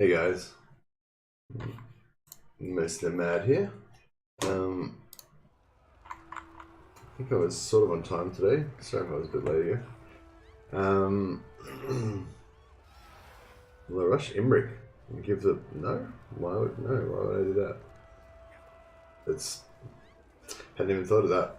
Hey guys, Mr. Mad here. I think I was sort of on time today. Sorry if I was a bit late again. Will I rush Imric and give the no? Why would I do that? It's hadn't even thought of that.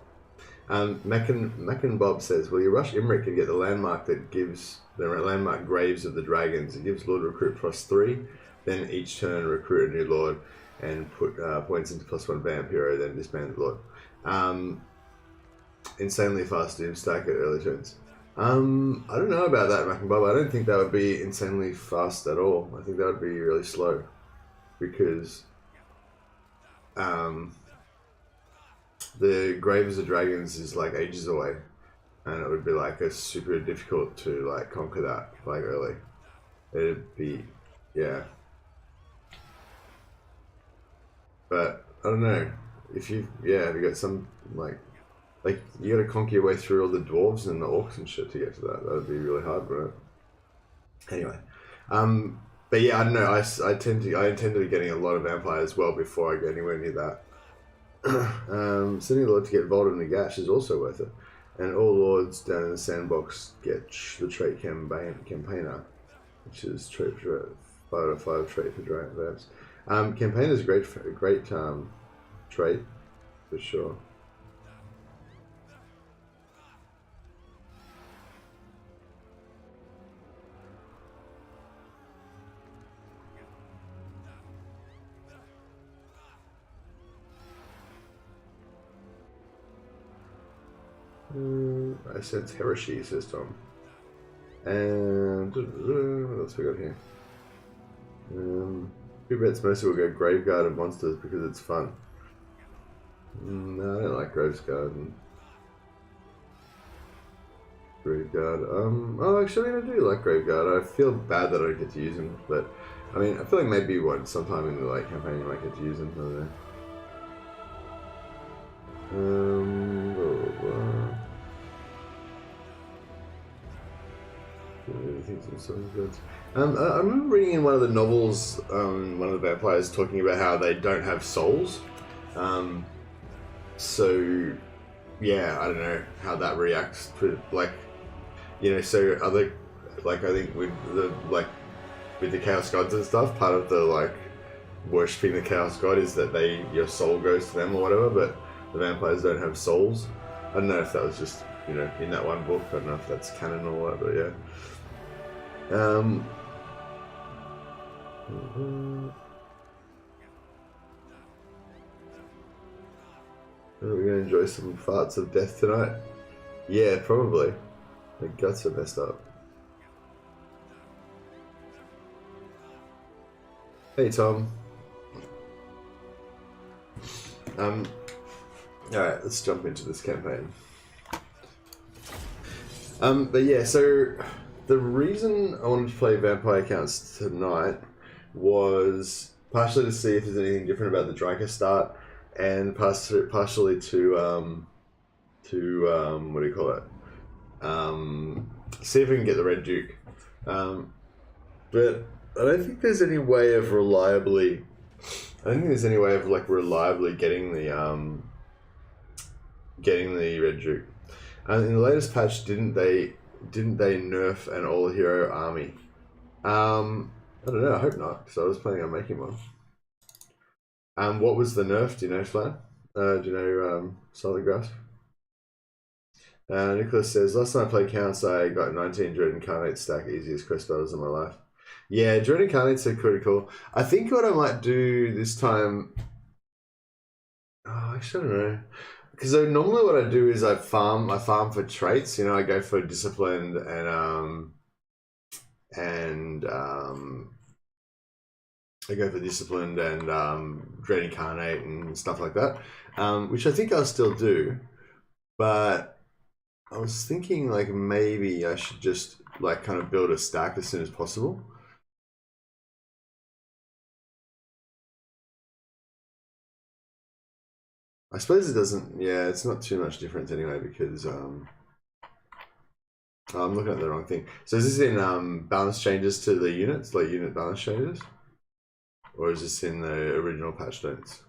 Mac and Bob says, will you rush Imric and get the landmark that gives the landmark graves of the dragons? It gives Lord Recruit +3, then each turn recruit a new Lord and put points into +1 Vamp Hero, then disband the Lord. Insanely fast Doom stack at early turns. I don't know about that, Mac and Bob. I don't think that would be insanely fast at all. I think that would be really slow because the Graves of Dragons is like ages away, and it would be like a super difficult to like conquer that like early. It'd be, yeah. But I don't know if you, have you got some like you gotta conquer your way through all the dwarves and the orcs and shit to get to that. That would be really hard, right? Anyway, but yeah, I don't know. I intend to be getting a lot of vampires well before I get anywhere near that. Sending a lord to get Vault of Nagash is also worth it, and all lords down in the sandbox get the trait campaigner, which is trait for 5/5 trait for giant vamps. Campaigner is a great trait for sure. I sense heresy, says Tom. And what else we got here? Who bets mostly will go Graveguard of monsters because it's fun? No, I don't like Graveguard. Oh, actually, I do like Graveguard. I feel bad that I don't get to use him, but I mean, I feel like maybe sometime in the campaign you might get to use him. I don't know. I remember reading in one of the novels, one of the vampires talking about how they don't have souls. So yeah, I don't know how that reacts to so other I think with the Chaos Gods and stuff, part of the worshipping the Chaos God is that your soul goes to them or whatever, but the vampires don't have souls. I don't know if that was just in that one book. I don't know if that's canon or what, but yeah. Are we gonna enjoy some farts of death tonight? Yeah, probably. My guts are messed up. Hey Tom. Alright, let's jump into this campaign. But yeah, so the reason I wanted to play vampire accounts tonight was partially to see if there's anything different about the Drycha start, and partially to what do you call it? See if we can get the Red Duke. But I don't think there's any way of reliably. Reliably getting the Red Duke. And in the latest patch, didn't they nerf an all-hero army? I don't know. I hope not, because I was planning on making one. What was the nerf? Do you know, Flan? Do you know Solid Grasp? Nicholas says, last time I played counts, I got 19 Dread Incarnate stack, easiest quest battles in my life. Yeah, Dread Incarnates are pretty cool. I think what I might do this time... Oh, actually, I don't know. Because normally what I do is I farm for traits. I go for Disciplined and I go for Disciplined and Dread Incarnate and stuff like that, which I think I'll still do. But I was thinking maybe I should just kind of build a stack as soon as possible. I suppose it doesn't, yeah, it's not too much difference anyway because I'm looking at the wrong thing. So is this in balance changes to the units, unit balance changes? Or is this in the original patch notes?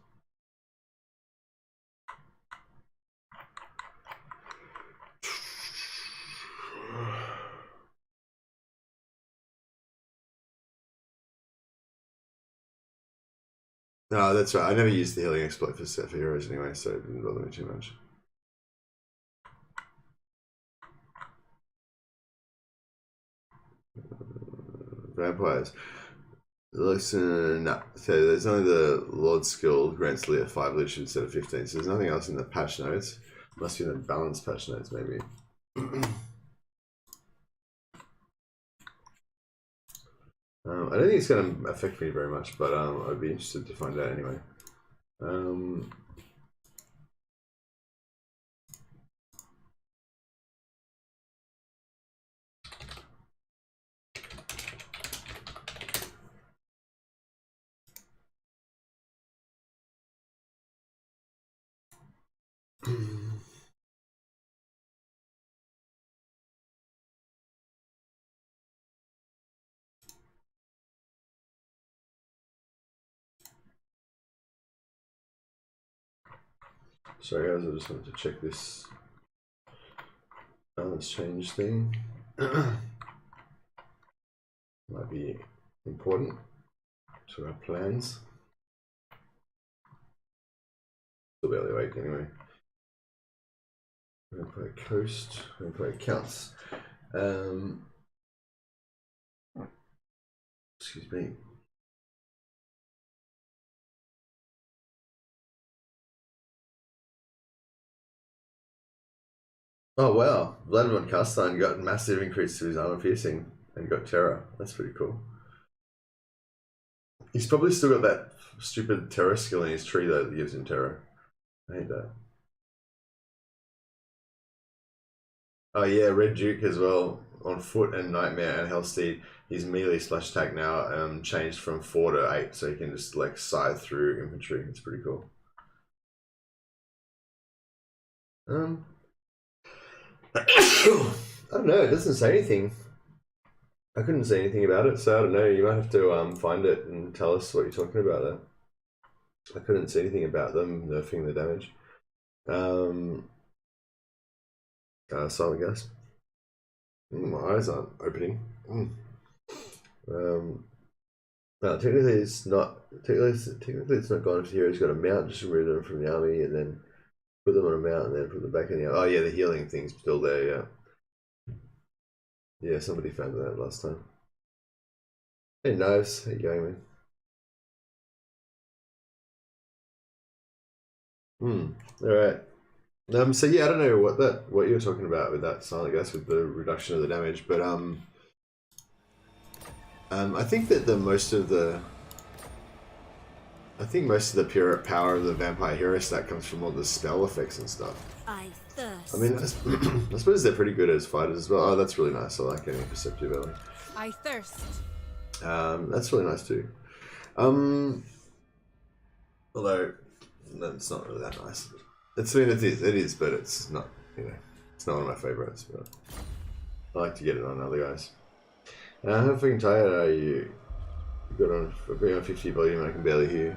No, that's right. I never used the healing exploit for heroes anyway, so it didn't bother me too much. Vampires. Listen, no. So there's only the Lord skill grants Leah 5 leadership instead of 15, so there's nothing else in the patch notes. Must be in the balanced patch notes, maybe. I don't think it's going to affect me very much, but I'd be interested to find out anyway. Sorry guys, I just wanted to check this balance change thing. Might be important to our plans. Still barely awake anyway. We're gonna play Coast, we're gonna play Counts. Excuse me. Oh wow, Isabella von Carstein got a massive increase to his armor piercing and got terror. That's pretty cool. He's probably still got that stupid terror skill in his tree though that gives him terror. I hate that. Oh yeah, Red Duke as well. On foot and Nightmare and Hellsteed, his melee slash attack now changed from 4 to 8, so he can just like scythe through infantry. It's pretty cool. I don't know, it doesn't say anything. I couldn't say anything about it, so I don't know. You might have to find it and tell us what you're talking about there. I couldn't see anything about them nerfing the damage. Silent gas. My eyes aren't opening. Technically it's not. Technically it's not gone if the hero's got a mount. Just remove them from the army and then put them on a mount and then put them back in the army. Oh yeah, the healing thing's still there. Yeah. Yeah, somebody found that last time. Hey Knives, how you going, man? Alright. So yeah, I don't know what you were talking about with that silent gas with the reduction of the damage, but I think that most of the pure power of the vampire hero stack comes from all the spell effects and stuff. I mean, I suppose they're pretty good as fighters as well. Oh, that's really nice. I like getting perceptive early. I thirst. That's really nice too. Although that's not really that nice. It is, but it's not. It's not one of my favorites. But I like to get it on other guys. How fucking tired are you? I've got on 50 volume. And I can barely hear.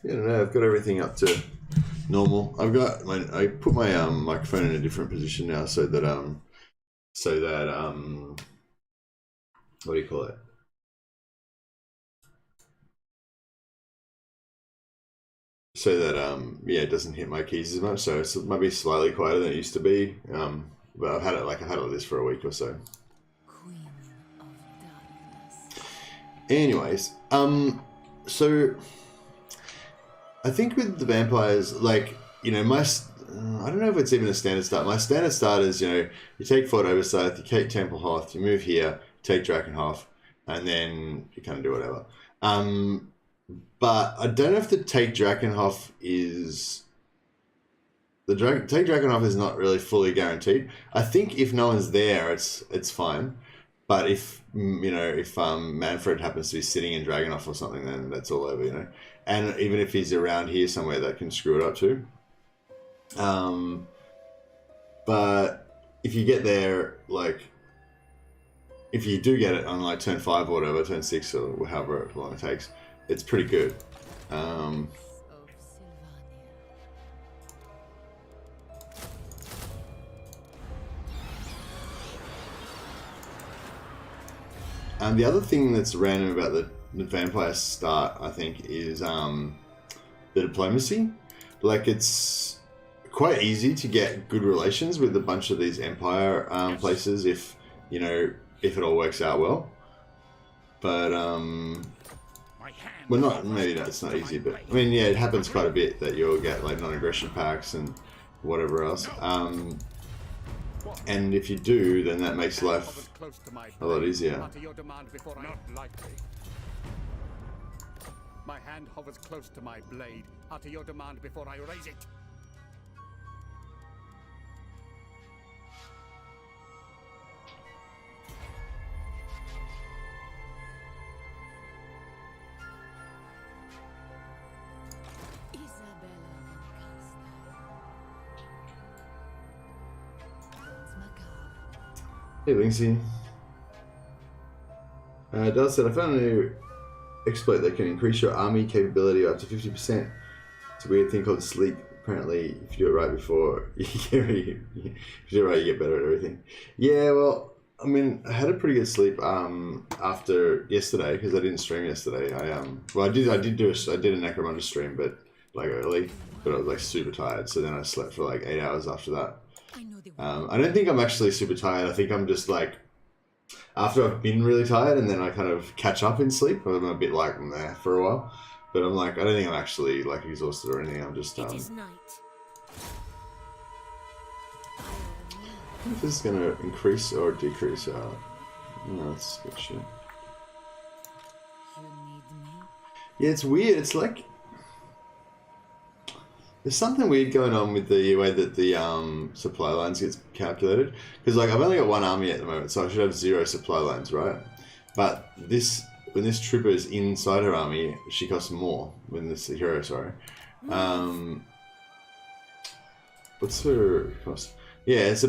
Yeah, I don't know. I've got everything up to normal. I put my microphone in a different position now, so that what do you call it? So that yeah, it doesn't hit my keys as much. So it might be slightly quieter than it used to be. But I've had it like this for a week or so. Queen of Darkness. Anyways, so I think with the vampires, like, I don't know if it's even a standard start. My standard start is, you take Fort Oversight, you take Temple Hoth, you move here, take Drakenhof, and then you kind of do whatever. But I don't know if the take Drakenhof is... take Drakenhof is not really fully guaranteed. I think if no one's there, it's fine. But if Manfred happens to be sitting in Dragonhof or something, then that's all over, And even if he's around here somewhere, that can screw it up too. But if you get there, like, if you do get it on like turn 5 or whatever, turn 6 or however long it takes, it's pretty good. And the other thing that's random about the vampire start, I think, is the diplomacy. Like, it's quite easy to get good relations with a bunch of these empire places if, you know, if it all works out well. But, well, not, maybe it's not easy, but, I mean, yeah, it happens quite a bit that you'll get, like, non-aggression packs and whatever else. And if you do, then that makes life a lot easier. My hand hovers close to my blade. Utter your demand before I raise it. Isabella von Carstein. Hey, Linksy. Dale said, I found a new exploit that can increase your army capability up to 50%. It's a weird thing called sleep. Apparently, if you do it right before, if you do it right, you get better at everything. Yeah, well, I mean, I had a pretty good sleep after yesterday because I didn't stream yesterday. Well, I did a Necromunda stream, but like early, but I was like super tired. So then I slept for like 8 hours after that. I don't think I'm actually super tired. I think I'm just like, after I've been really tired and then I kind of catch up in sleep, I'm a bit like meh for a while. But I'm like, I don't think I'm actually like exhausted or anything. I'm just It is night. if this is gonna increase or decrease our. No, that's good shit. You need me? Yeah, it's weird. It's like there's something weird going on with the way that the supply lines gets calculated. Because like I've only got one army at the moment, so I should have 0 supply lines, right? But this when this trooper is inside her army, she costs more. When this hero, sorry. What's her cost? Yeah, it's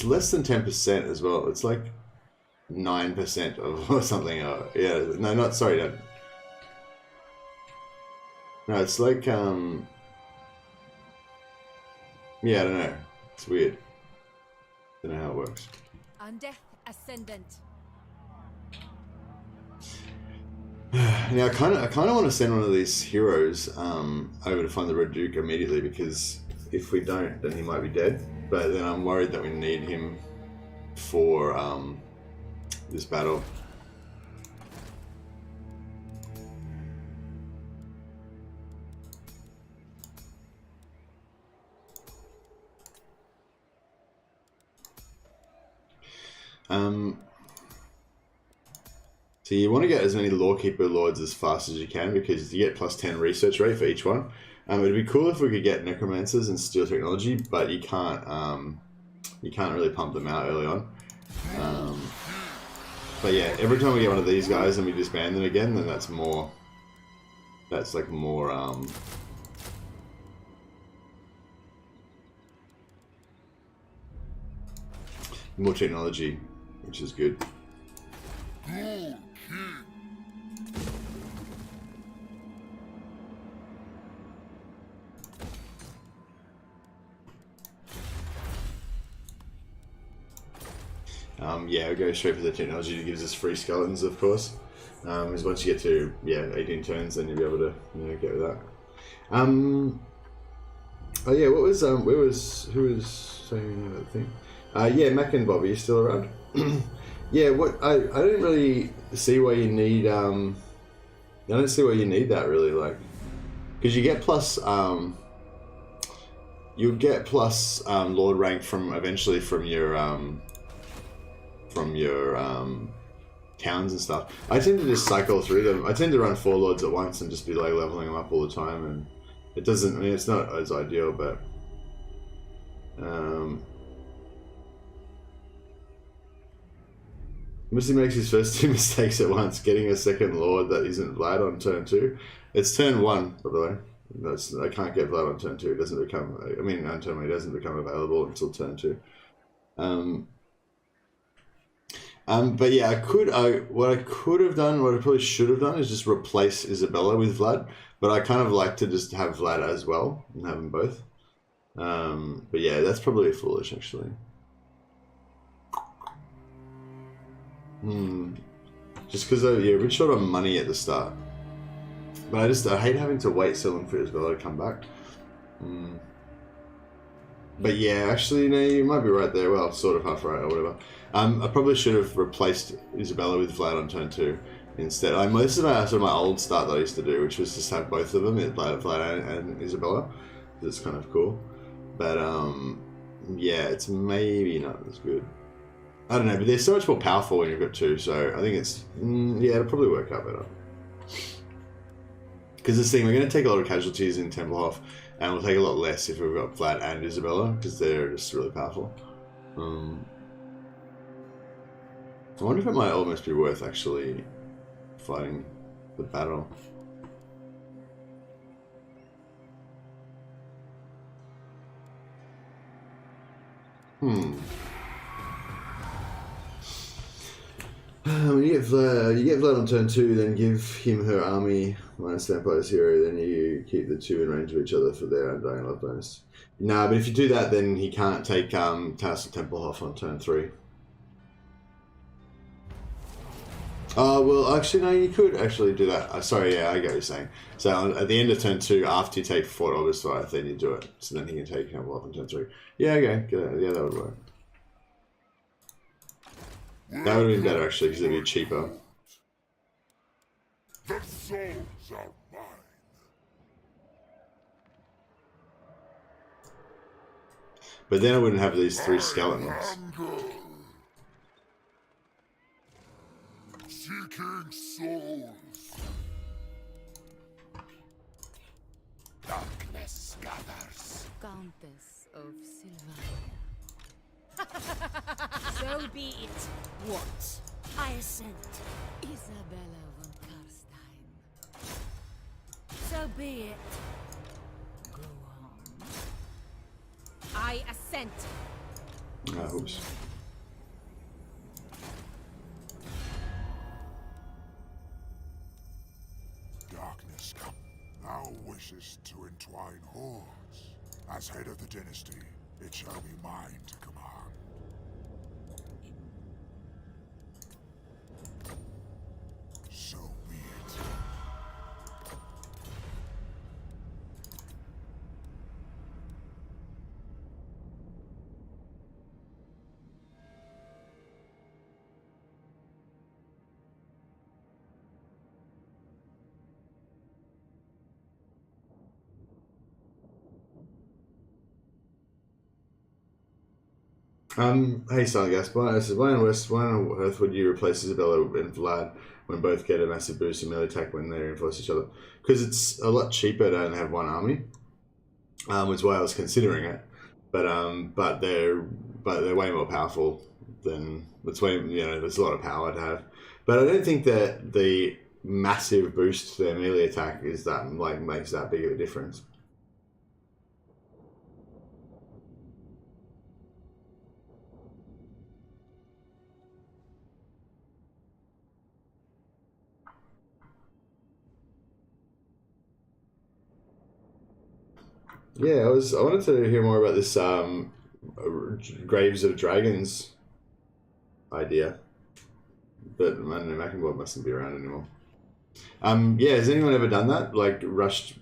less than 10% as well. It's like 9% of or something. Yeah, no, not sorry. No, it's like yeah, I don't know. It's weird. Don't know how it works. Undeath Ascendant. Now, I kind of want to send one of these heroes over to find the Red Duke immediately because if we don't, then he might be dead. But then I'm worried that we need him for this battle. So you want to get as many Lawkeeper Lords as fast as you can because you get plus 10 research rate for each one. It'd be cool if we could get Necromancers and Steel Technology, but you can't really pump them out early on. But yeah, every time we get one of these guys and we disband them again, then that's more technology, which is good. Yeah, we'll go straight for the technology that gives us free skeletons, of course. Because once you get to 18 turns, then you'll be able to get with that. Oh yeah, what was who was saying that thing? Yeah, Mac and Bobby, you still around? Yeah, what I don't really see why you need I don't see why you need that really, like, because you get plus you'll get plus Lord rank from eventually from your towns and stuff. I tend to just cycle through them. I tend to run 4 Lords at once and just be like leveling them up all the time, and it doesn't. I mean, it's not as ideal, but Missy makes his first 2 mistakes at once, getting a second Lord that isn't Vlad on turn 2. It's turn 1, by the way. I can't get Vlad on turn 2. It doesn't become. I mean, on turn 1, it doesn't become available until turn 2. But yeah, what I could have done, what I probably should have done, is just replace Isabella with Vlad. But I kind of like to just have Vlad as well and have them both. But yeah, that's probably foolish actually. Just because yeah, we're short on money at the start. But I hate having to wait so long for Isabella to come back. But yeah, actually, no, you might be right there. Well, sort of half right or whatever. I probably should have replaced Isabella with Vlad on turn 2 instead. This is sort of my old start that I used to do, which was just have both of them, Vlad and Isabella. It's kind of cool. But yeah, it's maybe not as good. I don't know, but they're so much more powerful when you've got 2, so I think it's yeah, it'll probably work out better. Because this thing, we're going to take a lot of casualties in Tempelhof, and we'll take a lot less if we've got Vlad and Isabella, because they're just really powerful. I wonder if it might almost be worth actually fighting the battle. When you get Vlad on turn 2, then give him her army minus Vampire's hero, then you keep the 2 in range of each other for their Undying Love bonus. Nah, but if you do that, then he can't take Castle Tempelhof on turn 3. Well, actually, no, you could actually do that. Sorry, yeah, I get what you're saying. So at the end of turn 2, after you take Fort Augustweith, then you do it. So then he can take Tempelhof on turn 3. Yeah, okay, good. Yeah, that would work. That would have been better, actually, because it'd be cheaper. The souls are mine. But then I wouldn't have these 3 skeletons. Seeking souls. Darkness gathers. Countess of Sylvania. So be it. What? I assent. Isabella von Carstein. So be it. Go on. I assent. Oops. Darkness come. Thou wishes to entwine hordes. As head of the dynasty, it shall be mine to command. So be it. Hey, Stargast, why on earth would you replace Isabella and Vlad when both get a massive boost in melee attack when they reinforce each other? Because it's a lot cheaper to only have one army, which is why I was considering it. But they're way more powerful than there's a lot of power to have. But I don't think that the massive boost to their melee attack is that makes that big of a difference. Yeah, I wanted to hear more about this Graves of Dragons idea, but I don't know, Mackenboard mustn't be around anymore. Yeah, has anyone ever done that? Like rushed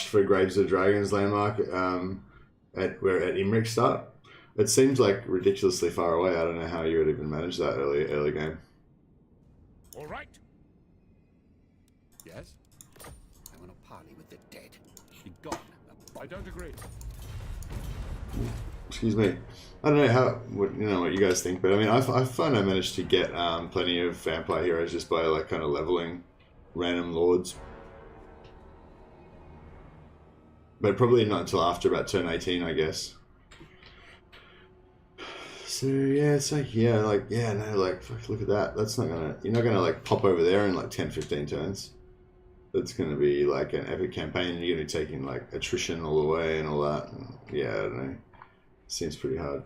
for Graves of Dragons landmark at Imric start? It seems like ridiculously far away. I don't know how you would even manage that early game. All right. Yes? I want to parley with the dead. Be gone. I don't agree. Excuse me. I don't know what you guys think, but I mean, I find I managed to get plenty of vampire heroes just by like kind of leveling random lords, but probably not until after about turn 18, I guess. So yeah, it's like fuck, look at that. You're not gonna like pop over there in like 10-15 turns. That's going to be like an epic campaign. You're going to be taking like attrition all the way and all that. And, yeah, I don't know. Seems pretty hard.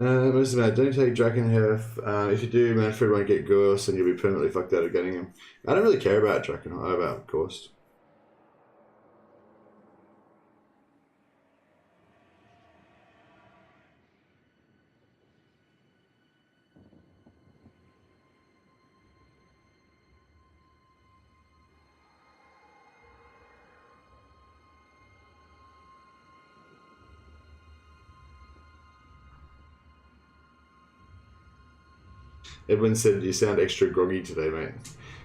Most of that, don't take Draken Hef. If you do, Manfred won't get Ghost and you'll be permanently fucked out of getting him. I don't really care about Draken, about Ghost. Edwin said, you sound extra groggy today, mate.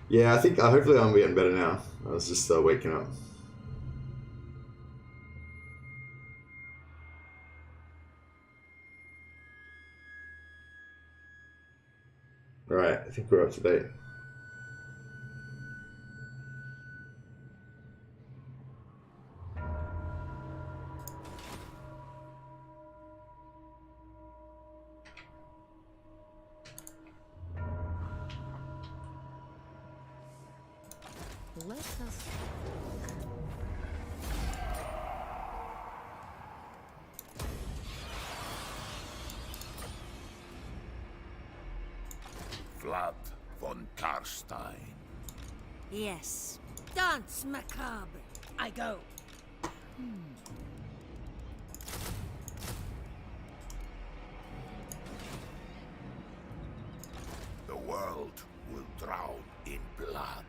Yeah, I think, hopefully I'm getting better now. I was just waking up. Alright, I think we're up to date. Let us. Vlad von Carstein. Yes. Dance macabre. I go. The world will drown in blood.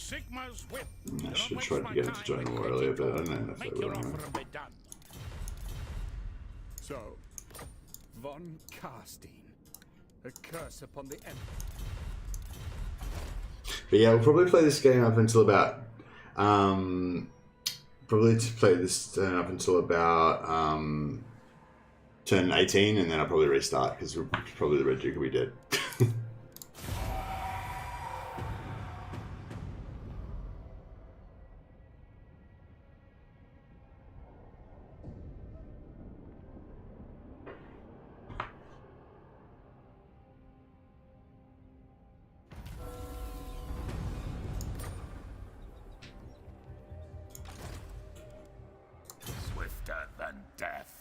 Sigma's whip. I should try to get him to join more earlier, but I don't know if I will. So, von Carstein, a curse upon the Emperor. But yeah, we'll probably play this game up until about probably to play this turn up until about turn 18, and then I'll probably restart because probably the Red Duke will be dead. Swifter than death.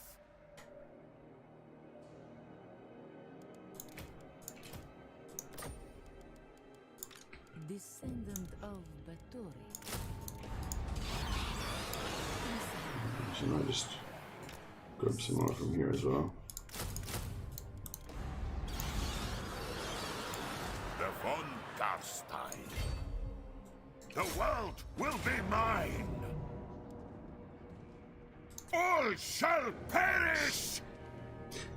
Descendant of Bathory. So I might just grab some more from here as well. The von Carstein. The world will be mine. All shall perish.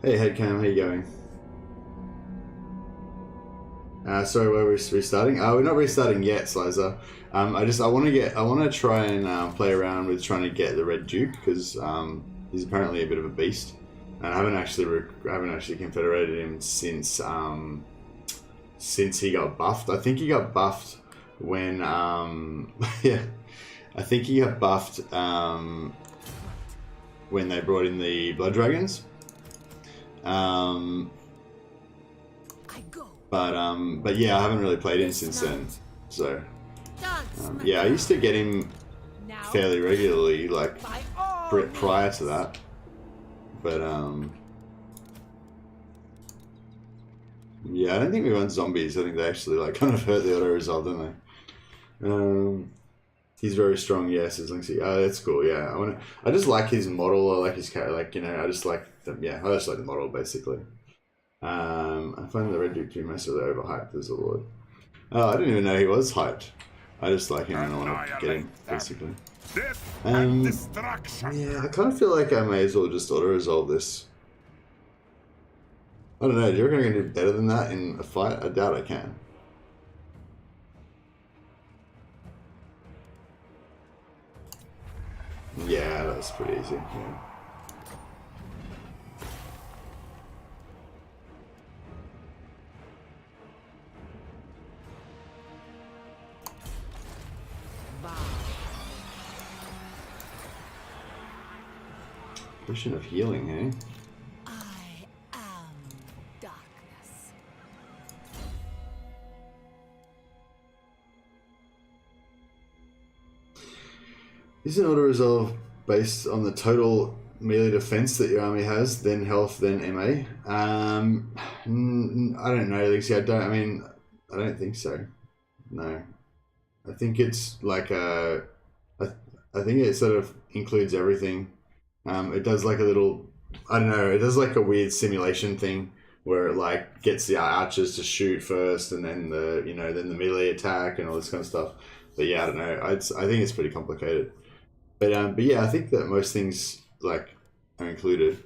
Hey Headcam, how you going? Sorry, were we restarting? We're not restarting yet, Slizer. I want to try and play around with trying to get the Red Duke because he's apparently a bit of a beast, and I haven't actually confederated him since he got buffed. I think he got buffed when yeah, I think he got buffed when they brought in the Blood Dragons. But yeah, I haven't really played him since then. So yeah, I used to get him fairly regularly, like prior to that. But yeah, I don't think we run zombies. I think they actually like kind of hurt the auto resolve, don't they? He's very strong, yes. As long as he, oh, that's cool. Yeah, I just like his model. I like his character. Like, you know, I just like the model basically. I find the Red Duke to be massively overhyped as a lord. Oh, I didn't even know he was hyped. I just like him and I want to get him, basically. Yeah, I kind of feel like I may as well just auto-resolve this. I don't know, do you reckon I can do better than that in a fight? I doubt I can. Yeah, that's pretty easy. Yeah. Potion of healing, eh? I am darkness. Isn't auto resolve based on the total melee defense that your army has, then health, then MA? I don't know, Lexi. I don't think so. No. I think it's like I think it sort of includes everything. It does like a little, I don't know, it does like a weird simulation thing where it like gets the archers to shoot first and then then the melee attack and all this kind of stuff. But yeah, I don't know. I think it's pretty complicated. But yeah, I think that most things like are included.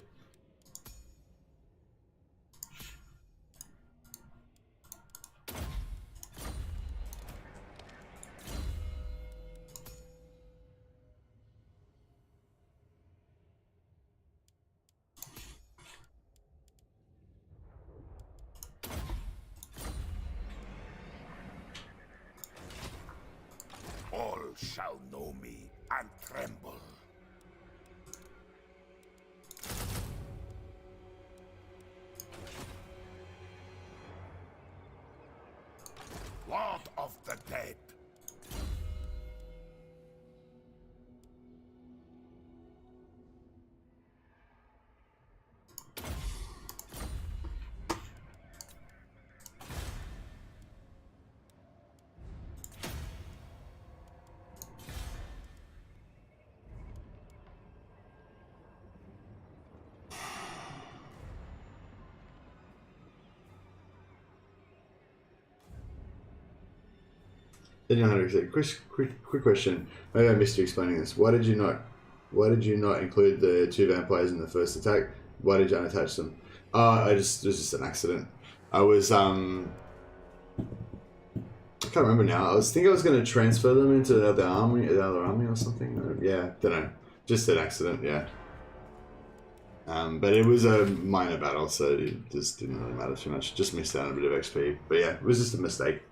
All shall know me and tremble. Lord of the dead. Daniel Hunter said, quick question. Maybe I missed you explaining this. Why did you not include the 2 vampires in the first attack? Why did you unattach them? It was just an accident. I was I can't remember now. I was going to transfer them into the other army or something. Yeah, don't know. Just an accident. Yeah. But it was a minor battle, so it just didn't really matter too much. Just missed out on a bit of XP. But yeah, it was just a mistake.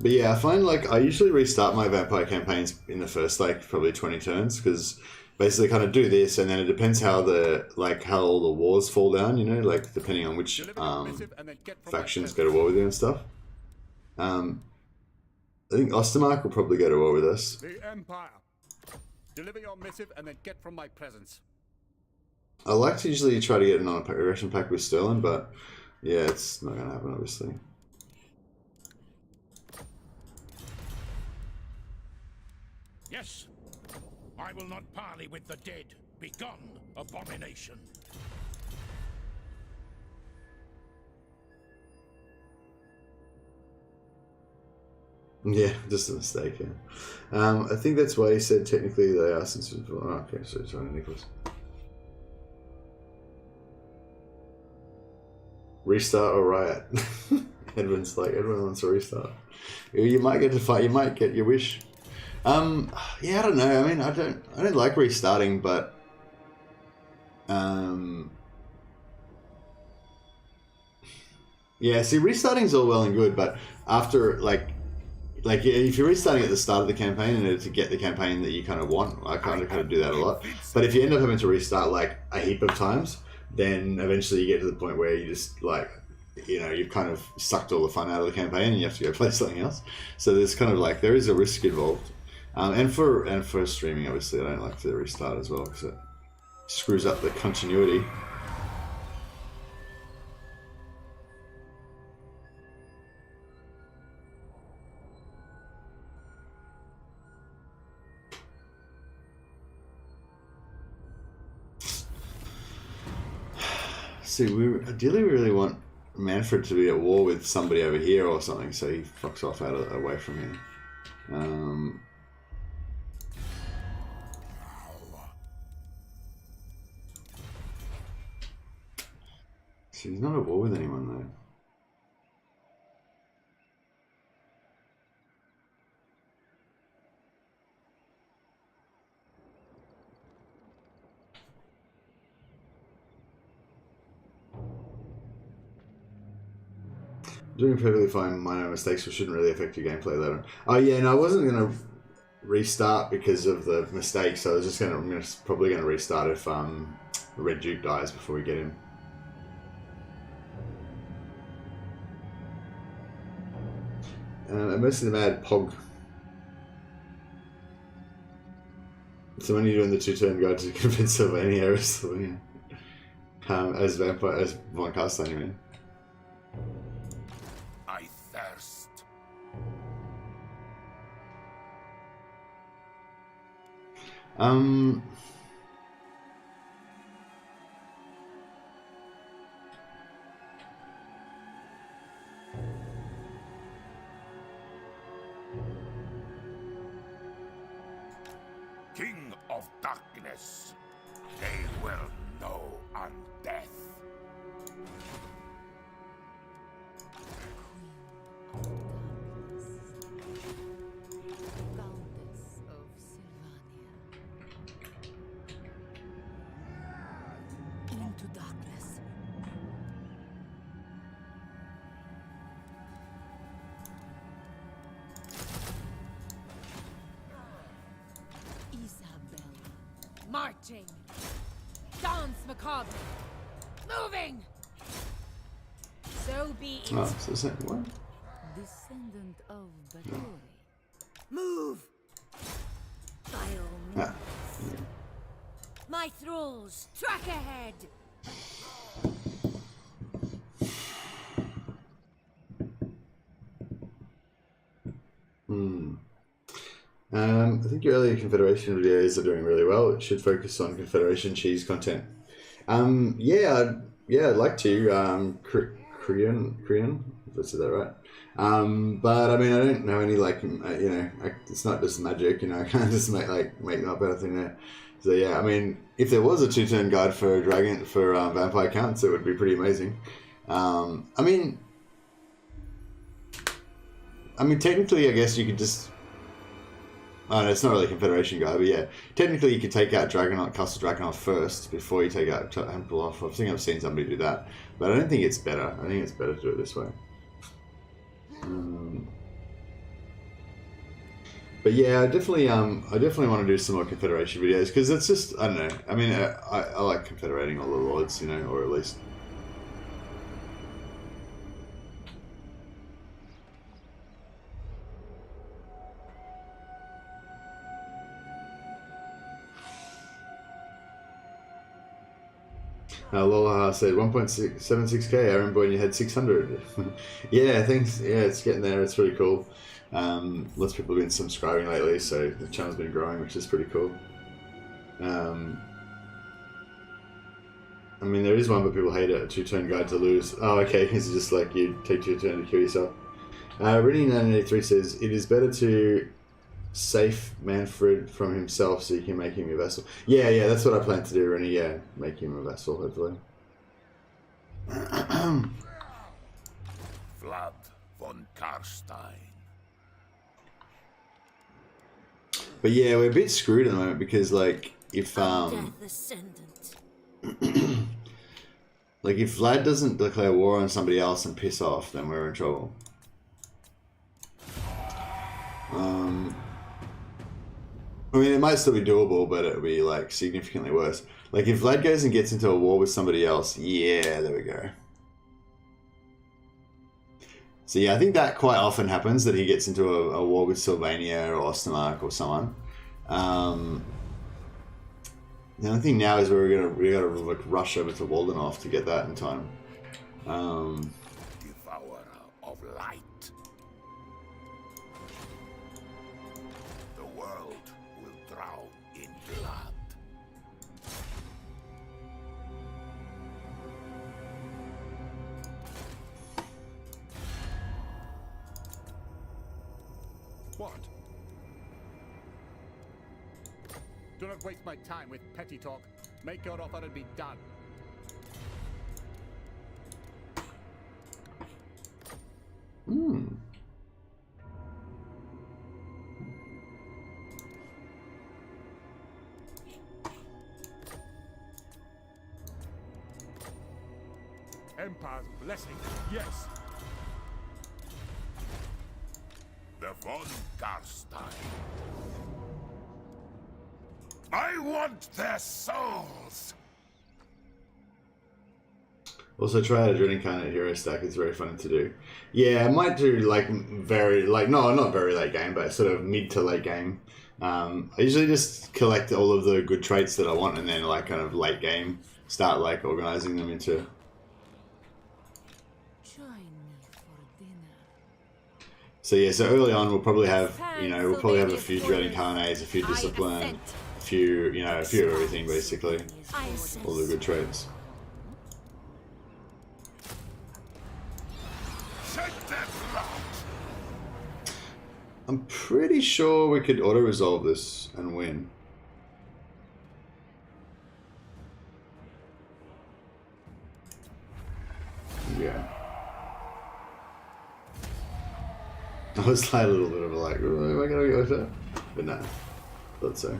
But yeah, I find like I usually restart my vampire campaigns in the first like probably 20 turns because basically kind of do this and then it depends how how all the wars fall down, like depending on which factions go to war with you and stuff. I think Ostermark will probably go to war with us. The Empire. Deliver your missive and then get from my presence. I like to usually try to get an aggression pact with Sterling, but yeah, it's not going to happen, obviously. Yes, I will not parley with the dead. Begone, abomination. Yeah, just a mistake, yeah. I think that's why he said technically they are since... Oh, okay, so sorry, Nicholas. Restart or riot? Edwin's like, everyone wants a restart. You might get to fight, you might get your wish. Yeah, I don't know. I mean, I don't like restarting, but yeah, see, restarting's all well and good, but after like if you're restarting at the start of the campaign in order to get the campaign that you kind of want, I kind of do that a lot. But if you end up having to restart like a heap of times, then eventually you get to the point where you just like, you've kind of sucked all the fun out of the campaign and you have to go play something else. So there's kind of like, there is a risk involved. And for streaming, obviously, I don't like to restart as well because it screws up the continuity. See, ideally we really want Manfred to be at war with somebody over here or something, so he fucks off away from here. See, he's not at war with anyone though. Doing perfectly fine, minor mistakes which shouldn't really affect your gameplay later. Oh yeah, no, I wasn't gonna restart because of the mistakes. I was just probably gonna restart if Red Duke dies before we get him. Mostly the mad Pog. So when you're doing the 2-turn guide to convince Sylvania or Sylvania, as vampire, as Von Carstein, you mean? I thirst. King of darkness, they will know undeath. Countess of Sylvania. Into darkness. Isabella. Marching. Dance macabre. Moving. So be it. Oh, so is that what? Descendant of Bathory. Move! By all means. Ah. My thralls, track ahead! I think your earlier Confederation videos are doing really well. It should focus on Confederation cheese content. Yeah, I'd like to. Korean, if I said that right. But I mean, I don't know any it's not just magic, I can't just make up anything there. So yeah, I mean, if there was a 2-turn guide for vampire counts, it would be pretty amazing. I mean, technically, I guess you could just. Oh, no, it's not really a Confederation guide, but yeah, technically you could take out Castle Drakenhof first before you take out Templehof. I think I've seen somebody do that, but I don't think it's better. I think it's better to do it this way. But yeah, I definitely want to do some more Confederation videos because it's just, I don't know. I mean, I like confederating all the lords, or at least. Lola said 1.76k. I remember when you had 600. Yeah, thanks. Yeah, it's getting there. It's pretty cool. Lots of people have been subscribing lately, so the channel's been growing, which is pretty cool. I mean, there is one, but people hate it. A 2-turn guide to lose. Oh, okay. It's just like you take your turn to kill yourself. Reading 983 says it is better to save Manfred from himself so you can make him your vassal. Yeah, that's what I plan to do, Rennie. Yeah, make him a vassal, hopefully. Vlad von Carstein. But yeah, we're a bit screwed at the moment because, if if Vlad doesn't declare war on somebody else and piss off, then we're in trouble. I mean, it might still be doable, but it'll be significantly worse. If Vlad goes and gets into a war with somebody else, yeah, there we go. So yeah, I think that quite often happens, that he gets into a war with Sylvania or Ostermark or someone. The only thing now is we gotta rush over to Waldenhof to get that in time. Devourer of light. The world will drown in blood. What? Do not waste my time with petty talk. Make your offer and be done. Empire's blessing, yes. von Carstein. I want their souls! Also try out a Dread Incarnate hero stack, it's very fun to do. Yeah, I might do like very, like, no, not very late game, but sort of mid to late game. I usually just collect all of the good traits that I want and then like kind of late game start like organizing them into. Join me for dinner. So yeah, so early on we'll probably have, you know, we'll probably have a few Dread Incarnates, a few Discipline, a few, you know, a few of everything basically. All the good traits. I'm pretty sure we could auto-resolve this and win. Yeah. I was like a little bit of a like, oh, am I gonna go with that? But no, thought so.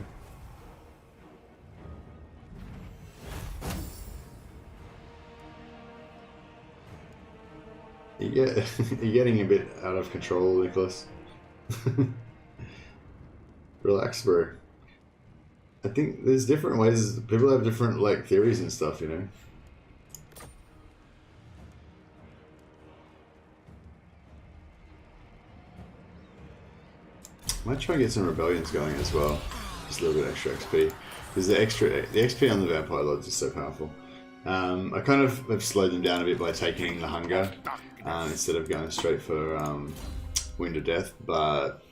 You're getting a bit out of control, Nicholas. Relax, bro. I think there's different ways. People have different like theories and stuff, you know. Might try and get some rebellions going as well. Just a little bit extra XP. Because the XP on the Vampire Lords is so powerful. I kind of have slowed them down a bit by taking the Hunger instead of going straight for Wind of Death, but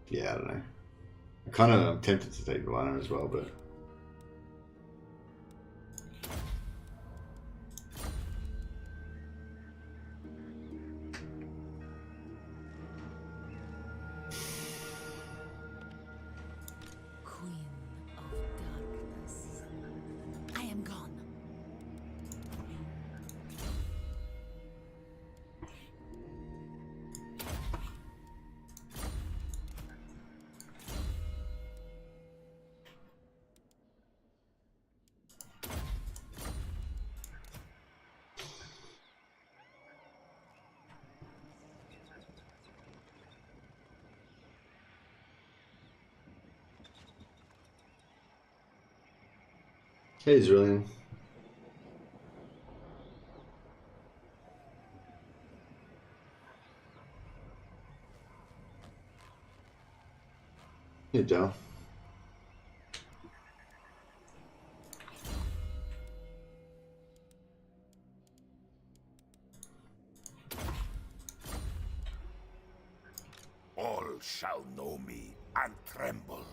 yeah, I don't know. I kind of am tempted to take the Liner as well, but Queen of Darkness. I am gone. hey, Zrillion. Hey, Dal. All shall know me and tremble.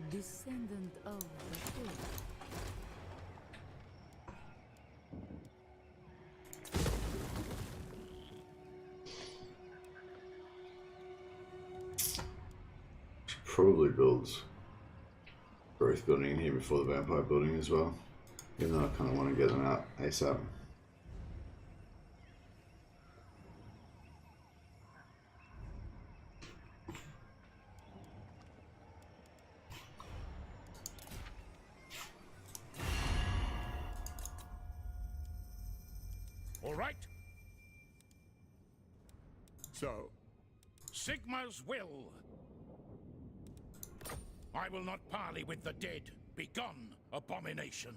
Descendant of the Wood. Should probably build Growth building in here before the Vampire building as well. Even though I kind of want to get them out ASAP. All right. So, Sigma's will. I will not parley with the dead. Begone, abomination.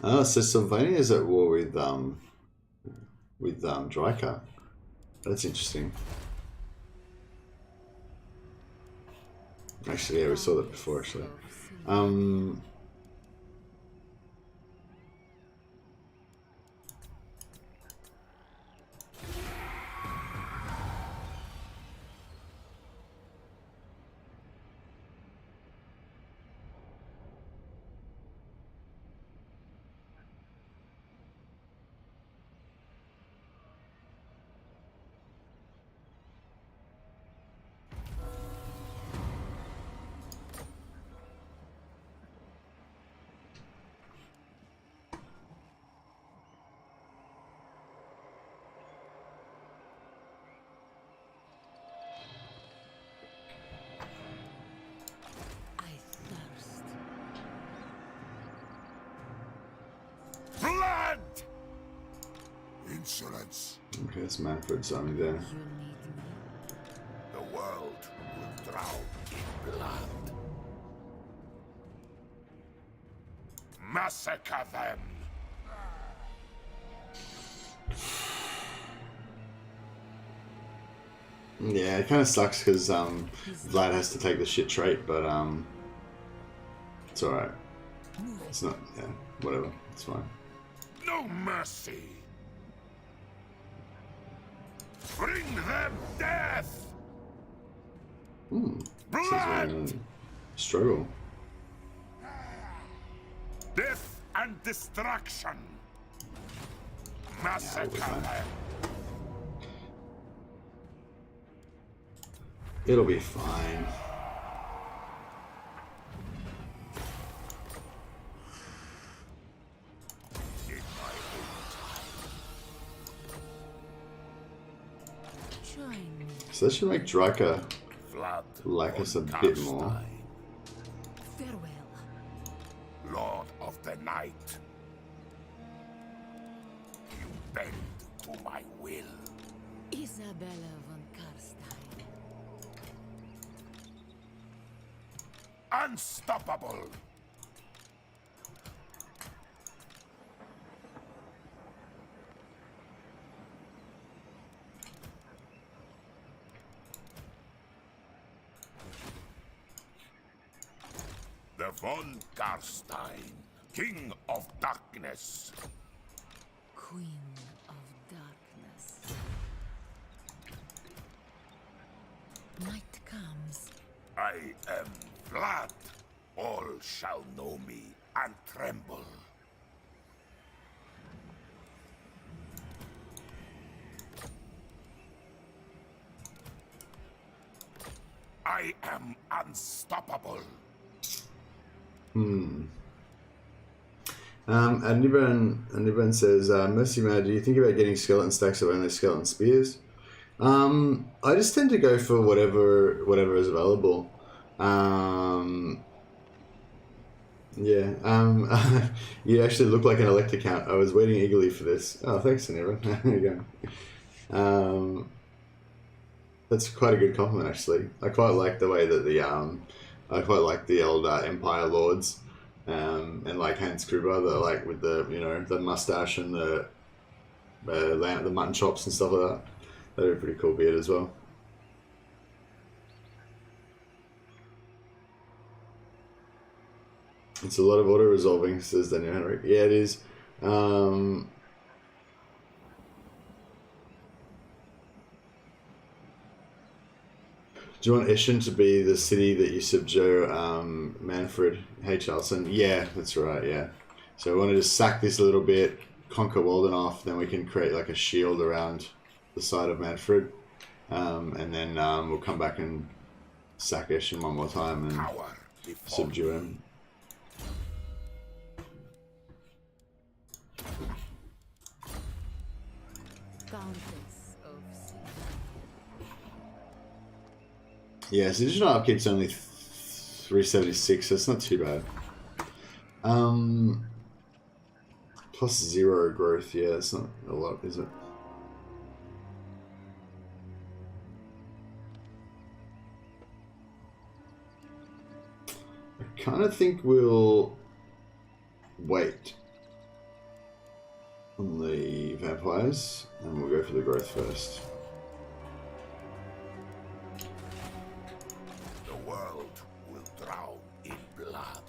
Oh, so Sylvania is at war with Drycha. That's interesting. Actually, yeah, we saw that before. Actually, insolence. Okay, that's Manfred's army there. You need me. The world will drown in blood. Massacre them. Yeah, it kind of sucks because Vlad has to take the shit trait, but it's alright. It's not, yeah, whatever, it's fine. No mercy. Bring them death. This is Blood. a struggle. Death and destruction. Massacre fine. them. It'll be fine. Join me. So that should make Drycha Vlad like us a von bit more. Carstein, Farewell. Lord of the Night. You bend to my will. Isabella von Carstein. Unstoppable. The von Carstein, King of Darkness. Queen of Darkness. Night comes. I am Vlad. All shall know me and tremble. I am unstoppable. Aniban says, Mercy Mad, do you think about getting skeleton stacks or only skeleton spears? I just tend to go for whatever is available. Yeah. You actually look like an electric count. I was waiting eagerly for this. Oh, thanks, Aniban. There you go. That's quite a good compliment, actually. I quite like the way that I quite like the old Empire Lords, and like Hans Gruber, the like with the the mustache and the mutton chops and stuff like that. That'd be a pretty cool beard as well. It's a lot of auto resolving, says Daniel Henrik. Yeah, it is. Do you want Eschen to be the city that you subdue Manfred H. Alson? Yeah, that's right, yeah. So we want to just sack this a little bit, conquer Waldenhof, then we can create like a shield around the side of Manfred. And then we'll come back and sack Eschen one more time and subdue him. Countess of Sea. Yeah, so additional upkeep's only 376, so it's not too bad. Plus 0 growth, yeah, it's not a lot, is it? I kind of think we'll wait on the vampires, and we'll go for the growth first. The world will drown in blood.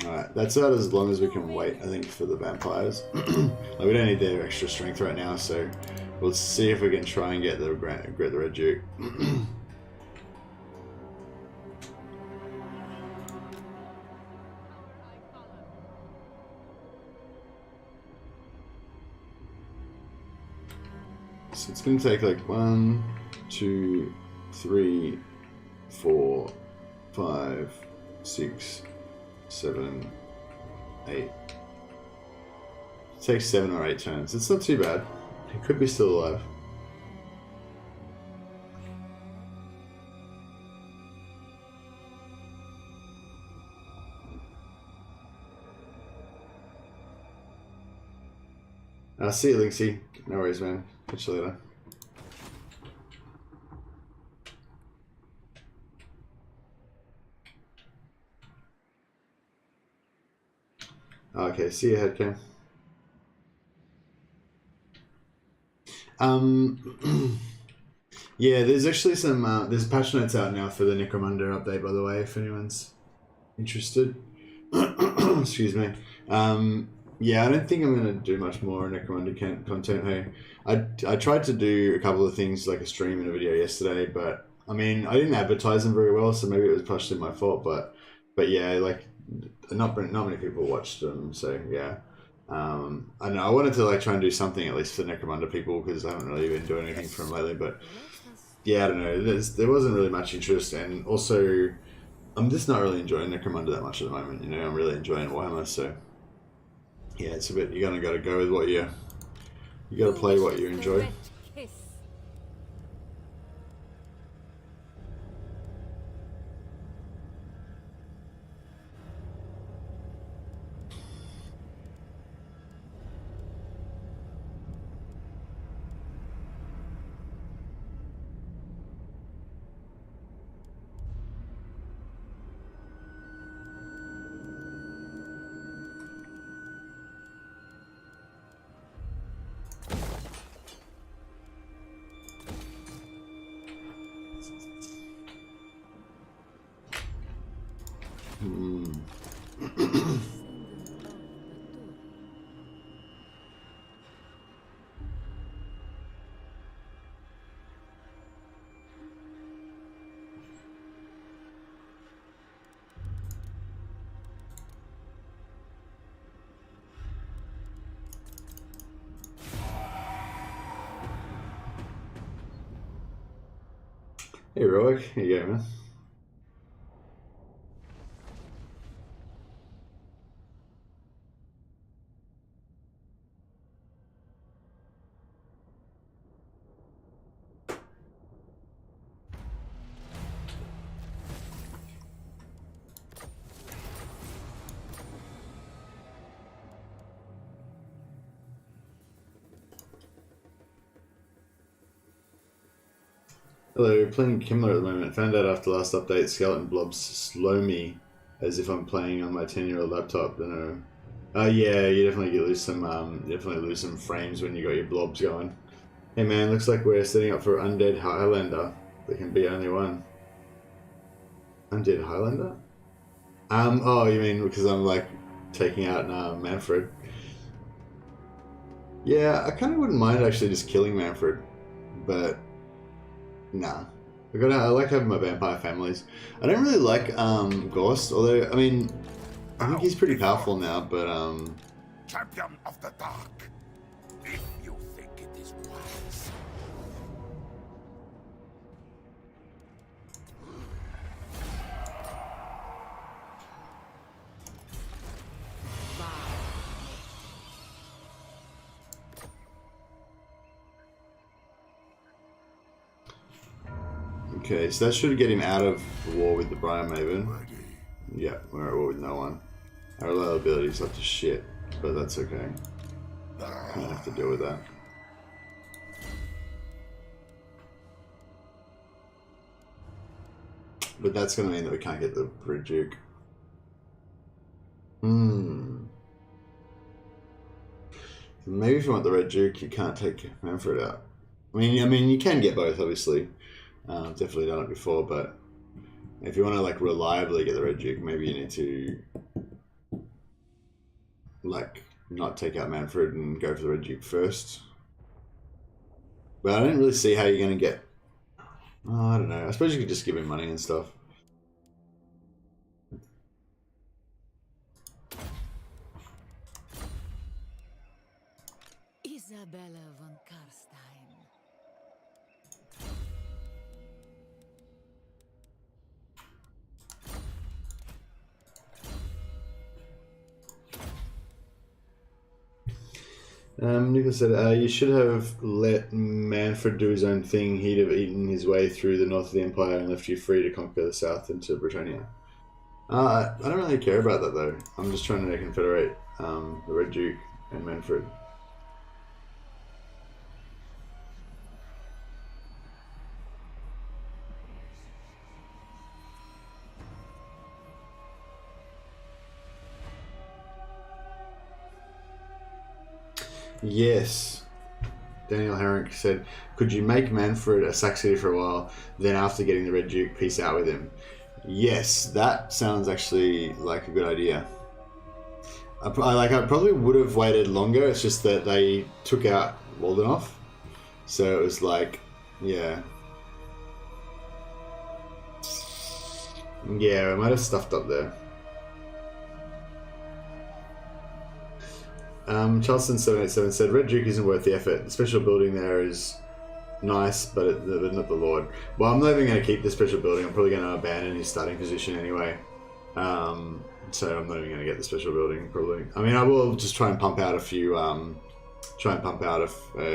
Alright, that's out as long as we can wait, I think, for the vampires. Like, we don't need their extra strength right now, so we'll see if we can try and get the Red Duke. So it's going to take like 1, 2, 3, 4, 5, 6, 7, 8. It takes 7 or 8 turns. It's not too bad. He could be still alive. See you, Linksy. No worries, man. Catch you later. Okay, see you, Headcam. Yeah, there's actually some there's patch notes out now for the Necromunda update, by the way, if anyone's interested. Excuse me. Yeah, I don't think I'm gonna do much more Necromunda content. Hey, I tried to do a couple of things like a stream and a video yesterday, but I mean I didn't advertise them very well, so maybe it was partially my fault. But yeah, like not many people watched them, so yeah. I don't know. I wanted to like try and do something at least for Necromunda people because I haven't really been doing anything for them lately. But yeah, I don't know. There wasn't really much interest, and also I'm just not really enjoying Necromunda that much at the moment. You know, I'm really enjoying Warhammer, so yeah, it's a bit. You're gonna gotta go with what you gotta play what you enjoy. Hey, Roic, here you go, man. Hello, playing Kimmler at the moment. Found out after last update, skeleton blobs slow me as if I'm playing on my 10-year-old laptop. Don't know. Yeah, you definitely lose some frames when you got your blobs going. Hey man, looks like we're setting up for Undead Highlander. There can be only one. Undead Highlander? Oh, you mean because I'm like taking out Manfred? Yeah, I kind of wouldn't mind actually just killing Manfred, but nah. I like having my vampire families. I don't really like Ghost, although I mean I think he's pretty powerful now, but Champion of the Dark. If you think it is wise. okay, so that should get him out of the war with the Briar Maven. Yeah, we're at war with no one. Our reliability's up to shit, but that's okay. I have to deal with that. But that's going to mean that we can't get the Red Duke. Maybe if you want the Red Duke, you can't take Manfred out. I mean, you can get both, obviously. Definitely done it before, but if you want to like reliably get the Red Duke, maybe you need to like not take out Manfred and go for the Red Duke first. But I don't really see how you're going to get... Oh, I don't know. I suppose you could just give him money and stuff. Isabella von Carstein. Nicholas said, you should have let Manfred do his own thing. He'd have eaten his way through the north of the Empire and left you free to conquer the south into Britannia. I don't really care about that, though. I'm just trying to confederate the Red Duke and Manfred. Yes. Daniel Herrick said, could you make Manfred a Sack City for a while, then after getting the Red Duke, peace out with him? Yes, that sounds actually like a good idea. I probably would have waited longer, it's just that they took out Waldenoff. So it was like, yeah. Yeah, I might have stuffed up there. Charleston787 said, Red Duke isn't worth the effort. The special building there is nice, but not the Lord. Well, I'm not even going to keep the special building. I'm probably going to abandon his starting position anyway. So I'm not even going to get the special building, probably. I mean, I will just try and pump out a few, a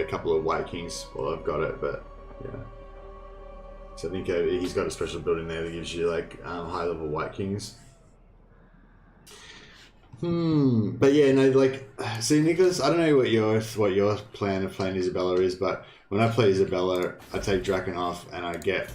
couple of White Kings while I've got it, but yeah. So I think he's got a special building there that gives you like high-level White Kings. But yeah, no, like, see, Nicholas, I don't know what your plan of playing Isabella is, but when I play Isabella, I take Drakenhof and I get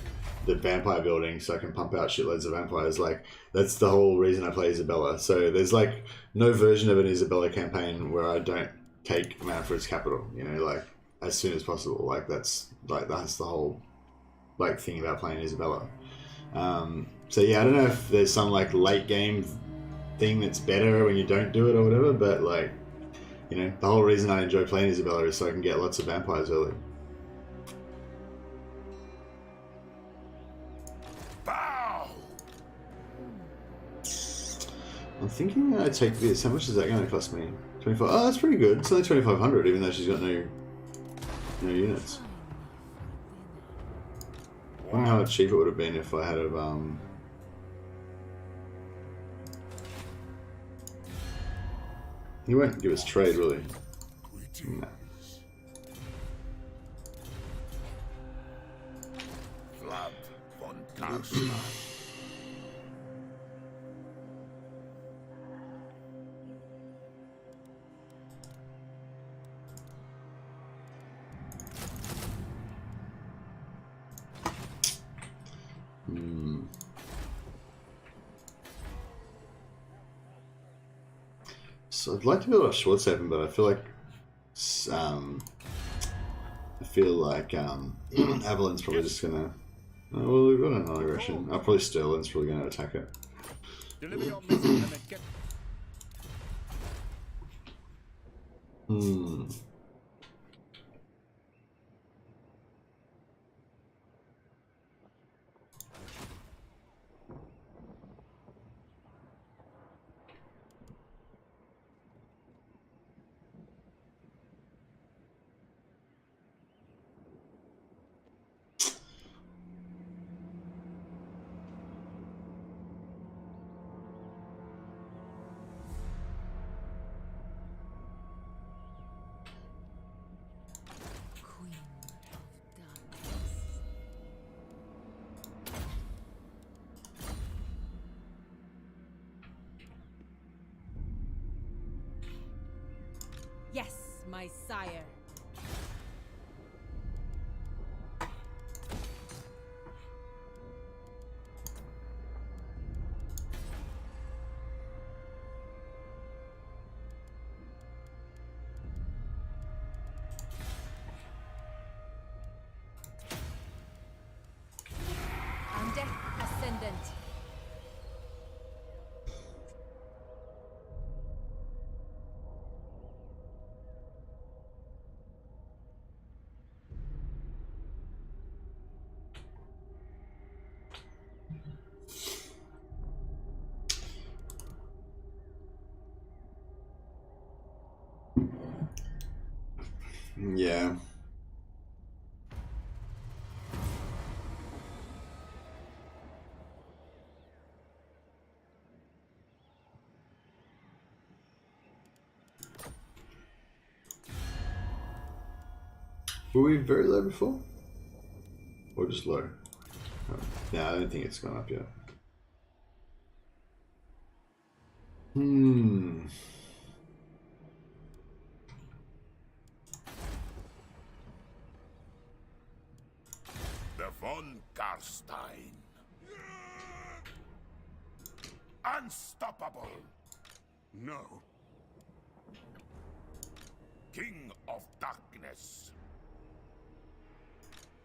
the vampire building so I can pump out shitloads of vampires. Like, that's the whole reason I play Isabella. So there's like no version of an Isabella campaign where I don't take Manfred's capital, you know, like as soon as possible. Like that's the whole like thing about playing Isabella. So yeah, I don't know if there's some like late game thing that's better when you don't do it or whatever, but like, you know, the whole reason I enjoy playing Isabella is so I can get lots of vampires early. Bow! I'm thinking I take this. How much is that going to cost me? 25. Oh, that's pretty good. It's only 2,500, even though she's got no units. I wonder how much cheaper it would have been if I had a He won't give us trade, will he? No. Isabella von Carstein. So I'd like to build a Schwarzhaven, but I feel like Avalon's probably just gonna. Oh, well, we've got an aggression. Probably Sterling's probably gonna attack it. Deliver your message and then get... Queen of darkness. Yes, my sire. Undead Ascendant. Yeah. Were we very low before? Or just low? Oh, yeah, I don't think it's gone up yet. The von Carstein. Unstoppable. No. King of Darkness.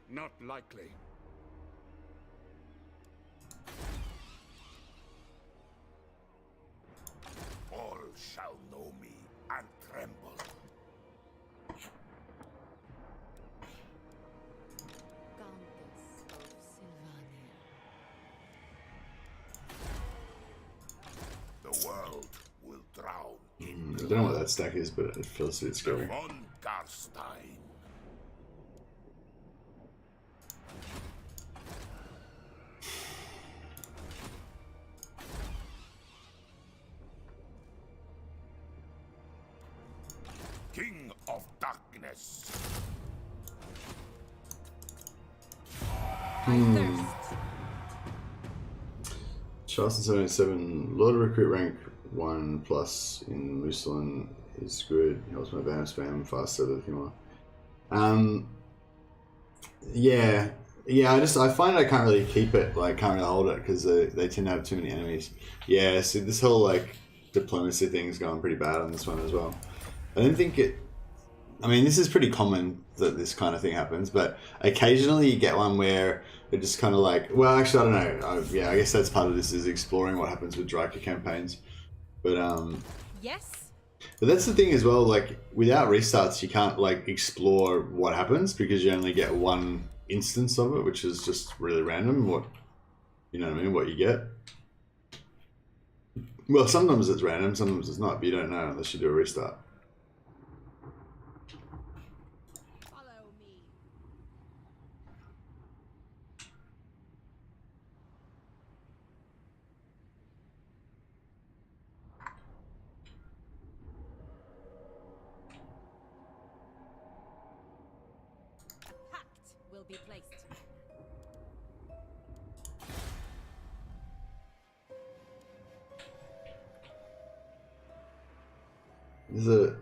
Not likely. All shall know me and tremble. Countess of Sylvania. The world will drown in I don't know what that stack is, but it feels a bit scary. von Carstein. King of Darkness. Charleston 77, Lord of Recruit rank 1+ in Muslin is good. Helps my BAM spam faster than everything more. Yeah. I find I can't really keep it, like can't really hold it because they tend to have too many enemies. Yeah, so this whole like diplomacy thing's going pretty bad on this one as well. I don't think it. I mean, this is pretty common that this kind of thing happens, but occasionally you get one where it just kind of like, well, actually, I don't know. I guess that's part of this is exploring what happens with Drycha campaigns. But Yes. but that's the thing as well. Like without restarts, you can't like explore what happens because you only get one instance of it, which is just really random. What you know what I mean? What you get. Well, sometimes it's random, sometimes it's not. But you don't know unless you do a restart. Follow me. A pact will be placed. There's a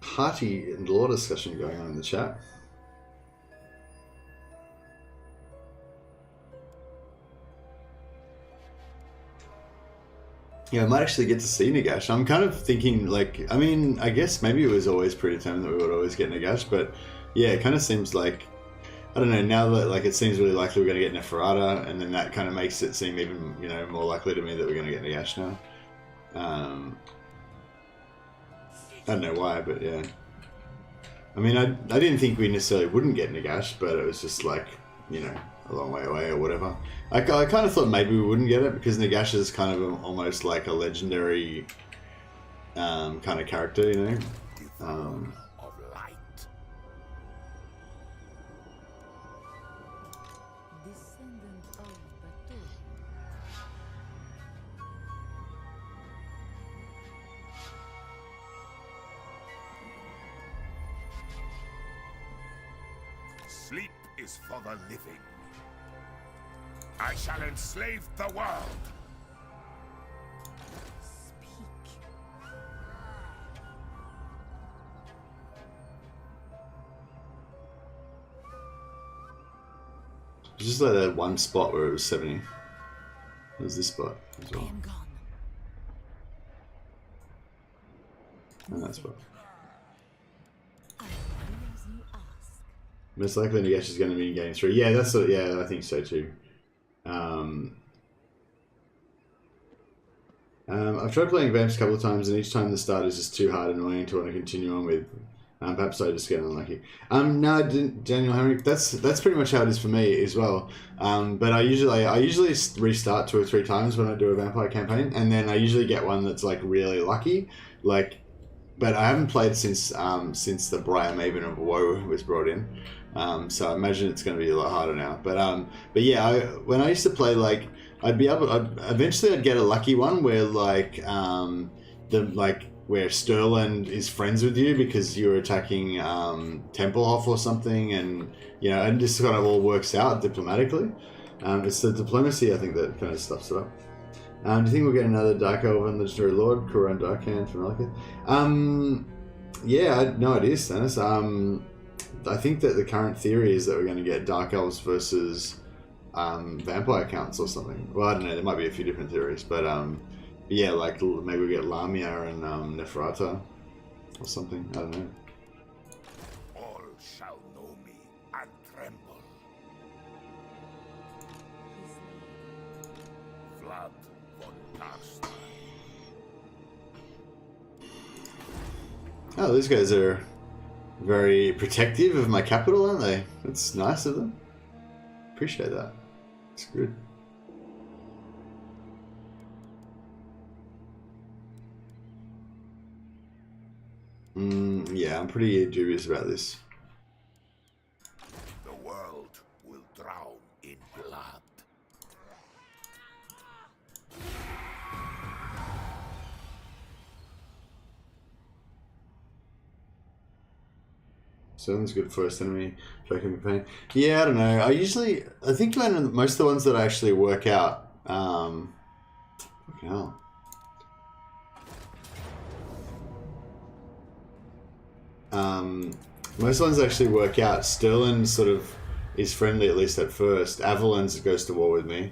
hearty and law discussion going on in the chat. Yeah, I might actually get to see Nagash. I'm kind of thinking, like, I mean, I guess maybe it was always predetermined that we would always get Nagash, but yeah, it kind of seems like, I don't know, now that like it seems really likely we're going to get Neferata, and then that kind of makes it seem even, you know, more likely to me that we're going to get Nagash now. I don't know why, but yeah. I mean, I didn't think we necessarily wouldn't get Nagash, but it was just like, you know, a long way away or whatever. I kind of thought maybe we wouldn't get it because Nagash is kind of almost like a legendary kind of character, you know? Of light. Descendant of Batu. Sleep is for the living. I shall enslave the world. Speak. It's just like that one spot where it was 70. There's this spot as I well. am gone. And that spot. I will do as you ask. Most likely Nagash is going to be in game 3. Yeah, that's what, yeah, I think so too. I've tried playing Vamps a couple of times, and each time the start is just too hard and annoying to want to continue on with. Perhaps I just get unlucky. No, Daniel Henry, that's pretty much how it is for me as well. But I usually restart 2 or 3 times when I do a vampire campaign, and then I usually get one that's like really lucky. Like, but I haven't played since the Briar Maven of Woe was brought in. So I imagine it's going to be a lot harder now. But yeah, when I used to play, like, eventually I'd get a lucky one where like where Sterland is friends with you because you're attacking Templehof or something, and you know, and just kind of all works out diplomatically. It's the diplomacy, I think, that kind of stuffs it up. Do you think we'll get another Dark Elven Legendary Lord, Kuran Darkhand from Malekith? Yeah, I had no idea, Stannis. I think that the current theory is that we're going to get Dark Elves versus vampire counts or something. Well, I don't know. There might be a few different theories, but yeah, like maybe we get Lamia and Neferata or something. I don't know. and tremble. Vlad von Carstein. Oh, these guys are very protective of my capital, aren't they? That's nice of them. Appreciate that. It's good. Yeah, I'm pretty dubious about this. The world will drown in blood. Sounds good first enemy. Tracking pain. Yeah, I don't know. I think most of the ones that I actually work out. Fucking hell. Most ones actually work out. Sterling sort of is friendly, at least at first. Avalon's goes to war with me.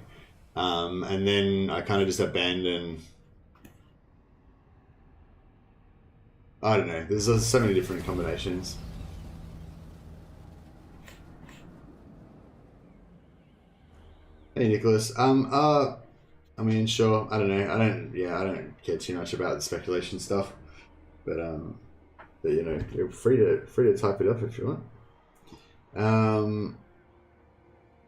And then I kind of just abandon. I don't know. There's so many different combinations. Hey Nicholas. I mean, sure. I don't know. I don't care too much about the speculation stuff, but you know, you're free to type it up if you want.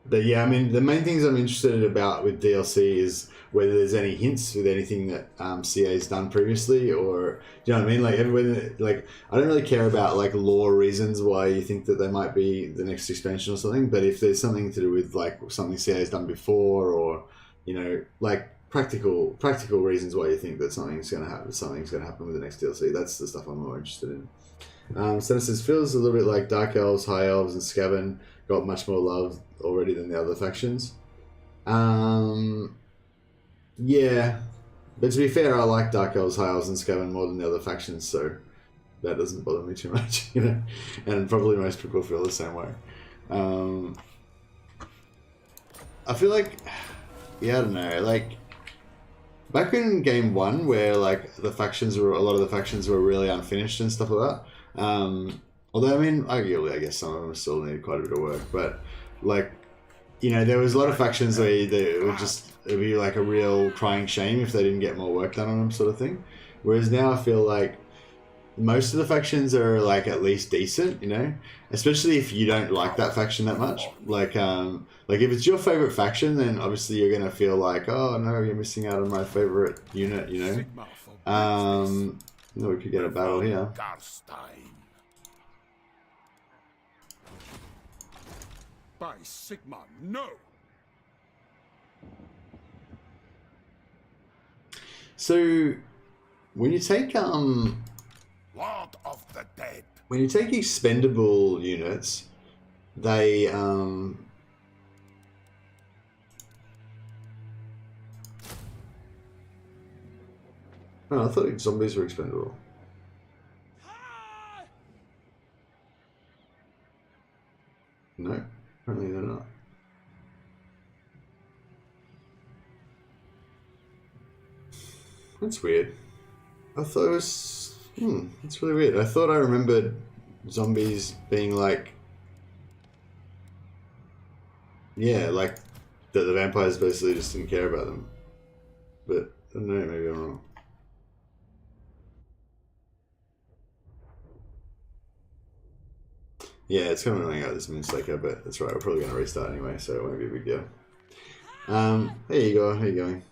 But yeah, I mean, the main things I'm interested about with DLC is whether there's any hints with anything that CA's done previously, or do you know what I mean? Like everyone, like I don't really care about like lore reasons why you think that they might be the next expansion or something. But if there's something to do with like something CA's done before, or you know, like practical reasons why you think that something's going to happen with the next DLC, that's the stuff I'm more interested in. So it says feels a little bit like Dark Elves, High Elves, and Skaven got much more love already than the other factions. Yeah, but to be fair, I like Dark Elves, High Elves, and Skaven more than the other factions, so that doesn't bother me too much, you know. And probably most people feel the same way. I feel like, yeah, I don't know, like back in game 1, where like a lot of the factions were really unfinished and stuff like that. Although I mean, arguably, I guess some of them still need quite a bit of work, but like, you know, there was a lot of factions where it'd be like a real crying shame if they didn't get more work done on them, sort of thing. Whereas now I feel like most of the factions are like at least decent, you know, especially if you don't like that faction that much. Like if it's your favorite faction, then obviously you're gonna feel like, oh no, you're missing out on my favorite unit, you know. We could get a battle here. By Sigma, no! So when you take Lord of the Dead. when you take expendable units, they oh, I thought zombies were expendable. No, apparently they're not. That's weird. I thought it was... that's really weird. I thought I remembered zombies being like... Yeah, like that the vampires basically just didn't care about them. But, I don't know, maybe I'm wrong. Yeah, it's kind of annoying out this Moonslaker, but that's right, we're probably going to restart anyway, so it won't be a big deal. There you go, how you going?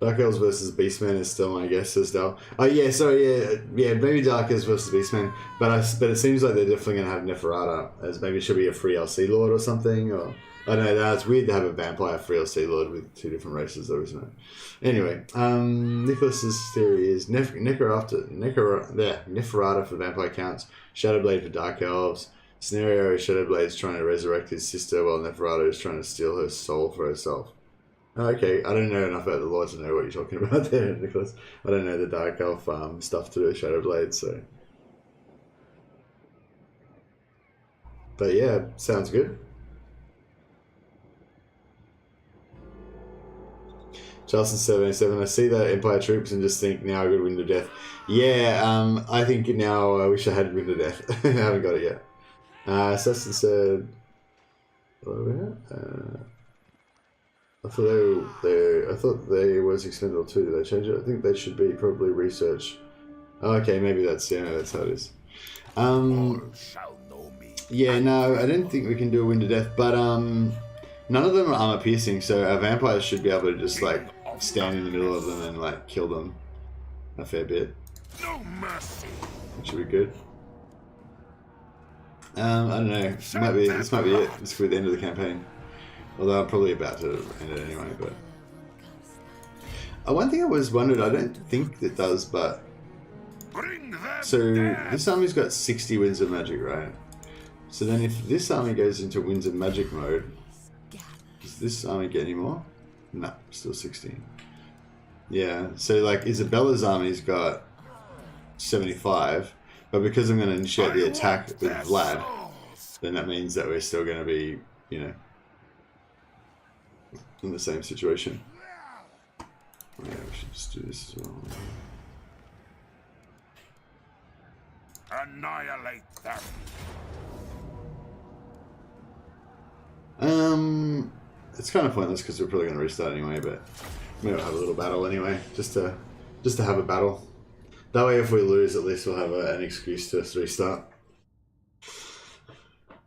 Dark Elves versus Beastmen is still my guess, says Dal. Oh yeah, sorry, yeah, maybe Dark Elves versus Beastmen, but it seems like they're definitely going to have Neferata, as maybe it should be a free LC Lord or something, or... I don't know, it's weird to have a vampire free LC Lord with two different races though, isn't it? Anyway, Nicholas's theory is Neferata for vampire counts, Shadowblade for Dark Elves, scenario Shadowblade's trying to resurrect his sister while Neferata is trying to steal her soul for herself. Okay, I don't know enough about the lore to know what you're talking about there, Nicholas. I don't know the Dark Elf stuff to do with Shadowblade, so... But yeah, sounds good. Charleston 707. I see the Empire troops and just think now I got Wind of Death. Yeah, I think now I wish I had Wind of Death. I haven't got it yet. Assassin said, what about? I thought they was expendable too. Did they change it? I think they should be probably research. Oh, okay, maybe that's how it is. All shall know me. Yeah, no, I didn't think we can do a Wind of Death, but none of them are armor piercing, so our vampires should be able to just like stand in the middle of them and like kill them a fair bit. No mercy. That should be good. I don't know. This might be it. This could be the end of the campaign. Although I'm probably about to end it anyway. But one thing I was wondered, I don't think it does, but Bring them so death. this army's got 60 Winds of Magic, right? So then if this army goes into Winds of Magic mode, does this army get any more? No, still 16. Yeah, so like Isabella's army's got 75, but because I'm going to initiate the attack with Vlad, then that means that we're still going to be, you know, in the same situation. Yeah, we should just do this as well. Annihilate them. It's kind of pointless because we're probably going to restart anyway, but maybe we'll have a little battle anyway, just to have a battle. That way, if we lose, at least we'll have an excuse to restart.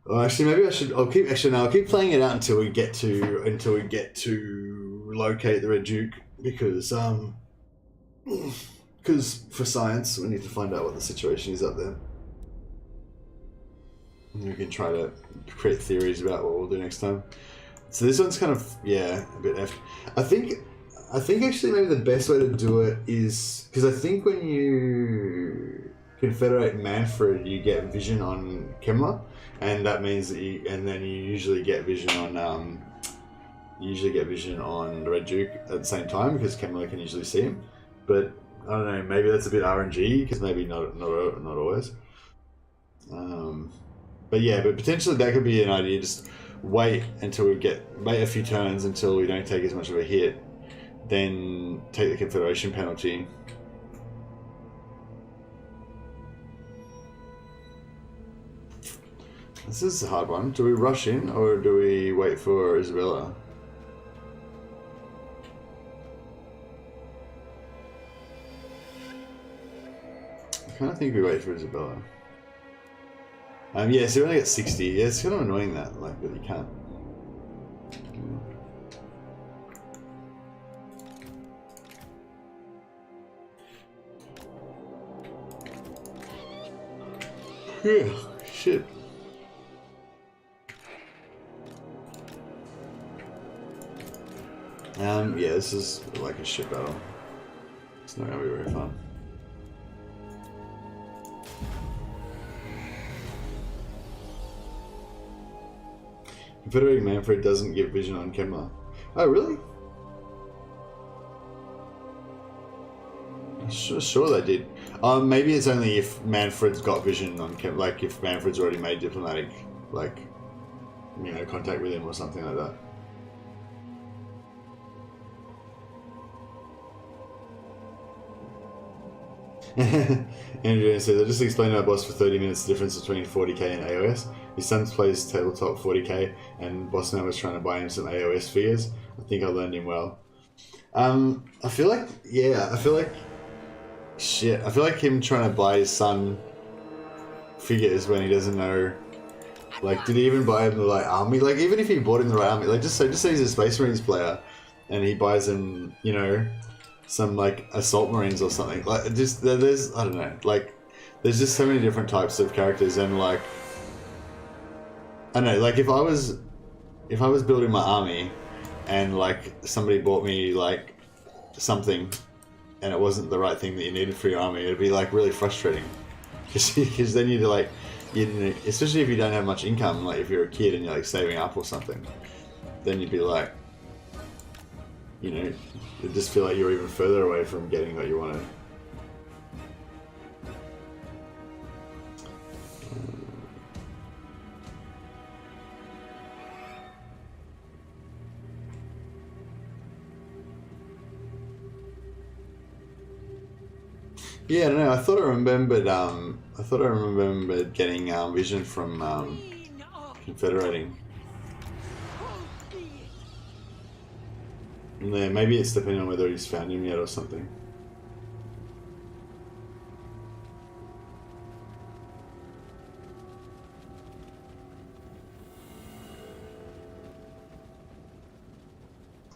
Oh, actually, maybe I should. I'll keep playing it out until we get to locate the Red Duke, because for science we need to find out what the situation is up there. And we can try to create theories about what we'll do next time. So this one's kind of a bit effed. I think actually maybe the best way to do it is because I think when you confederate Manfred, you get vision on Kemmler, and that means that you usually get vision on the Red Duke at the same time because Kemmler can usually see him. But I don't know, maybe that's a bit RNG because maybe not always. But potentially that could be an idea. Just wait a few turns until we don't take as much of a hit, then take the Confederation penalty. This is a hard one. Do we rush in or do we wait for Isabella? I kind of think we wait for Isabella. Yeah, so we only get 60. Yeah, it's kind of annoying that you can't. Yeah, shit. Yeah, this is like a shit battle. It's not gonna be very fun. Confederating Manfred doesn't give vision on Kemmler. Oh, really? Sure they did. Maybe it's only if Manfred's got vision on Kemmler, like if Manfred's already made diplomatic, contact with him or something like that. Andrew says, I just explained to my boss for 30 minutes the difference between 40k and AOS. His son plays tabletop 40k and boss now was trying to buy him some AOS figures. I think I learned him well. I feel like him trying to buy his son figures when he doesn't know, did he even buy him the army? Even if he bought him the right army, just say he's a Space Marines player and he buys him, some assault marines or something. There's I don't know, there's just so many different types of characters, and I don't know, if I was building my army and somebody bought me something and it wasn't the right thing that you needed for your army, it'd be really frustrating because then you'd especially if you don't have much income, if you're a kid and you're saving up or something, then you'd be you just feel like you're even further away from getting what you wanted. Yeah, I don't know. I thought I remembered getting vision from confederating. Yeah, maybe it's depending on whether he's found him yet or something.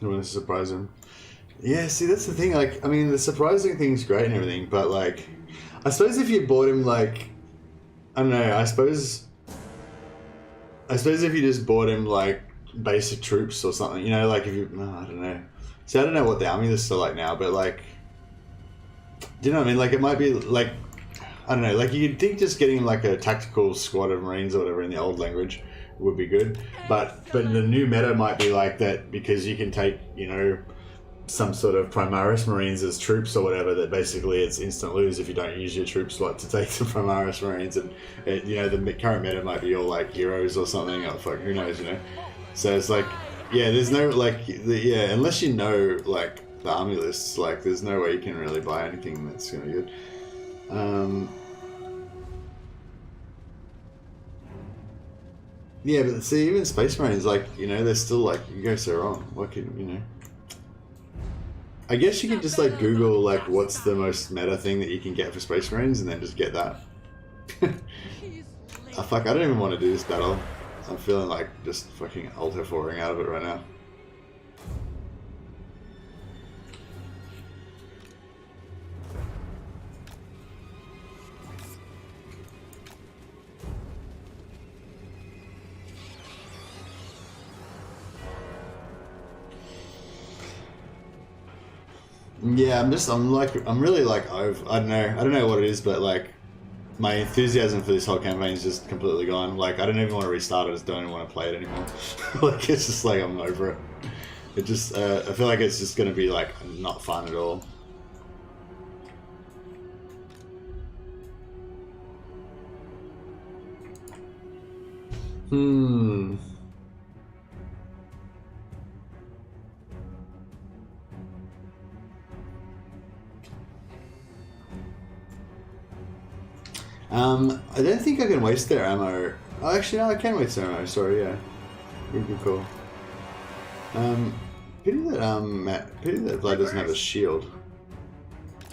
I want to surprise him. Yeah, see, that's the thing. Like, I mean, the surprising thing's great and everything, but like, I suppose if you bought him, like, I don't know. I suppose if you just bought him like basic troops or something, you know, like if you, I don't know. See, I don't know what the army lists are like now, but like, do you know what I mean? Like, it might be like, I don't know. Like, you'd think just getting like a tactical squad of Marines or whatever in the old language would be good, but the new meta might be like that because you can take, you know, some sort of Primaris Marines as troops or whatever, that basically it's instant lose if you don't use your troop slot to take the Primaris Marines, and you know, the current meta might be all like heroes or something, or fuck, who knows, you know. So it's like, yeah, there's no like, yeah, unless you know like the army lists, like there's no way you can really buy anything that's gonna be good. Yeah, but see, even Space Marines, like, you know, they're still like, you go so wrong. What can, you know? I guess you could just like Google like what's the most meta thing that you can get for Space Marines and then just get that. Oh, fuck, I don't even want to do this battle. I'm feeling like just fucking Alt F4ing out of it right now. Yeah, I'm really like, I don't know what it is, but like, my enthusiasm for this whole campaign is just completely gone. Like, I don't even want to restart it, I just don't even want to play it anymore. Like, it's just like, I'm over it. It just, I feel like it's just going to be like, not fun at all. I don't think I can waste their ammo. Oh, actually, no, I can waste their ammo. Sorry, yeah. Would be cool. Pity that Vlad doesn't have a shield.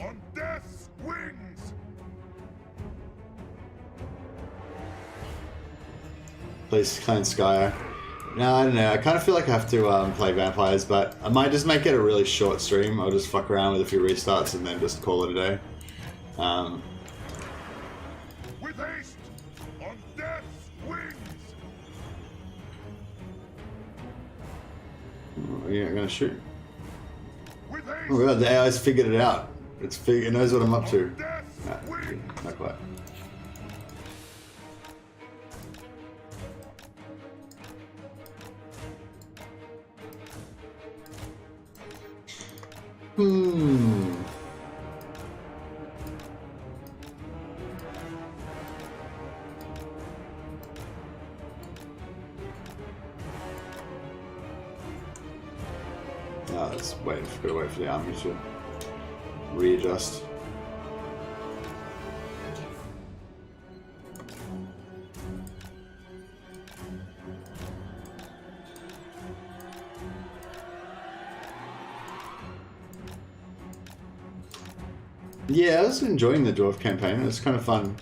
On death's wings! Plays Clan Skyer. No, I don't know. I kind of feel like I have to play vampires, but I might just make it a really short stream. I'll just fuck around with a few restarts and then just call it a day. With haste! On death's wings! Oh, you're not gonna shoot. With haste! Oh god, the AI's figured it out. It knows what I'm up to. Nah, not quite. Oh, let's gotta wait for the army to readjust. Yeah, I was enjoying the Dwarf campaign. It was kind of fun.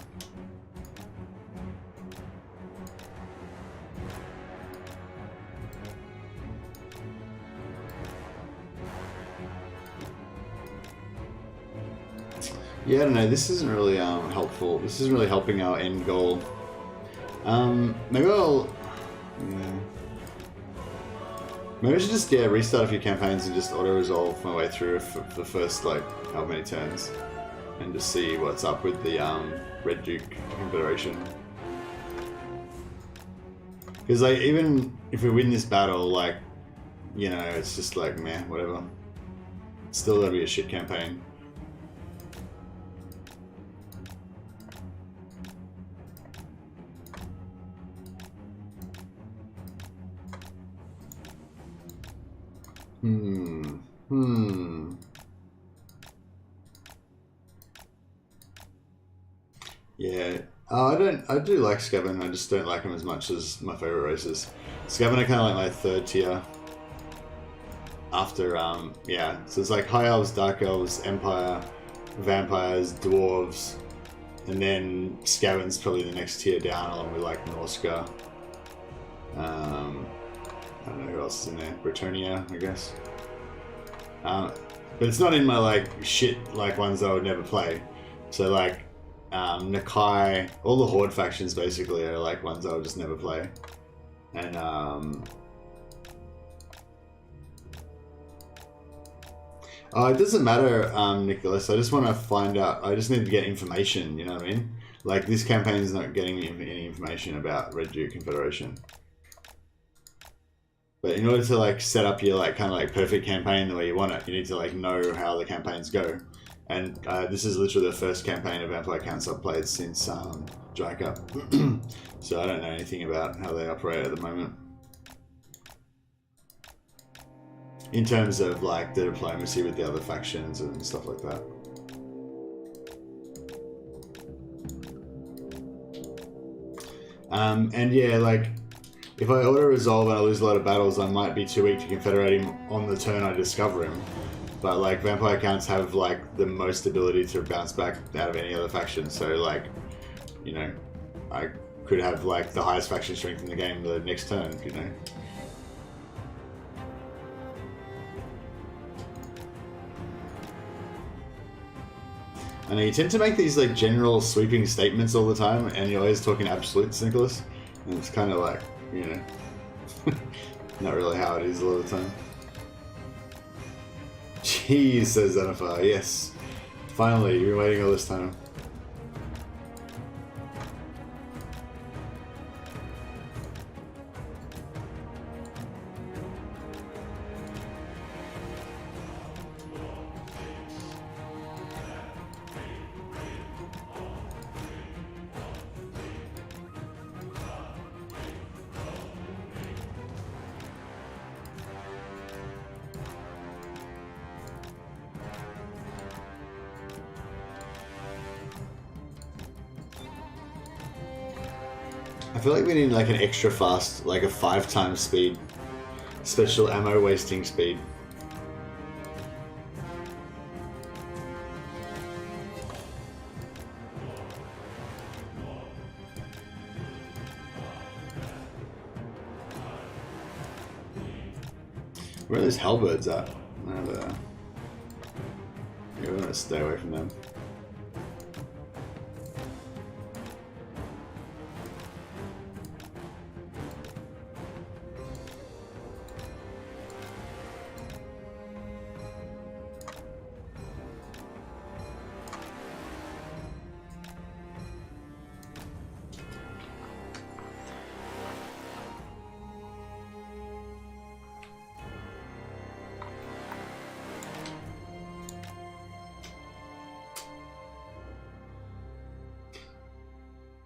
Yeah, I don't know. This isn't really helpful. This isn't really helping our end goal. Maybe I'll. Yeah. Maybe I should just restart a few campaigns and just auto resolve my way through for the first like how many turns, and just see what's up with the Red Duke Confederation. Because like, even if we win this battle, like, you know, it's just like, meh, whatever. It's still gonna be a shit campaign. Yeah. I do like Skaven, I just don't like them as much as my favorite races. Skaven are kind of like my third tier. After, yeah. So it's like High Elves, Dark Elves, Empire, Vampires, Dwarves, and then Skaven's probably the next tier down, along with like Norska. I don't know who else is in there. Bretonnia, I guess. But it's not in my like shit like ones that I would never play. So like Nakai, all the Horde factions basically are like ones I would just never play. And oh, it doesn't matter, Nicholas. I just want to find out. I just need to get information. You know what I mean? Like this campaign is not getting me any information about Red Duke Confederation. But in order to like set up your like kind of like perfect campaign the way you want it, you need to like know how the campaigns go. And this is literally the first campaign of Vampire Counts I've played since Drycha. So I don't know anything about how they operate at the moment. In terms of like the diplomacy with the other factions and stuff like that. And yeah, like if I auto-resolve and I lose a lot of battles, I might be too weak to confederate him on the turn I discover him. But like vampire counts have like the most ability to bounce back out of any other faction, so like, you know, I could have like the highest faction strength in the game the next turn, you know. I know you tend to make these like general sweeping statements all the time, and you're always talking absolutes, Nicholas. And it's kind of like, you know, not really how it is a lot of the time. Jeez, says Zenifar. Yes, finally, you've been waiting all this time. I feel like we need like an extra fast, like a 5 times speed. Special ammo wasting speed. Where are those halberds at? Oh, there. Yeah, we're gonna stay away from them.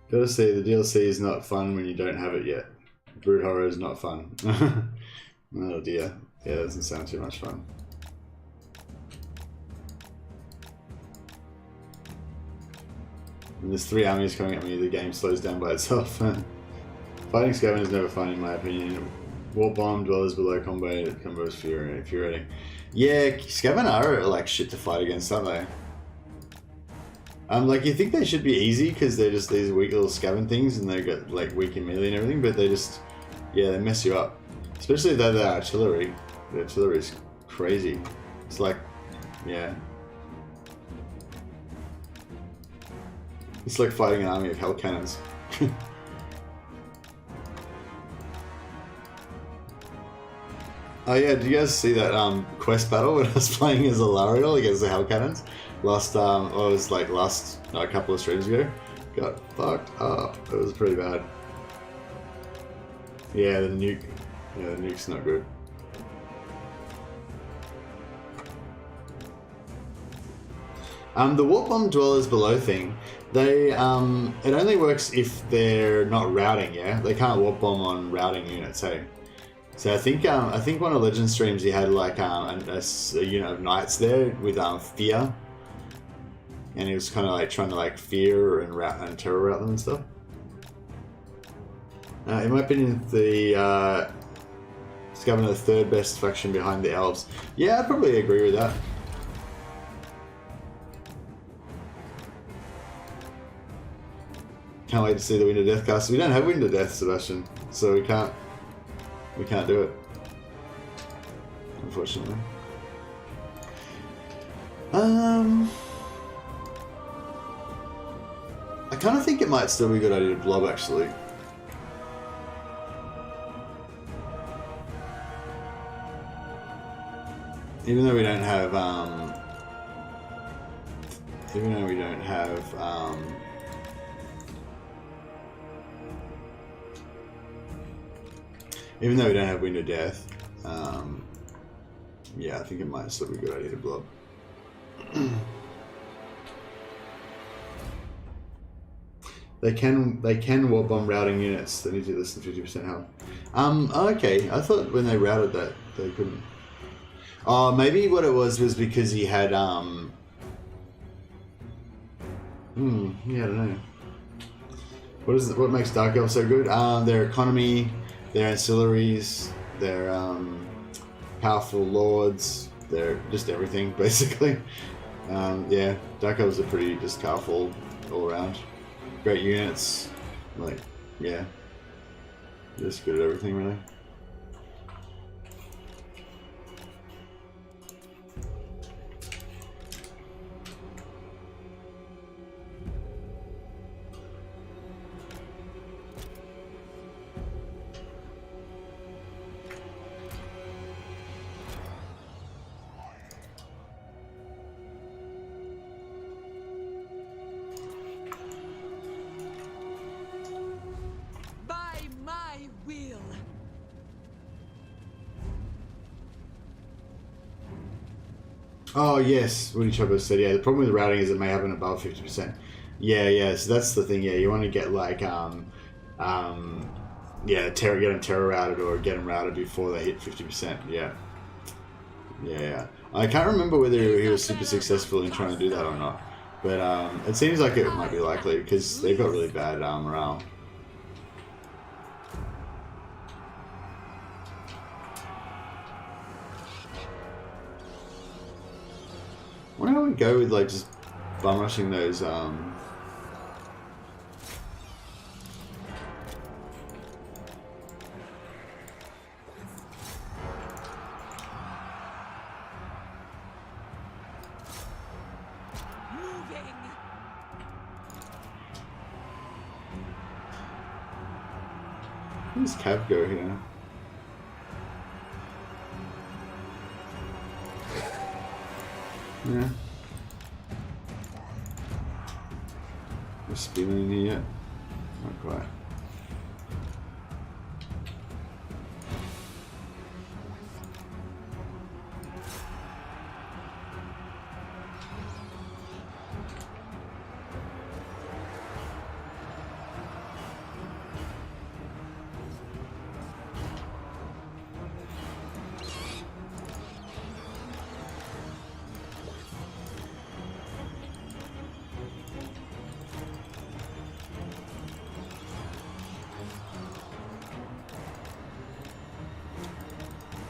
Gotta say, the DLC is not fun when you don't have it yet. Brood Horror is not fun. Oh dear. Yeah, that doesn't sound too much fun. When there's 3 armies coming at me, the game slows down by itself. Fighting Skaven is never fun in my opinion. Warp Bomb, Dwellers Below combo, is infuriating. Yeah, Skaven are like shit to fight against, aren't they? Like you think they should be easy because they're just these weak little Skaven things and they got like weak in melee and everything, but they just, yeah, they mess you up. Especially though the artillery. The artillery is crazy. It's like, yeah. It's like fighting an army of hell cannons. Oh yeah, do you guys see that quest battle when I was playing as a Lariel against the hell cannons? Last, well, it was like a couple of streams ago. Got fucked up. It was pretty bad. Yeah, the nuke's not good. The Warp Bomb Dwellers Below thing, they, it only works if they're not routing, yeah? They can't Warp Bomb on routing units, hey? So I think one of Legend streams he had like a unit of knights there with Fear. and he was kind of like trying to like fear and terror route them and stuff. In my opinion, the Scavenger the third best faction behind the elves. Yeah, I'd probably agree with that. Can't wait to see the Wind of Death cast. We don't have Wind of Death, Sebastian, so we can't do it, unfortunately. I kind of think it might still be a good idea to blob, actually. Even though we don't have, Wind of Death, yeah, I think it might still be a good idea to blob. They can war bomb routing units that need to less than 50% health. Okay, I thought when they routed that they couldn't. Oh, maybe what it was because he had yeah, I don't know. What makes Dark Elf so good? Their economy, their ancillaries, their powerful lords, their just everything basically. Yeah, Dark Elves are pretty just powerful all around. Great units, like, yeah, just good at everything really. Oh yes, Woody Chopper said, yeah, the problem with the routing is it may happen above 50%. Yeah, so that's the thing, yeah, you want to get like, yeah, get them terror routed or get them routed before they hit 50%, yeah. I can't remember whether he was super successful in trying to do that or not, but it seems like it might be likely because they've got really bad morale. I wonder how we go with like just bum rushing those Where does Cav go here? Yeah. We're spinning in here yet? Not quite.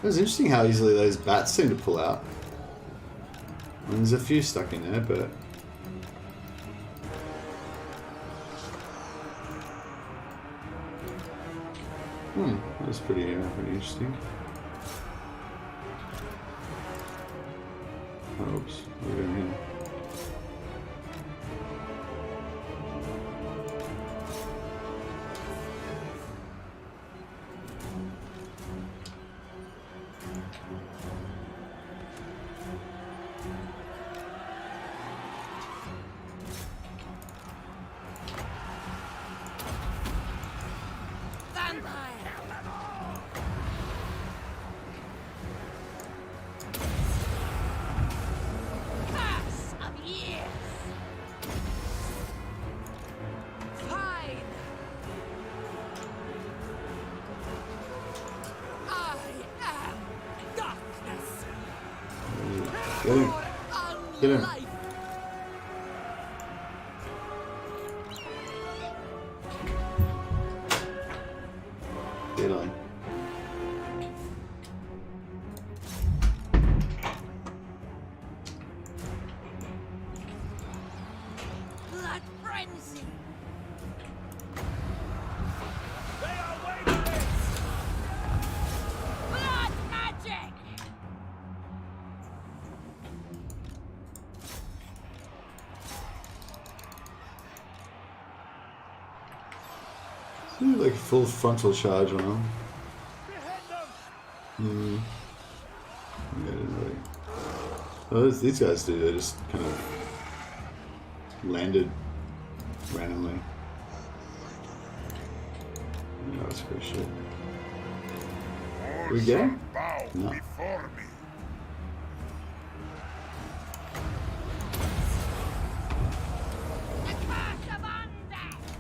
It was interesting how easily those bats seem to pull out. And there's a few stuck in there, but... that was pretty interesting. Oh, oops, what are we doing here? Get him. Get him. hit on. Blood frenzy. Blood magic. Like a full frontal charge on him. Yeah, I didn't really. Well, these guys do. They just kind of landed randomly. Yeah, that's pretty shit. All We get shall him? bow No. before me. The curse of undeath.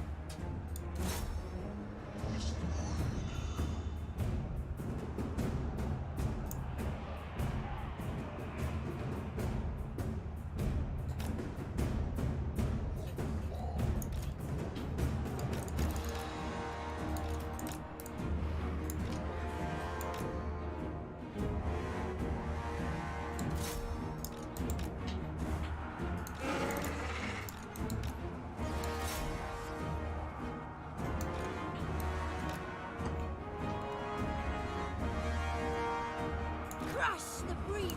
Crush the breathers.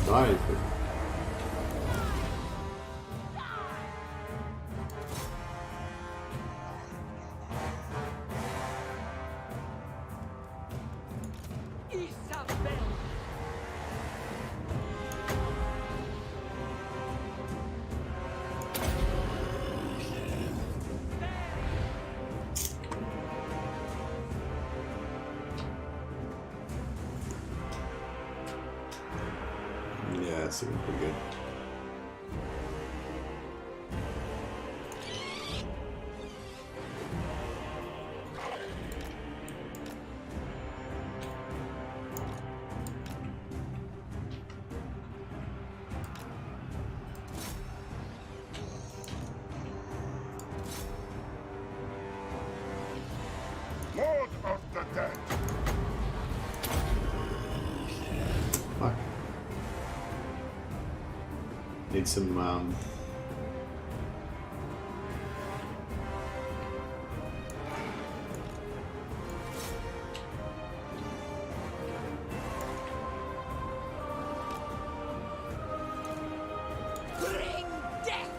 Die. Isabella. Yeah, it's looking pretty good. Lord of the dead. Fuck. Need some, Bring death.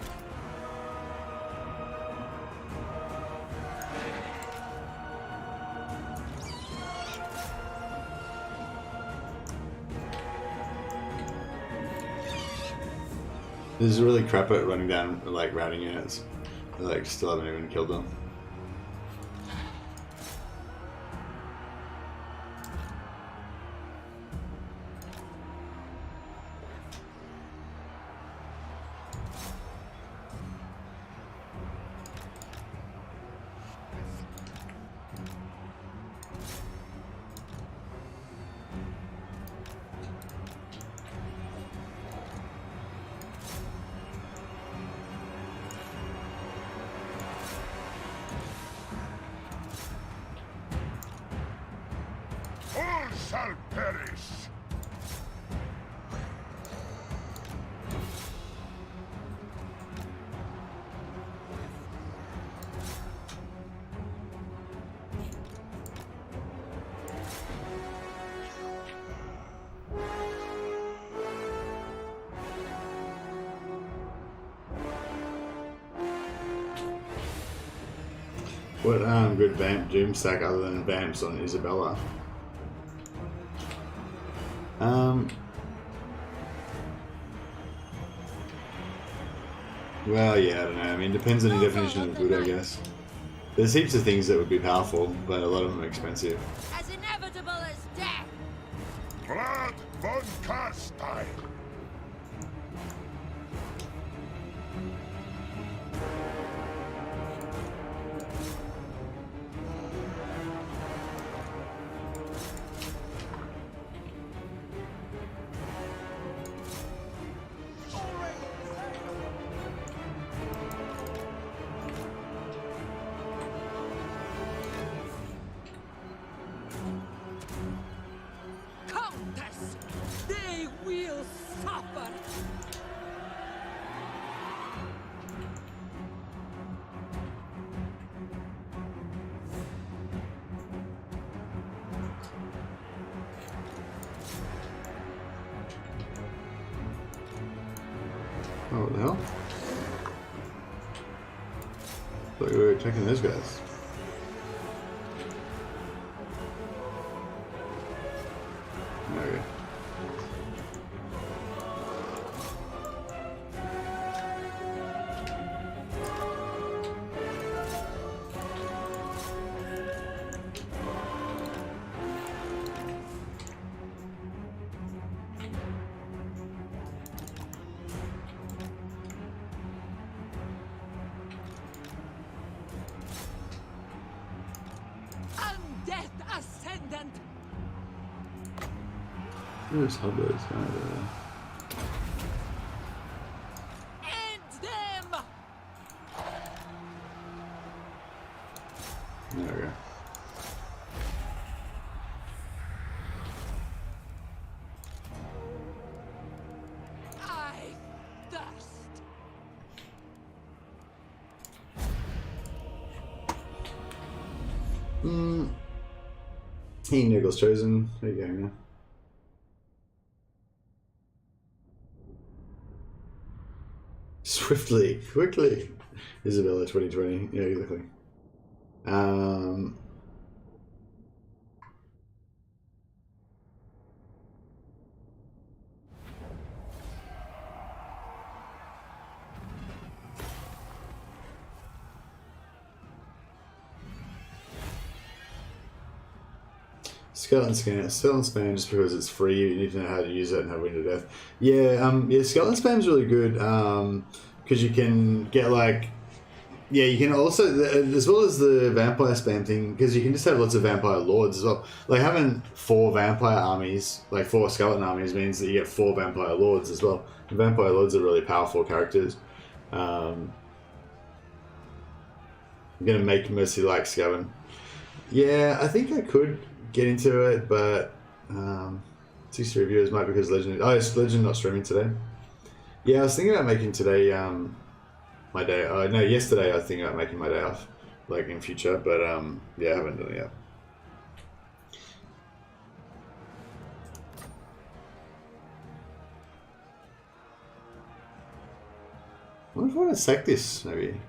this is really crap at running down, like, routing units. I, like, still haven't even killed them. All shall perish. What good vamp doom stack other than vamps on Isabella? Well, yeah, I don't know. I mean, depends on your definition of good, I guess. There's heaps of things that would be powerful, but a lot of them are expensive. As inevitable as death. Blood von Carstein. Oh, what the hell? Thought we were attacking those guys. Okay. Undeath Ascendant! Where's Hubbard? End them! There we go. I thirst! He Niggle's chosen. There you go, man. Swiftly, quickly. Isabella 2020. Yeah, exactly. Skeleton spam just because it's free. You need to know how to use it and have Wind of Death. Yeah, yeah. Skeleton spam's really good because you can get like, yeah, you can also as well as the vampire spam thing because you can just have lots of vampire lords as well. Like having 4 vampire armies, like 4 skeleton armies, means that you get 4 vampire lords as well. The vampire lords are really powerful characters. I'm gonna make Mercy like Scaven. Yeah, I think I could get into it, but 60 reviewers might because Legend. Oh, it's Legend not streaming today. Yeah, I was thinking about making today my day. No, yesterday I was thinking about making my day off, like in future, but yeah, I haven't done it yet. I wonder if I want to sack this maybe.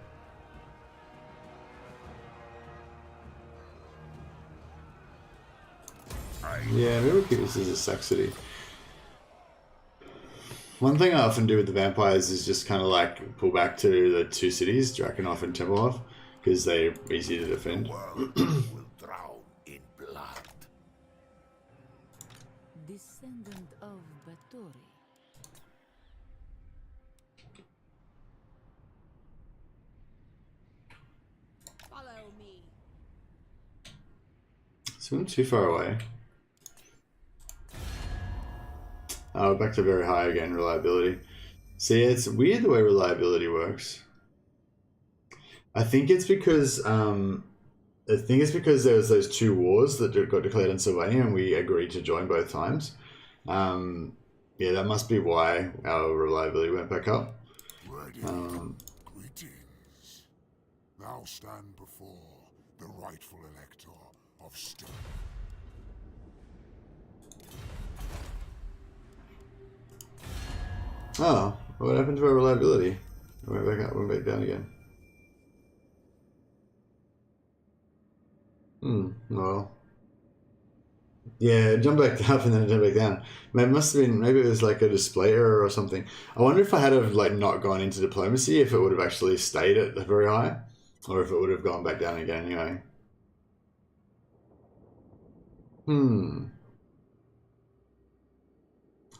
Yeah, maybe we'll keep this as a sack city. One thing I often do with the vampires is just kind of like pull back to the 2 cities, Drakenhof and Tempelhof, because they're easy to defend. World will drown in blood. Descendant of Bathory. Follow me. So I'm too far away. Oh, back to very high again, reliability. See, it's weird the way reliability works. I think it's because there was those 2 wars that got declared in Sylvania and we agreed to join both times. Yeah, that must be why our reliability went back up. Ready. Greetings. Thou stand before the rightful elector of Stone. Oh, what happened to our reliability? It went back up, went back down again. Well. Yeah, it jumped back up and then it jumped back down. Maybe it must have been, maybe it was like a display error or something. I wonder if I had have like not gone into diplomacy, if it would have actually stayed at the very high, or if it would have gone back down again anyway. I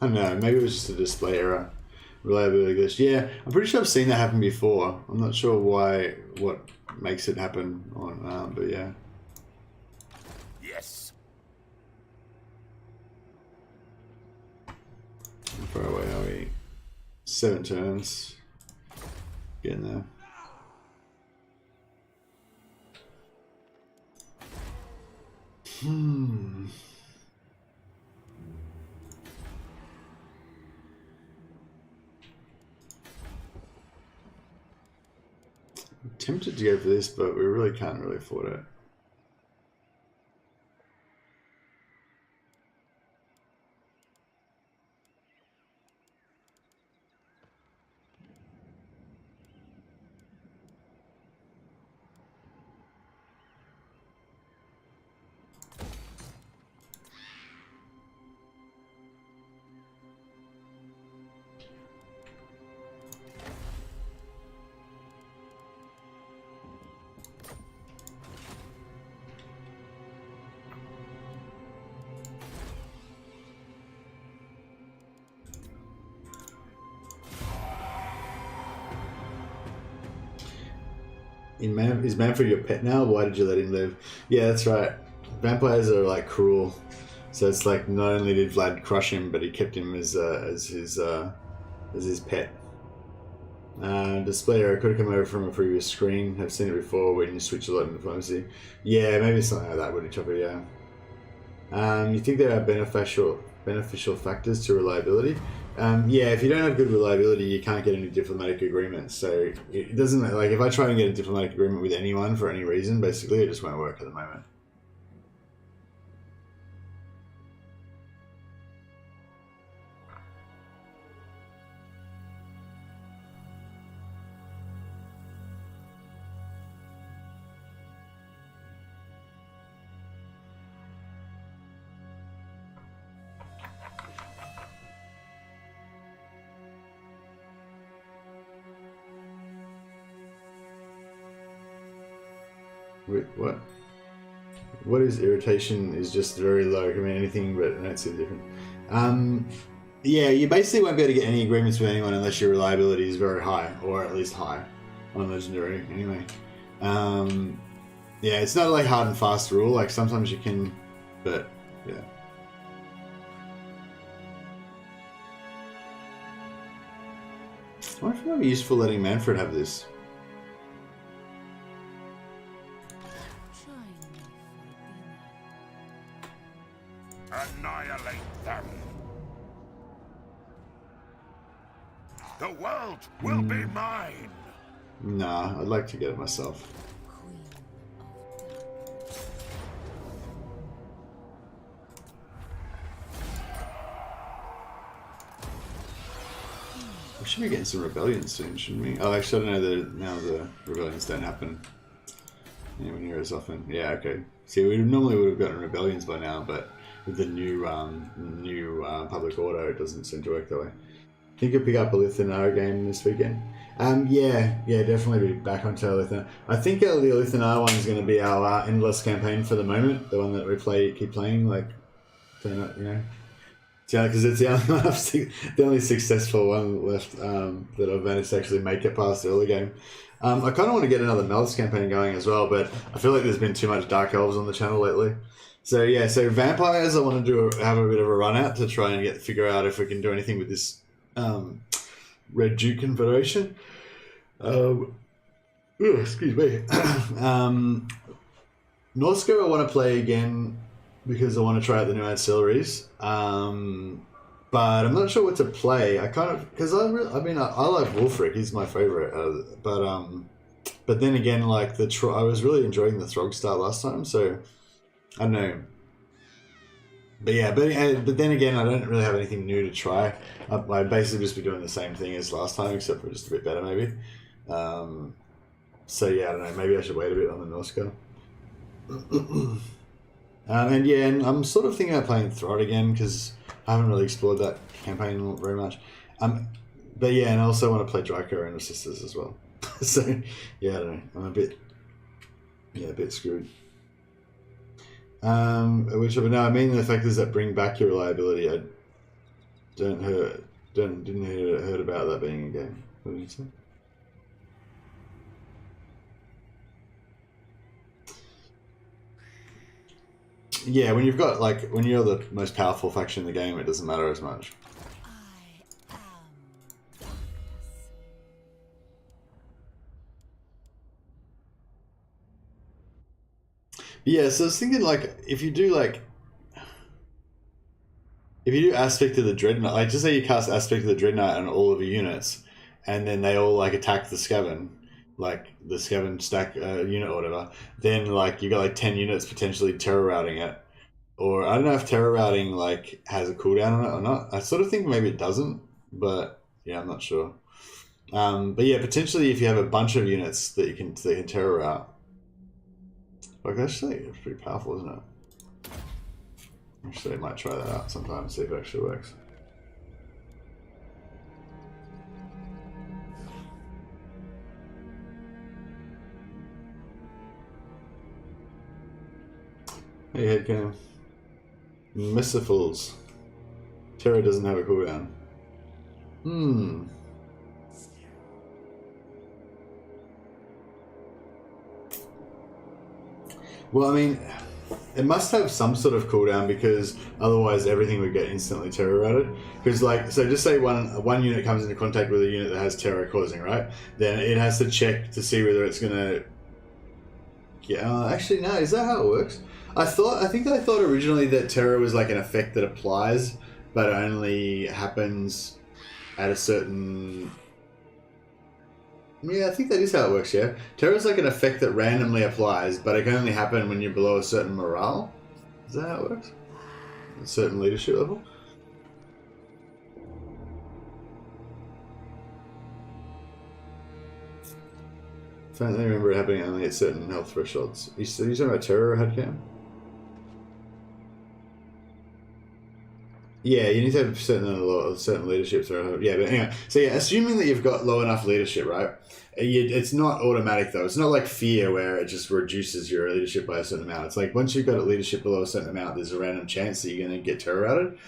don't know, maybe it was just a display error. Reliability glitch. Yeah, I'm pretty sure I've seen that happen before. I'm not sure what makes it happen on, but yeah. Yes. How far away are we? 7 turns. Getting there. I'm tempted to go for this, but we really can't really afford it. Is Manfred your pet now? Why did you let him live? Yeah, that's right. Vampires are like cruel, so it's like not only did Vlad crush him, but he kept him as his pet. Display error could have come over from a previous screen. I've seen it before when you switch a lot in diplomacy. Yeah, maybe something like that, Woody Chopper. Yeah. You think there are beneficial factors to reliability? Yeah, if you don't have good reliability, you can't get any diplomatic agreements. So it doesn't, like, if I try and get a diplomatic agreement with anyone for any reason, basically it just won't work at the moment. Wait, what? What is irritation is just very low. I mean, anything but I don't see the difference. Yeah, you basically won't be able to get any agreements with anyone unless your reliability is very high, or at least high on Legendary, anyway. Yeah, it's not like hard and fast rule, like sometimes you can, but yeah. I wonder if it might be useful letting Manfred have this. Annihilate them. The world will be mine. Nah, I'd like to get it myself. We should be getting some rebellions soon, shouldn't we? Oh, actually, I don't know that now the rebellions don't happen anywhere near as often. Yeah, okay. See, we normally would have gotten rebellions by now, but with the new public order, it doesn't seem to work that way. Think you'll pick up a Lithanar game this weekend? Yeah, definitely be back onto Lithanar. I think the Lithanar one is going to be our endless campaign for the moment, the one that we keep playing, like, you know. Yeah, because it's the only successful one left that I've managed to actually make it past the early game. I kind of want to get another Mellis campaign going as well, but I feel like there's been too much Dark Elves on the channel lately. So yeah, so Vampires I want to have a bit of a run at to try and figure out if we can do anything with this Red Duke Confederation. Excuse me. Norsko I want to play again because I want to try out the new ancillaries. But I'm not sure what to play. I kind of, because I like Wulfric. He's my favorite. But then again, like I was really enjoying the Throgstar last time, so I don't know. But yeah, but then again, I don't really have anything new to try. I basically just be doing the same thing as last time, except for just a bit better, maybe. So yeah, I don't know. Maybe I should wait a bit on the Norsko. And I'm sort of thinking about playing Throt again because I haven't really explored that campaign very much. But yeah, and I also want to play Drycha and her sisters as well. So yeah, I don't know. I'm a bit screwed. No, I mean the factors that bring back your reliability. I didn't heard about that being a game. What did you say? Yeah, when you're the most powerful faction in the game, it doesn't matter as much. I am darkness. Yeah, so I was thinking, like, if you do Aspect of the Dreadnought, like, just say you cast Aspect of the Dreadnought on all of your units, and then they all, like, attack the Skaven, like, the Skaven stack unit or whatever, then, like, you got, like, 10 units potentially terror routing it. Or, I don't know if terror routing, like, has a cooldown on it or not. I sort of think maybe it doesn't, but, yeah, I'm not sure. But, yeah, potentially if you have a bunch of units that you can terror route, like, actually, it's pretty powerful, isn't it? Actually, I might try that out sometime and see if it actually works. Hey, headcam. Mercifuls. Terror doesn't have a cooldown. Well, I mean, it must have some sort of cooldown because otherwise everything would get instantly terror routed. Because like, so just say one unit comes into contact with a unit that has terror causing, right? Then it has to check to see whether it's gonna. Yeah, actually, no. Is that how it works? I think I thought originally that terror was like an effect that applies, but it only happens at a certain. Yeah, I think that is how it works, yeah. Terror is like an effect that randomly applies, but it can only happen when you're below a certain morale. Is that how it works? A certain leadership level? I don't remember it happening only at certain health thresholds. Are you talking about terror or headcam? Yeah, you need to have certain leadership threshold. Yeah, but anyway. So yeah, assuming that you've got low enough leadership, right? It's not automatic though. It's not like fear where it just reduces your leadership by a certain amount. It's like once you've got a leadership below a certain amount, there's a random chance that you're going to get terror routed.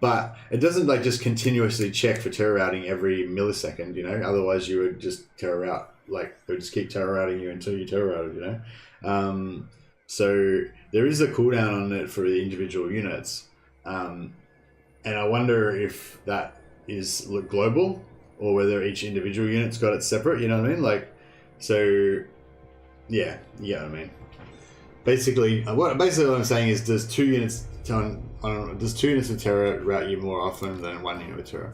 But it doesn't like just continuously check for terror routing every millisecond, you know? Otherwise you would just terror out. Like, it would just keep terror routing you until you terror routed, you know? So there is a cooldown on it for the individual units. And I wonder if that is global or whether each individual unit's got it separate, you know what I mean? Like, so, yeah, you know what I mean? Basically what I'm saying is does two units of terror route you more often than one unit of terror?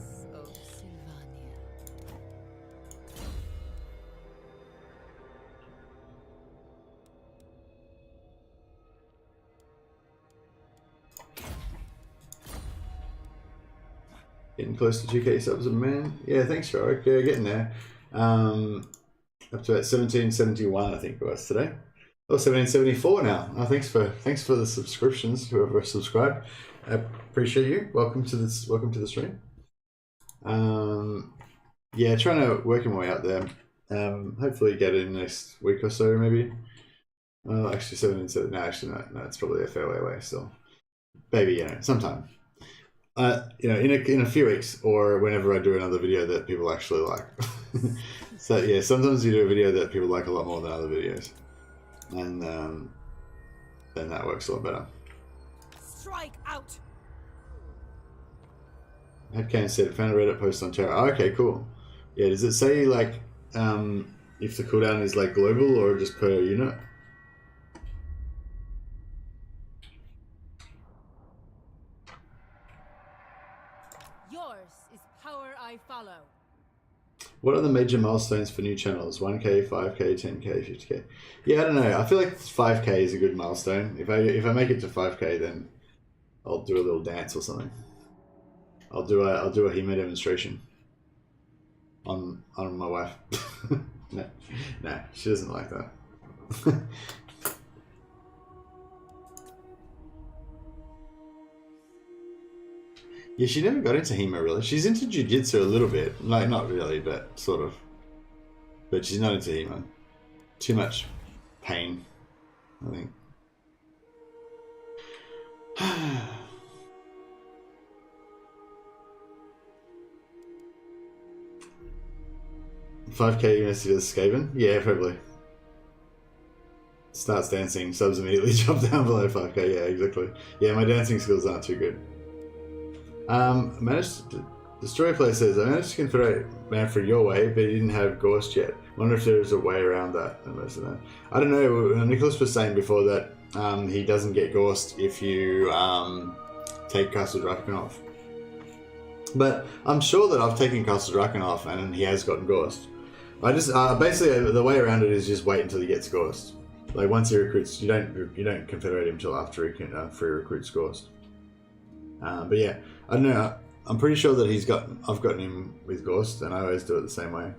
Getting close to 2k subs, man. Yeah, thanks, Rorik. Yeah, getting there. Up to 1771, I think it was today. Oh, 1774 now. Oh, thanks for the subscriptions, whoever subscribed. I appreciate you. Welcome to the stream. Yeah, trying to work my way out there. Hopefully get it in the next week or so, maybe. Actually, 1770. No, actually, no, it's probably a fair way away still. Maybe, you know, sometime. You know, in a few weeks or whenever I do another video that people actually like. So yeah, sometimes you do a video that people like a lot more than other videos, and then that works a lot better. Strike out. Headcan said, found a Reddit post on terror. Oh, okay, cool. Yeah, does it say like if the cooldown is like global or just per unit? I follow. What are the major milestones for new channels? 1k, 5k, 10k, 50k? Yeah, I don't know. I feel like 5k is a good milestone. If I make it to 5k, then I'll do a little dance or something. I'll do a HEMA demonstration on my wife. No, she doesn't like that. Yeah, she never got into HEMA really. She's into jiu-jitsu a little bit. Like, not really, but sort of. But she's not into HEMA. Too much pain, I think. 5k University of Skaven? Yeah, probably. Starts dancing, subs immediately jump down below 5k, yeah, exactly. Yeah, my dancing skills aren't too good. Managed to Destroy Player says, I managed to configure Manfred your way, but he didn't have Ghost yet. Wonder if there's a way around that. I don't know, Nicholas was saying before that he doesn't get Ghost if you take Castle Drycha off. But I'm sure that I've taken Castle Drycha off and he has gotten Ghost. I just basically the way around it is just wait until he gets Ghost. Like once he recruits, you don't confederate him until after he recruits Ghost. But yeah, I don't know. I'm pretty sure that I've gotten him with Ghost, and I always do it the same way.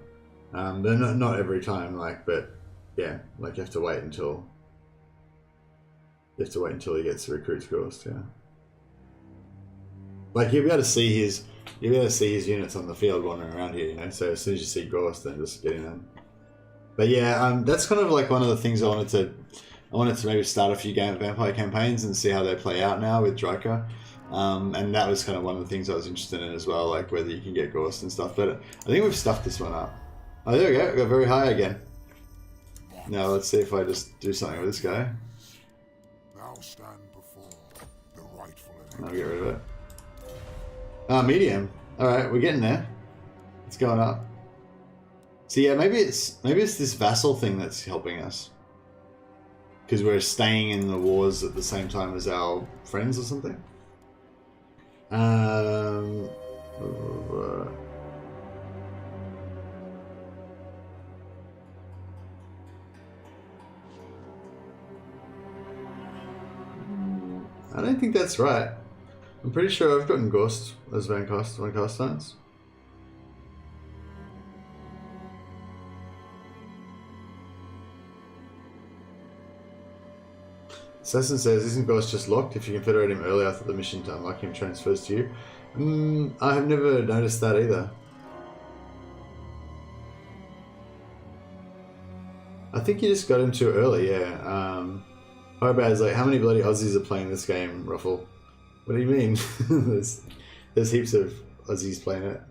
But not every time, but yeah, like you have to wait until he gets recruits Ghost. Yeah, like you'll be able to see his units on the field wandering around here. You know, so as soon as you see Ghost, then just get in them. But yeah, that's kind of like one of the things I wanted to maybe start a few vampire campaigns and see how they play out now with Drycha. And that was kind of one of the things I was interested in as well, like whether you can get Ghost and stuff. But I think we've stuffed this one up. Oh, there we go. We got very high again. Now let's see if I just do something with this guy. now stand before the rightful I'll inherit. get rid of it. Medium. Alright, we're getting there. It's going up. So yeah, maybe it's this vassal thing that's helping us. Because we're staying in the wars at the same time as our friends or something. I don't think that's right. I'm pretty sure I've gotten Ghost as Van Carsteins. Assassin says, isn't Ghost just locked? If you confederate him early, I thought the mission to unlock him transfers to you. I have never noticed that either. I think you just got him too early, yeah. Hobaz, like, how many bloody Aussies are playing this game, Ruffle? What do you mean? there's heaps of Aussies playing it.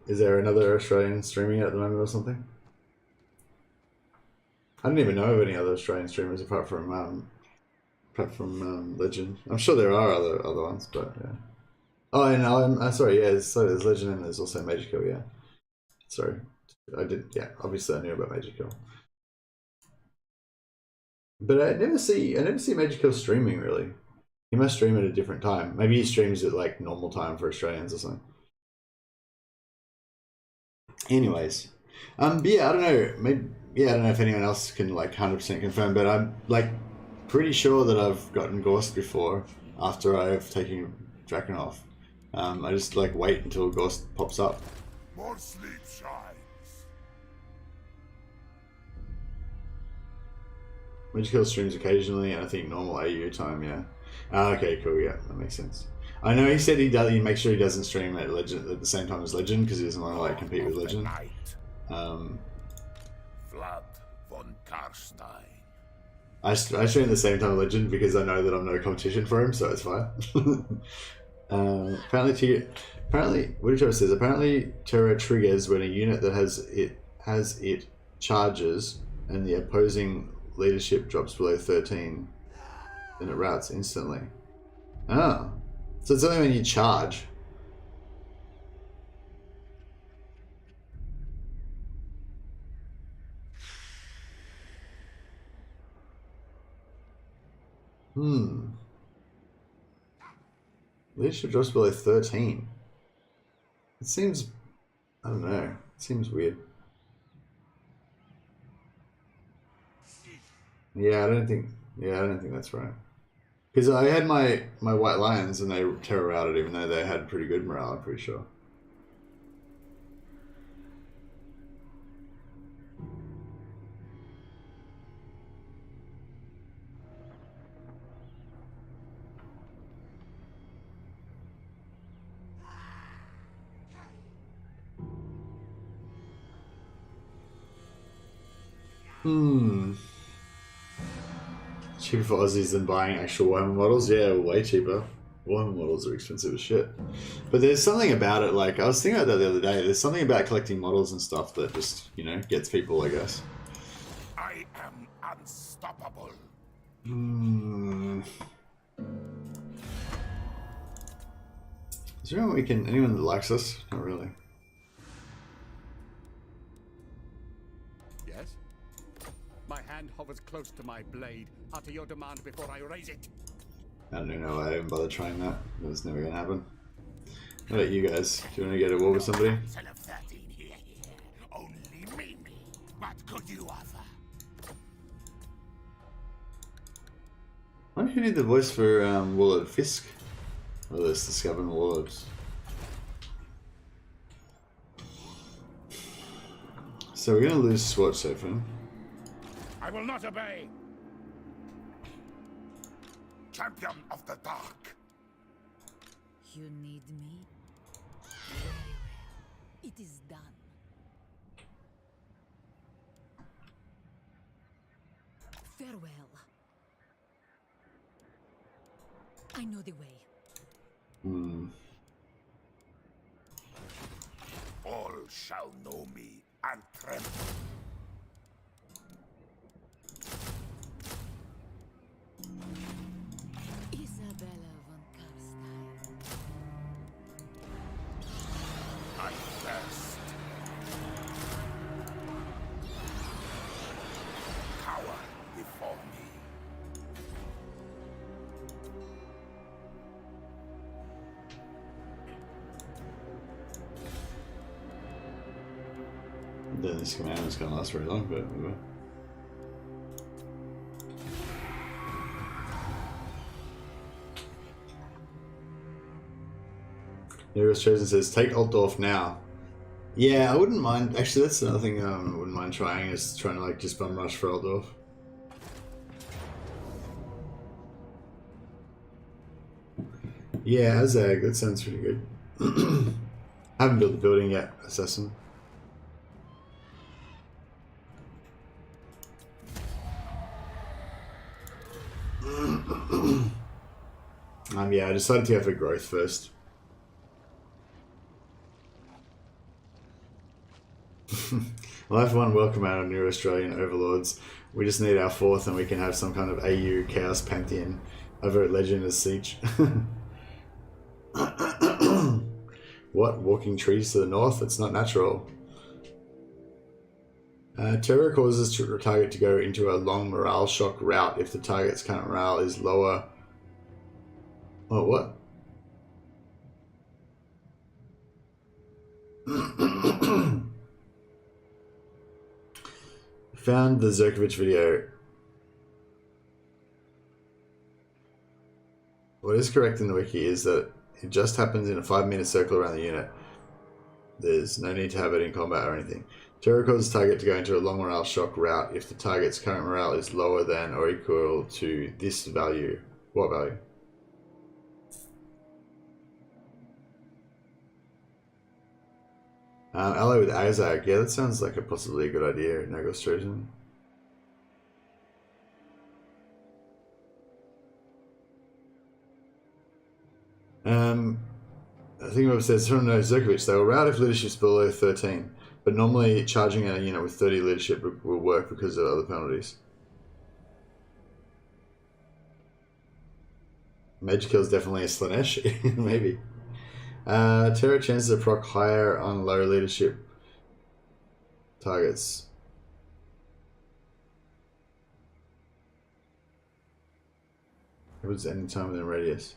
Is there another Australian streaming it at the moment or something? I don't even know of any other Australian streamers apart from Legend. I'm sure there are other ones, but yeah. Oh, and I'm sorry. Yeah, so there's Legend and there's also Major Kill. Yeah, sorry, I did. Yeah, obviously I knew about Major Kill, but I never see Major Kill streaming really. He must stream at a different time. Maybe he streams at like normal time for Australians or something. Anyways, but yeah, I don't know. Maybe I don't know if anyone else can like 100% confirm, but I'm like pretty sure that I've gotten Ghost before after I've taken Draken off. I just like wait until Ghost pops up. More sleep shines. Major Kill streams occasionally, and I think normal AU time. Yeah. Okay, cool. Yeah, that makes sense. I know he said he does. He makes sure he doesn't stream at Legend at the same time as Legend because he doesn't want to like compete with Legend. Vlad von Carstein. I stream at the same time as Legend because I know that I'm no competition for him, so it's fine. Apparently, Woodtrapper says apparently Terra triggers when a unit that has it charges and the opposing leadership drops below 13, then it routes instantly. Oh, so it's only when you charge. Leadership drops below 13. It seems, I don't know, it seems weird. Yeah, I don't think that's right. Because I had my White Lions and they terror routed even though they had pretty good morale, I'm pretty sure. Cheaper for Aussies than buying actual Warhammer models? Yeah, way cheaper. Warhammer models are expensive as shit. But there's something about it, like, I was thinking about that the other day, there's something about collecting models and stuff that just, you know, gets people, I guess. I am unstoppable. Is there anyone that likes us? Not really. Yes? My hand hovers close to my blade. Utter your demand before I raise it. I don't even know why I even bothered trying that. It was never going to happen. What about you guys? Do you want to get a war with somebody? Son of 13 here. Only me. What could you offer? I wonder who did the voice for Warlord Fisk? Or this Discovering Warlords. So we're going to lose Swartsofen. I will not obey. Champion of the Dark. You need me? Very well. It is done. Farewell. I know the way. All shall know me and tremble. Then this command is going to last very long, but anyway. Nearest Chosen says, take Altdorf now. Yeah, I wouldn't mind. Actually, that's another thing I wouldn't mind trying, is trying to like just bum rush for Altdorf. Yeah, Azag, that sounds pretty good. I haven't built the building yet, Assassin. Yeah, I decided to go for growth first. Well, everyone, welcome our new Australian overlords. We just need our 4th and we can have some kind of AU Chaos Pantheon over at Legend of Siege. What? Walking trees to the north? It's not natural. Terror causes the target to go into a long morale shock route if the target's current morale is lower. Oh, what? Found the Zerkovich video. What is correct in the wiki is that it just happens in a 5-meter circle around the unit. There's no need to have it in combat or anything. Terror causes target to go into a long morale shock route if the target's current morale is lower than or equal to this value. What value? Ally with Azag. Yeah, that sounds like a possibly a good idea. Nagos Trojan. I think what it says from Zerkovich, they will route if leadership's below 13, but normally charging a unit with 30 leadership will work because of other penalties. Mage kill is definitely a Slanesh, maybe. Terror chances of proc higher on low leadership targets. It was any time within radius.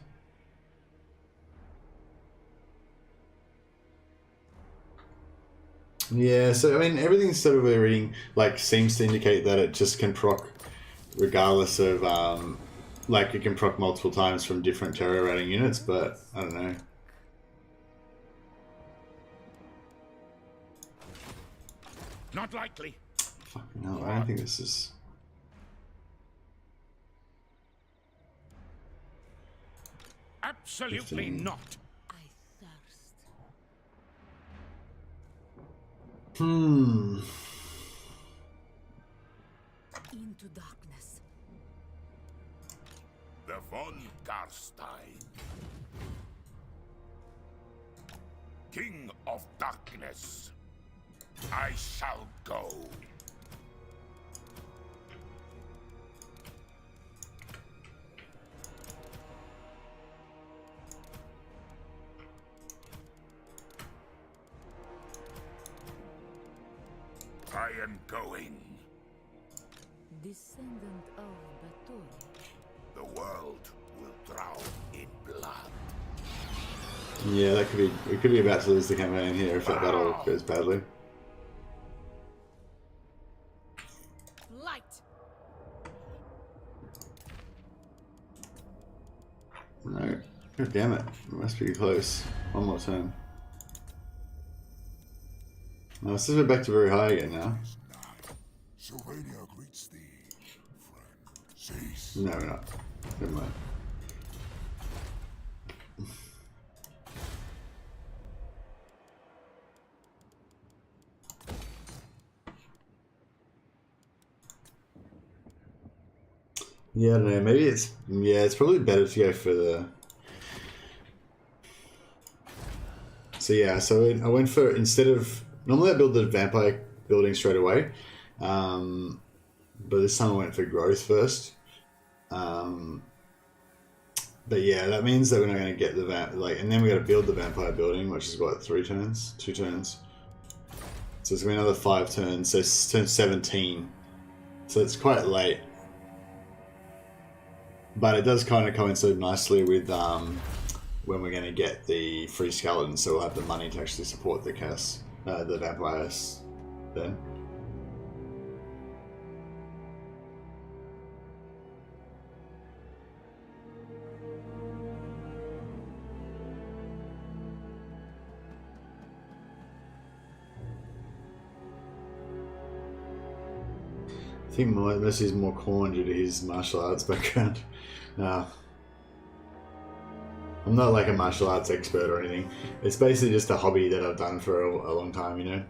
Yeah, so I mean everything's sort of we're reading like seems to indicate that it just can proc regardless of like it can proc multiple times from different terror rating units, but I don't know. Not likely. Fucking hell, I don't think this is. Absolutely 15. not. I thirst. Hmm. Into darkness. The von Carstein, King of Darkness. I shall go. I am going. Descendant of Batur. The world will drown in blood. Yeah, that could be. We could be about to lose the campaign here if that battle goes badly. Light. No. God damn it. It must be close. One more turn. No, this is back to very high again now. Sylvania greets thee, friend. Cease. No, we're not. Never mind. Yeah, I don't know. Maybe it's it's probably better to go for the. So yeah, so I went for instead of normally I build the vampire building straight away, but this time I went for growth first. But yeah, that means that we're not going to get the and then we got to build the vampire building, which is what 2 turns. So it's going to be another 5 turns. So it's turn 17. So it's quite late. But it does kind of coincide nicely with when we're going to get the free skeleton, so we'll have the money to actually support the vampires. then. I think Mercy's more corn due to his martial arts background. I'm not like a martial arts expert or anything. It's basically just a hobby that I've done for a long time, you know?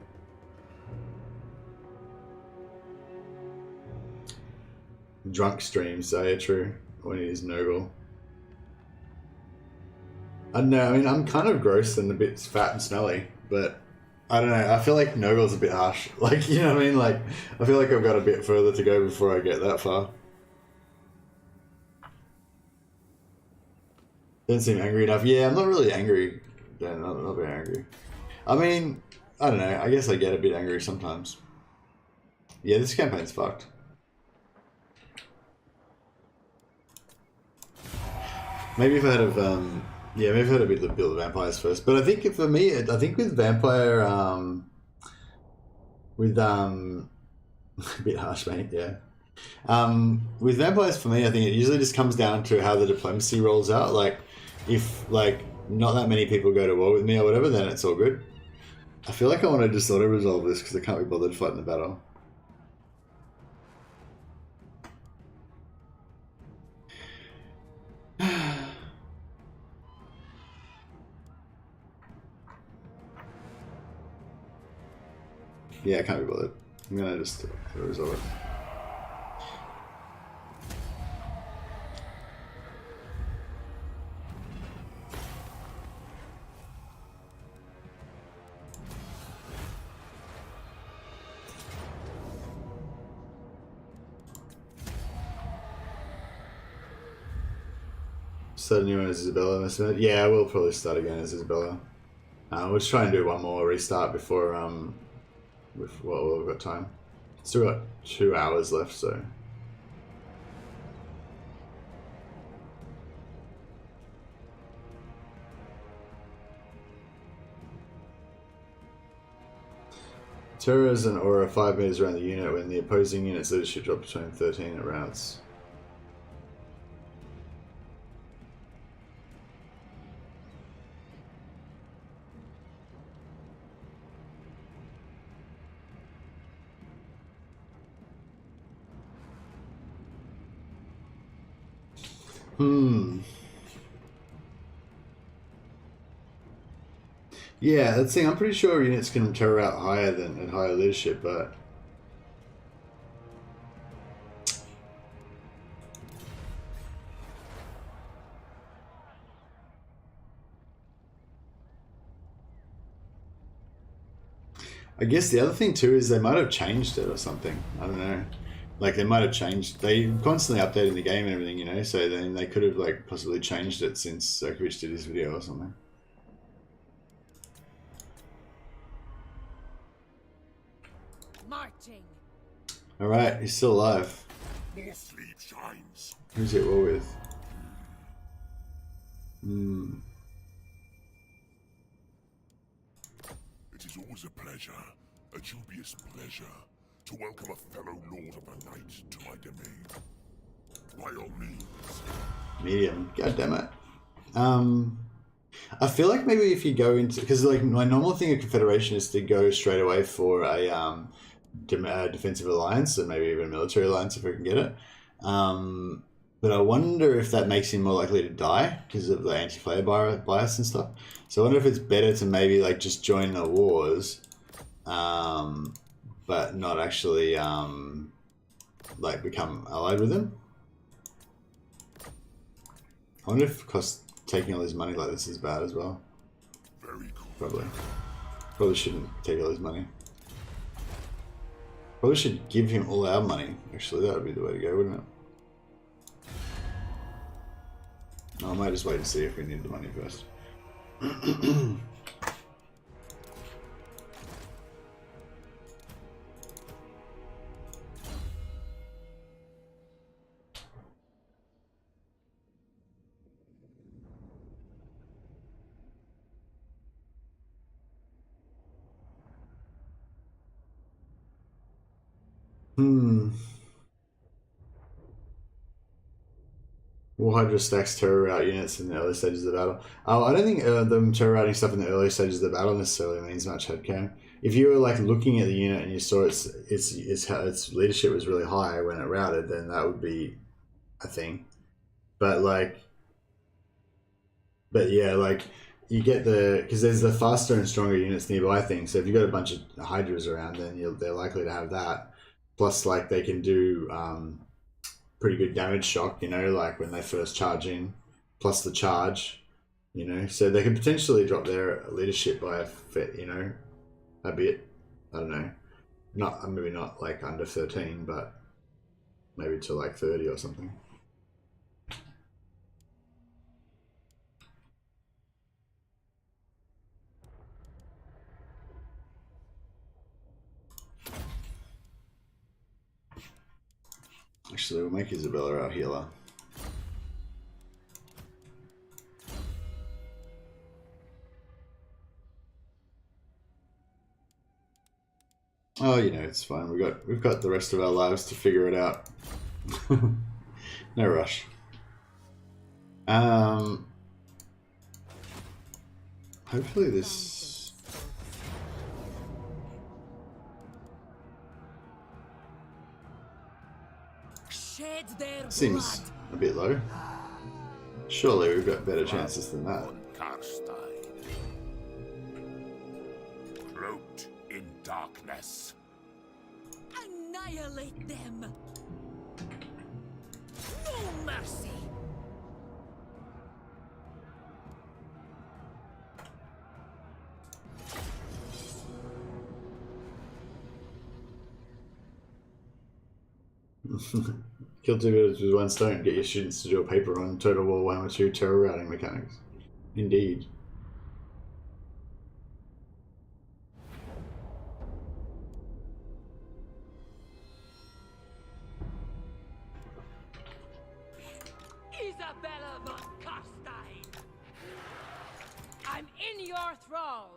Drunk streams, so yeah, true. When he is Noggle. I don't know, I mean, I'm kind of gross and a bit fat and smelly, but I don't know, I feel like Noggle's a bit harsh. Like, you know what I mean? Like, I feel like I've got a bit further to go before I get that far. Don't seem angry enough. Yeah, I'm not really angry. Yeah, not very angry. I mean, I don't know, I guess I get a bit angry sometimes. Yeah, this campaign's fucked. Maybe if I had yeah, maybe if I had a bit of build of vampires first. But I think for me, I think with vampire, a bit harsh, mate. Yeah. With vampires, for me, I think it usually just comes down to how the diplomacy rolls out. Like, if like not that many people go to war with me or whatever, then it's all good. I feel like I want to just auto resolve this because I can't be bothered fighting the battle. Yeah, I can't be bothered. I'm gonna just resolve it. Start a new one as Isabella. Yeah, I will probably start again as Isabella. We'll just try and do one more restart before well, we've got time. Still got 2 hours left, so. Terror is an aura 5 meters around the unit when the opposing unit's leadership drops between 13 rounds. Yeah, that's the thing. I'm pretty sure units can terror out higher than at higher leadership, but I guess the other thing too is they might have changed it or something. I don't know. Like they might have changed. They constantly updating the game and everything, you know. So then they could have like possibly changed it since Sokovich did his video or something. Marching. All right, he's still alive. More sleep shines. Who's he at war with? It is always a pleasure, a dubious pleasure, to welcome a fellow Lord of the Night to my domain. By all means. Medium. God damn it. I feel like maybe if you go into, because like my normal thing of Confederation is to go straight away for a defensive alliance and maybe even a military alliance if we can get it. But I wonder if that makes him more likely to die because of the anti-player bias and stuff. So I wonder if it's better to maybe like just join the wars, but not actually like become allied with them. I wonder if taking all his money like this is bad as well. Very cool. Probably shouldn't take all his money. Probably should give him all our money. Actually, that would be the way to go, wouldn't it? No, I might just wait and see if we need the money first. Hmm. War Hydra stacks terror route units in the early stages of the battle. I don't think them terror routing stuff in the early stages of the battle necessarily means much headcount. If you were like looking at the unit and you saw its leadership was really high when it routed, then that would be a thing. But yeah, like you get because there's the faster and stronger units nearby thing. So if you've got a bunch of Hydras around, then they're likely to have that. Plus, like they can do pretty good damage shock, you know, like when they first charge in, plus the charge, you know, so they could potentially drop their leadership by a bit. I don't know, maybe not like under 13, but maybe to like 30 or something. Actually, we'll make Isabella our healer. Oh, you know, it's fine. We've got the rest of our lives to figure it out. No rush. Hopefully this seems a bit low. Surely we've got better chances than that. Von Carstein. Cloaked in darkness. Annihilate them! No mercy! Kill two birds with one stone. Get your students to do a paper on Total War Warhammer 2 terror routing mechanics. Indeed. Isabella von Carstein! I'm in your thrall!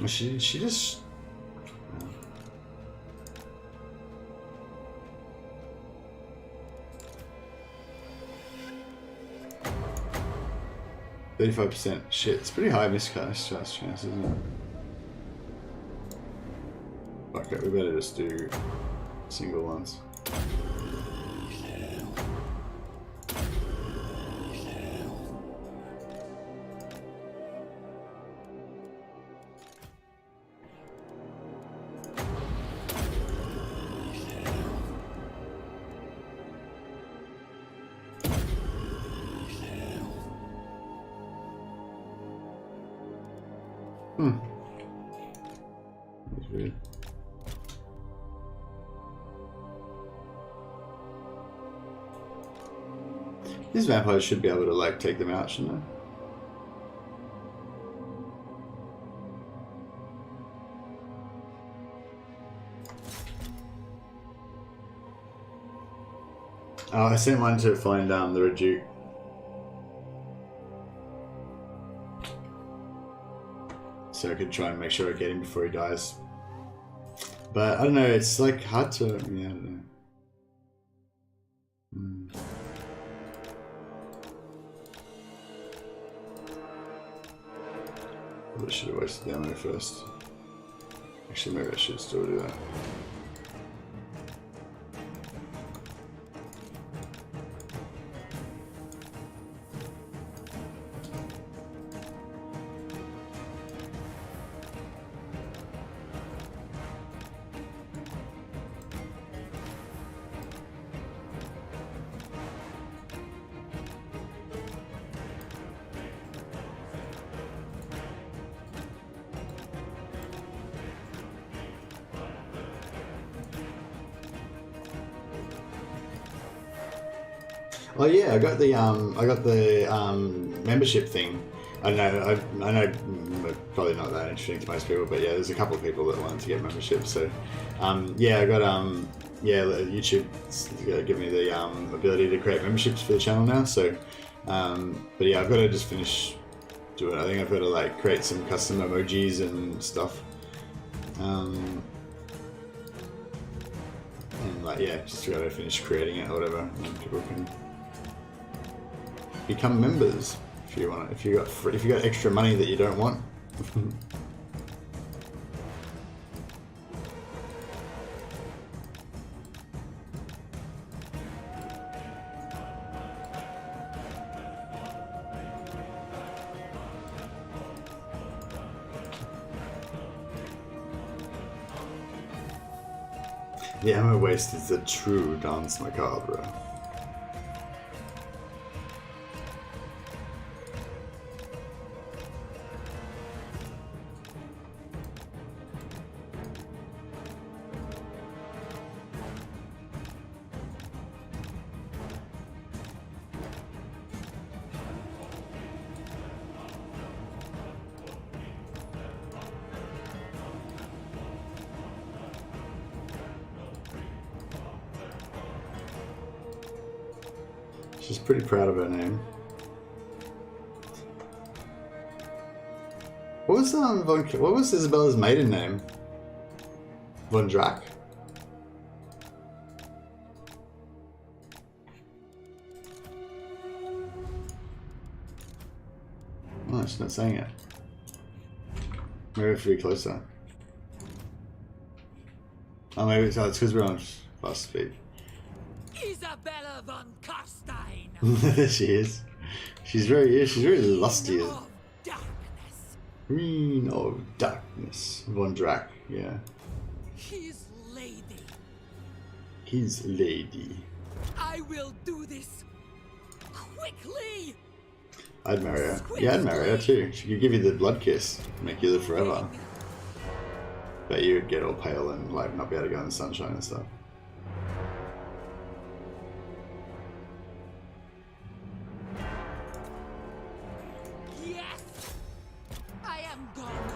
She just... %. Shit, it's pretty high miscast chance, isn't it? Fuck it, we better just do single ones. That's weird. These vampires should be able to like take them out, shouldn't they? Oh, I sent one to find the Reduke. So I could try and make sure I get him before he dies. But I don't know, it's like hard to... Yeah, I don't know. Probably should have wasted the ammo first. Actually, maybe I should still do that. Oh yeah, I got the membership thing. I know probably not that interesting to most people, but yeah, there's a couple of people that wanted to get membership. So yeah, I got YouTube give me the ability to create memberships for the channel now. So but yeah, I've got to just finish doing it. I think I've got to like create some custom emojis and stuff. And like yeah, just got to finish creating it or whatever, and people can become members if you want. If you got extra money that you don't want. The ammo waste is the true dance macabre. She's pretty proud of her name. What was Isabella's maiden name? Von Drycha? Oh, she's not saying it. Maybe if we're closer. Oh, maybe it's because we're on fast speed. Isabella von Carstein. There she is. She's very lusty. Of darkness. Queen of Darkness. Von Drycha, yeah. His lady. His lady. I will do this quickly. I'd marry her. Yeah, I'd marry her too. She could give you the blood kiss, make you live forever. But you would get all pale and like not be able to go in the sunshine and stuff. Yes, I am gone.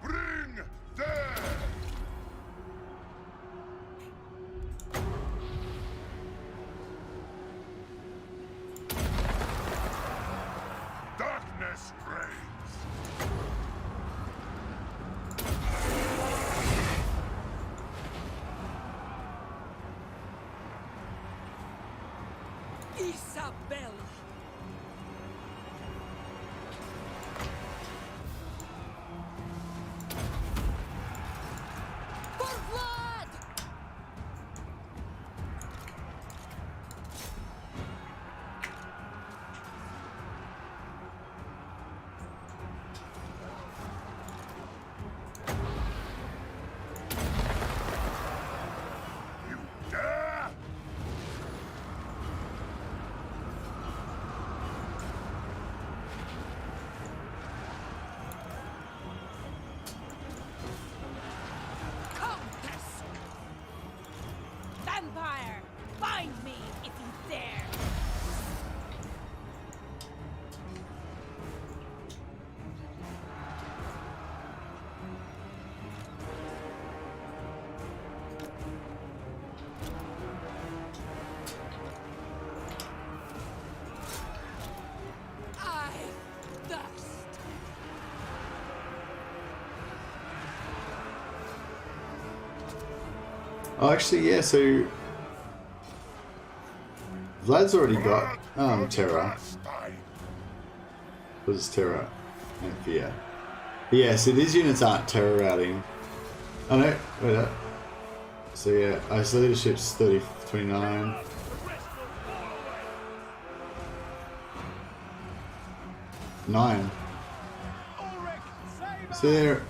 Bring them! Darkness reigns. Isabella. For blood! You dare? Countess! Vampire! Find me if you dare! I thirst! Oh, actually, yeah. So Vlad's already got Terra. What is Terra and Fear? But yeah, so these units aren't Terra routing. Oh no, wait up. So yeah, so leadership's 29. Nine. So there,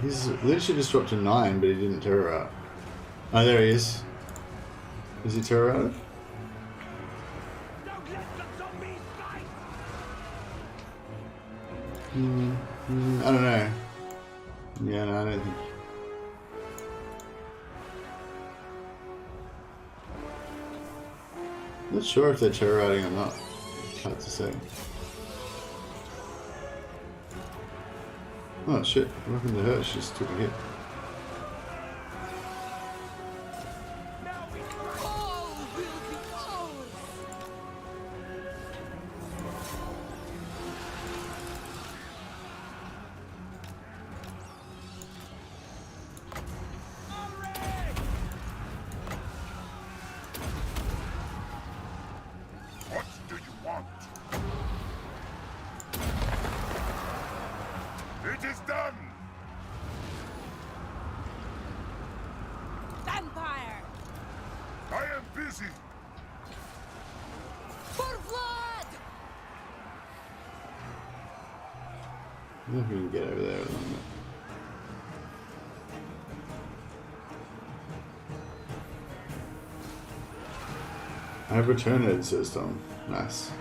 his leadership just dropped to 9, but he didn't Terra out. Oh, there he is. Is he Terra out? I don't know. Yeah, no, I don't think. Not sure if they're terror riding or not. Hard to say. Oh shit, what happened to her? She just took a hit. All will be ours. What do you want? It is done! Vampire! I am busy! For blood! I don't know if we can get over there at the moment. I've returned it, says Tom. Nice.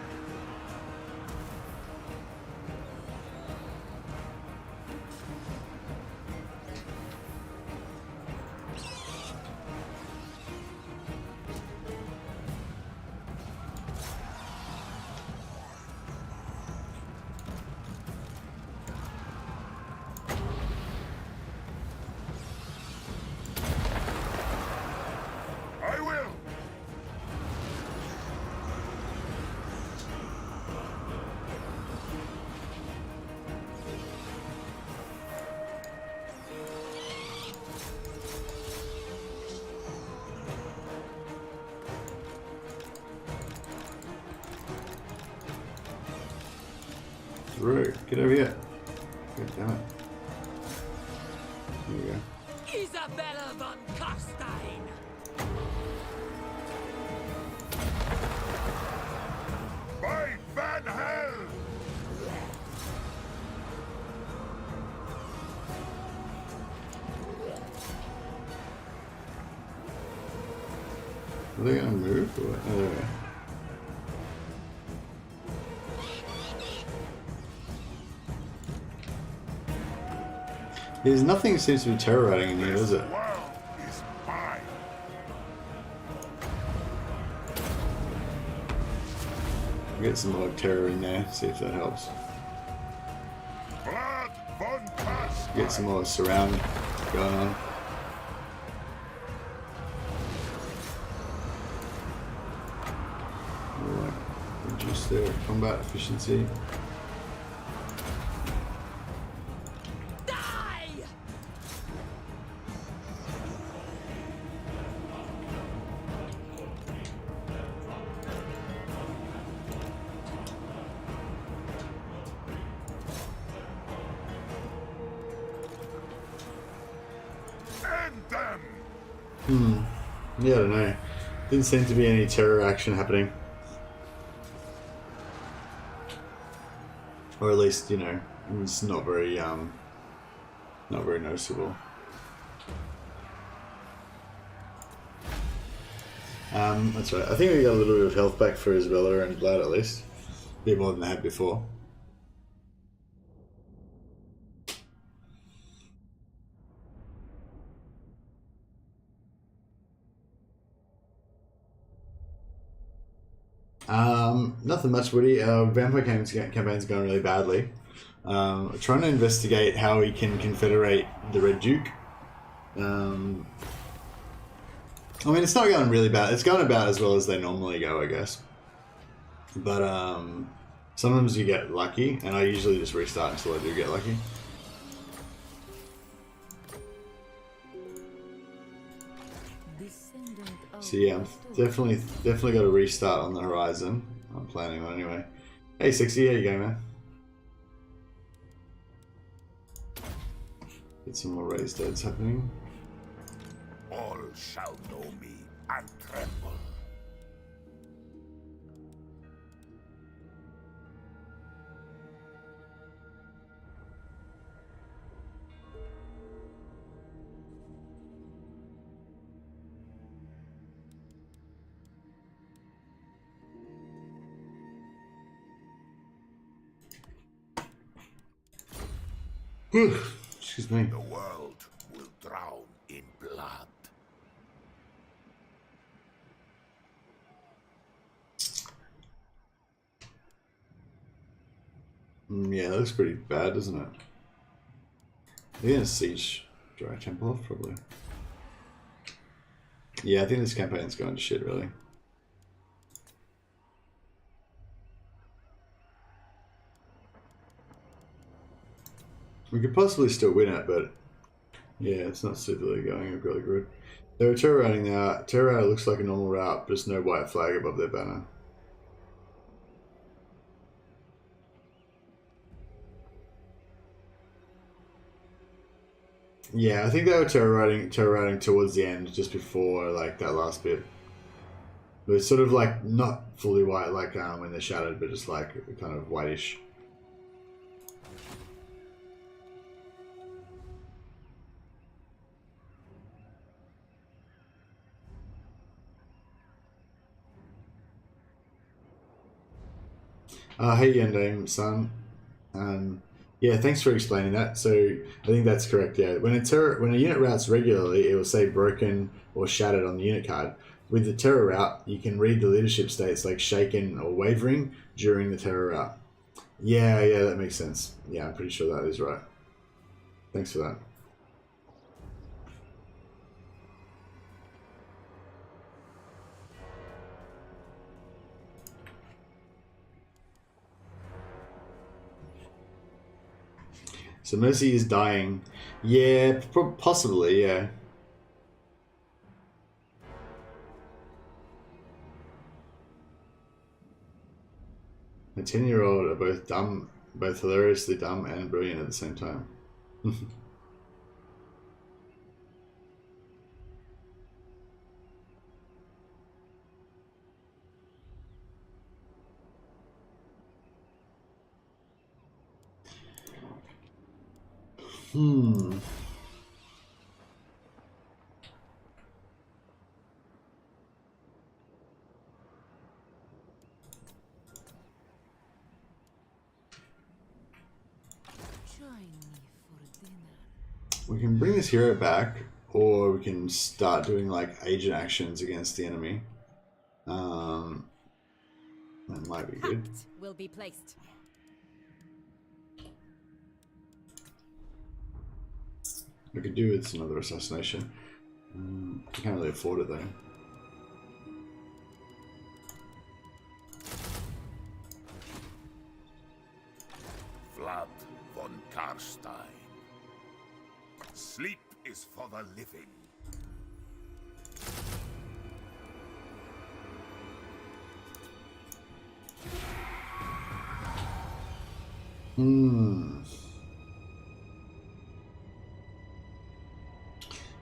I will! Through. Get over here. God damn it. There we go. Isabella von Carstein! By Van Hell! Are they gonna move or what? Oh, there we go. There's nothing seems to be terror riding in here, This is it? world is mine! Get some more terror in there, see if that helps. Blood von Carstein! Get some more surround going on. Alright, reduce their combat efficiency. Die! End them! Yeah, I don't know. Didn't seem to be any terror action happening. Or at least, you know, it was not very noticeable. That's right. I think we got a little bit of health back for Isabella and Vlad at least. A bit more than they had before. Nothing much, Woody. Our vampire campaign's going really badly. Trying to investigate how we can confederate the Red Duke. I mean, it's not going really bad. It's going about as well as they normally go, I guess. But sometimes you get lucky, and I usually just restart until I do get lucky. Descendant of So yeah, I'm definitely got a restart on the horizon. I'm planning on anyway. Hey, 60, how you going, man? Get some more raised deads happening. All shall know me and tremble. Excuse me. The world will drown in blood. Yeah, that looks pretty bad, doesn't it? They're gonna siege Dry Temple off, probably. Yeah, I think this campaign's going to shit, really. We could possibly still win it, but yeah, it's not superly going really good. They were terror routing now. Terror route looks like a normal route, but just no white flag above their banner. Yeah, I think they were terror routing towards the end, just before like that last bit. But it's sort of like not fully white, like when they're shattered, but just like kind of whitish. Hey Yendame, son. Yeah, thanks for explaining that. So I think that's correct. Yeah, when a unit routes regularly, it will say broken or shattered on the unit card. With the terror route, you can read the leadership states like shaken or wavering during the terror route. Yeah, that makes sense. Yeah, I'm pretty sure that is right. Thanks for that. So Mercy is dying. Yeah, possibly, yeah. A 10-year-old are both dumb, both hilariously dumb and brilliant at the same time. We can bring this hero back, or we can start doing like agent actions against the enemy. That might be good. Will be placed. We could do with another assassination. I can't really afford it though. Vlad von Carstein. Sleep is for the living.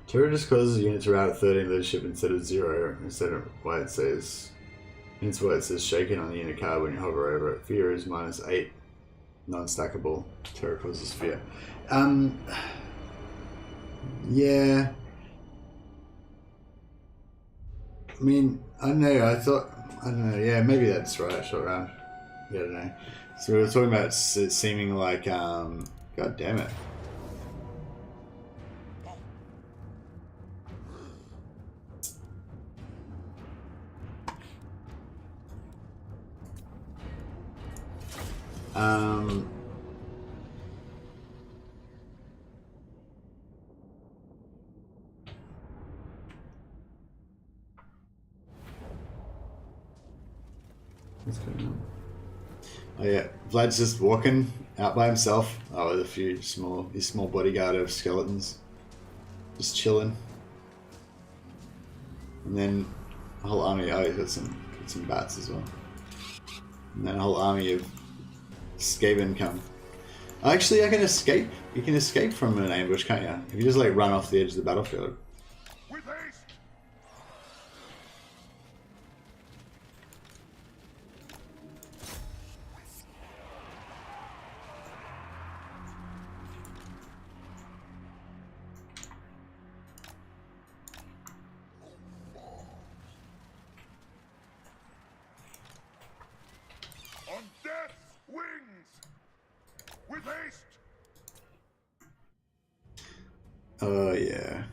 Terror just causes a unit to route at 13 leadership instead of 0, instead of why it says. Hence why it says shaken on the unit card when you hover over it. Fear is -8. Non-stackable. Terror causes fear. Yeah. I mean, I don't know. I don't know. Yeah, maybe that's right. Short round. Yeah, I don't know. So we were talking about it seeming like, God damn it. What's going on? Oh yeah, Vlad's just walking out by himself. Oh, with a few his small bodyguard of skeletons, just chilling. And then a whole army. Oh, he's got some bats as well. And then a whole army of Skaven come. Actually, I can escape. You can escape from an ambush, can't you? If you just like run off the edge of the battlefield. With haste! On death's wings! With haste! Oh yeah.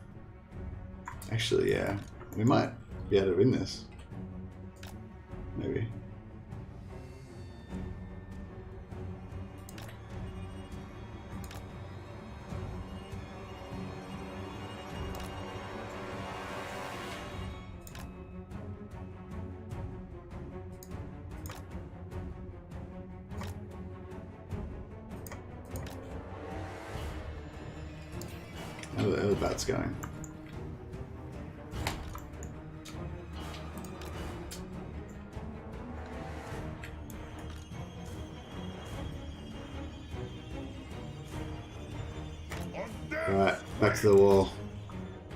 Actually, yeah. We might be able to win this. Maybe. How are the bats going? Alright, back to the wall.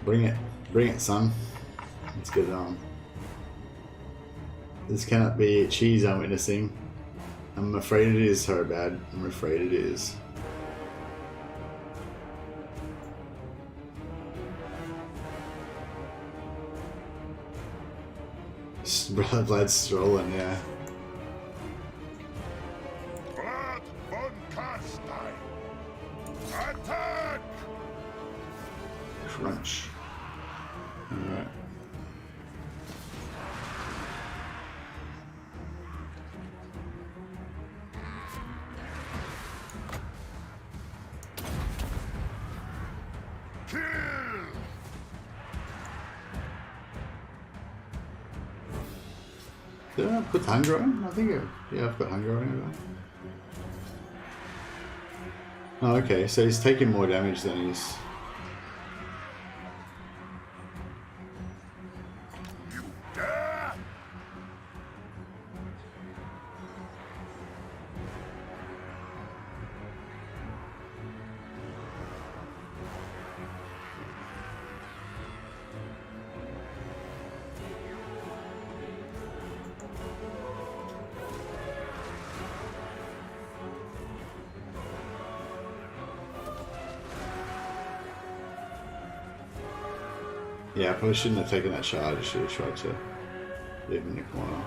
Bring it, son. Let's get it on. This cannot be cheese I'm witnessing. I'm afraid it is, Horobad. I'm afraid it is. Vlad's strolling, yeah. Blood von Carstein! Attack! Crunch. Alright. Kill! Did I put hunger on? I think I've got hunger on. Oh, okay, so he's taking more damage than he's... You dare! Yeah, I probably shouldn't have taken that charge. I should have tried to leave him in the corner.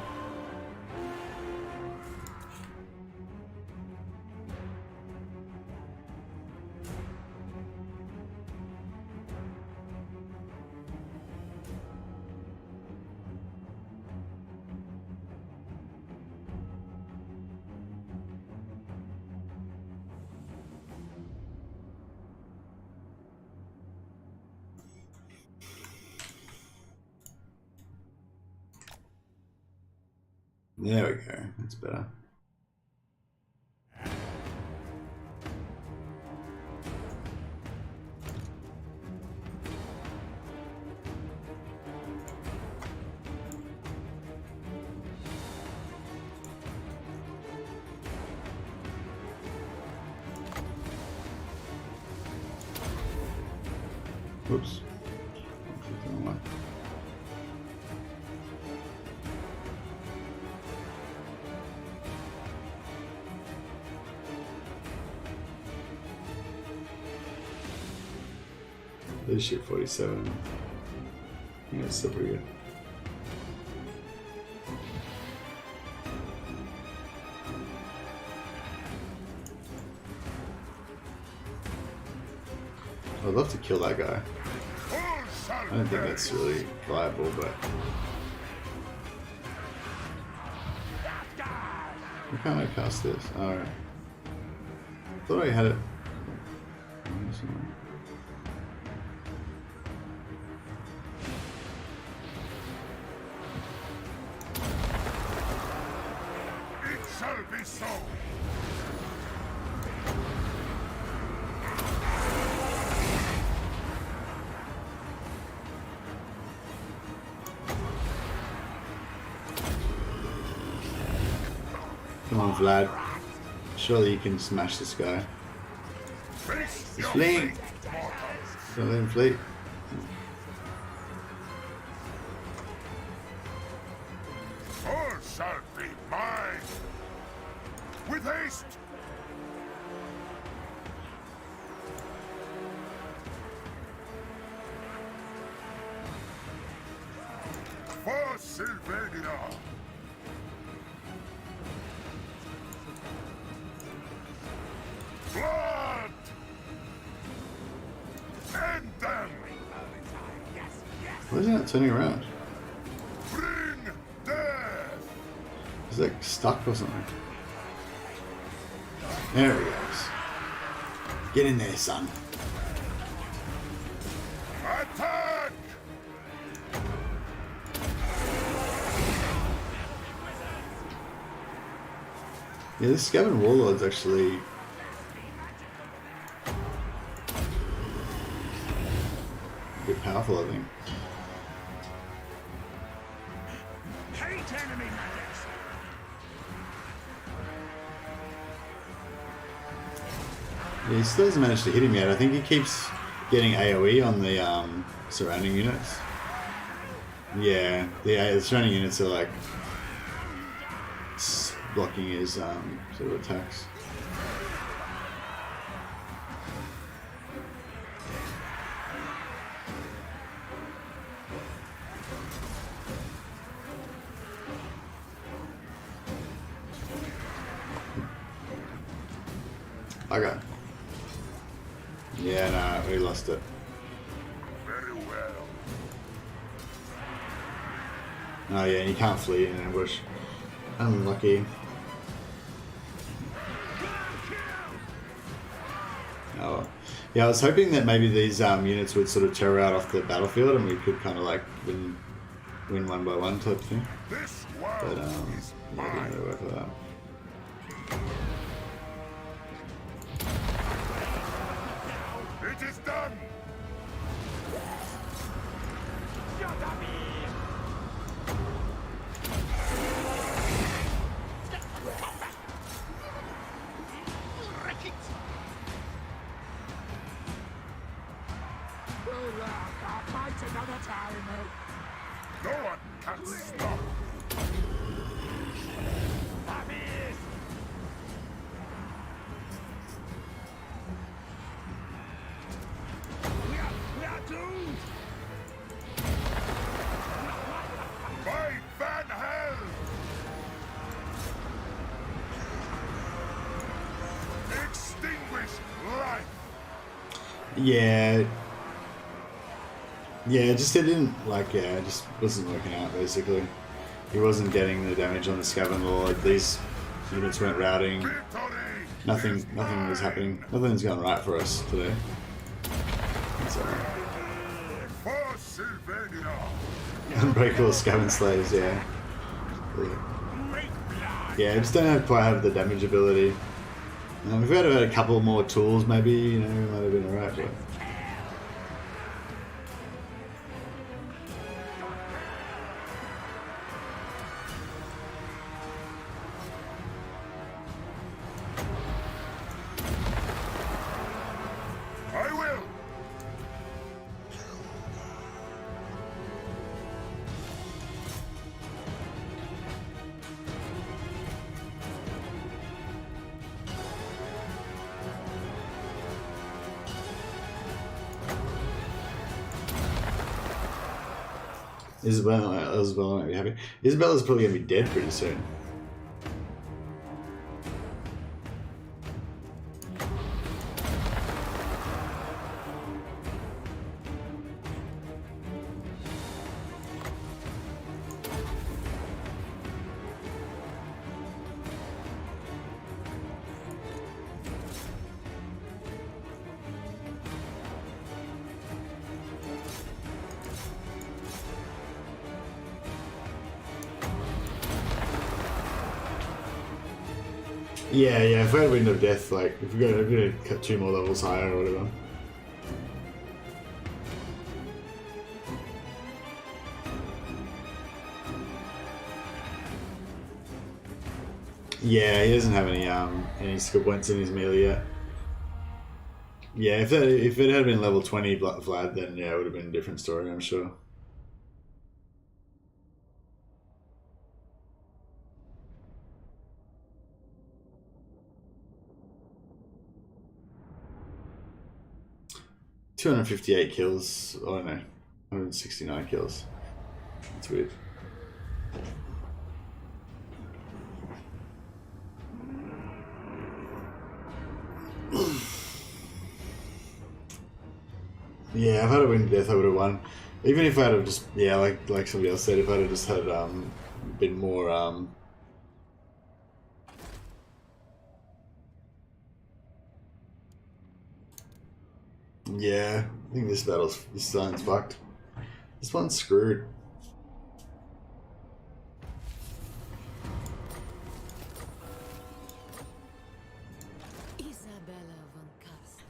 There we go. That's better. Oops. Leadership 47. Yeah, it's still pretty good. I'd love to kill that guy. I don't think that's really viable, but... Why can't I cast this? Alright. Thought I had it. It shall be so! Come on, Vlad. Surely you can smash this guy. He's fleeing! Don't let him flee. All shall be mine! With haste! For Sylvania! Blood! End them! Why is he not turning around? Bring death! He's like stuck or something. There he goes. Get in there, son. Attack! Yeah, this Skaven Warlord's actually... bit powerful, I think. Hate enemy medics! Yeah, he still hasn't managed to hit him yet. I think he keeps getting AoE on the surrounding units. Yeah, the surrounding units are like blocking his sort of attacks. Okay. Yeah, no, we lost it. Very well. Oh yeah, you can't flee in an ambush. Unlucky. Oh, yeah. I was hoping that maybe these units would sort of tear out off the battlefield, and we could kind of like win one by one type thing. This But world yeah, is it mine. didn't really work for that. It is done. No one can stop. We are doomed! By Van Hell! Extinguish life! Yeah. Yeah, it didn't like. Yeah, it just wasn't working out. Basically, he wasn't getting the damage on the Scaven Lord. These units weren't routing. Victory! Nothing was happening. Nothing's going right for us today. So, For Sylvania! unbreakable Scaven Slaves. Yeah. Yeah, I just don't quite have the damage ability. If we had had a couple more tools, maybe we might have been alright. But I will! Isabella might be happy. Isabella's probably gonna be dead pretty soon. Yeah, if we had Wind of Death, like, if we're gonna cut 2 more levels higher or whatever. Yeah, he doesn't have any skill points in his melee yet. Yeah, if it had been level 20 Vlad, then yeah, it would have been a different story, I'm sure. $258 kills. Oh no, 169 kills. That's weird. Yeah, if I had a Wind of Death, I would have won. Even if I'd have just, yeah, like somebody else said, if I'd have just had been more yeah, I think this line's fucked. This one's screwed. Isabella von Carstein.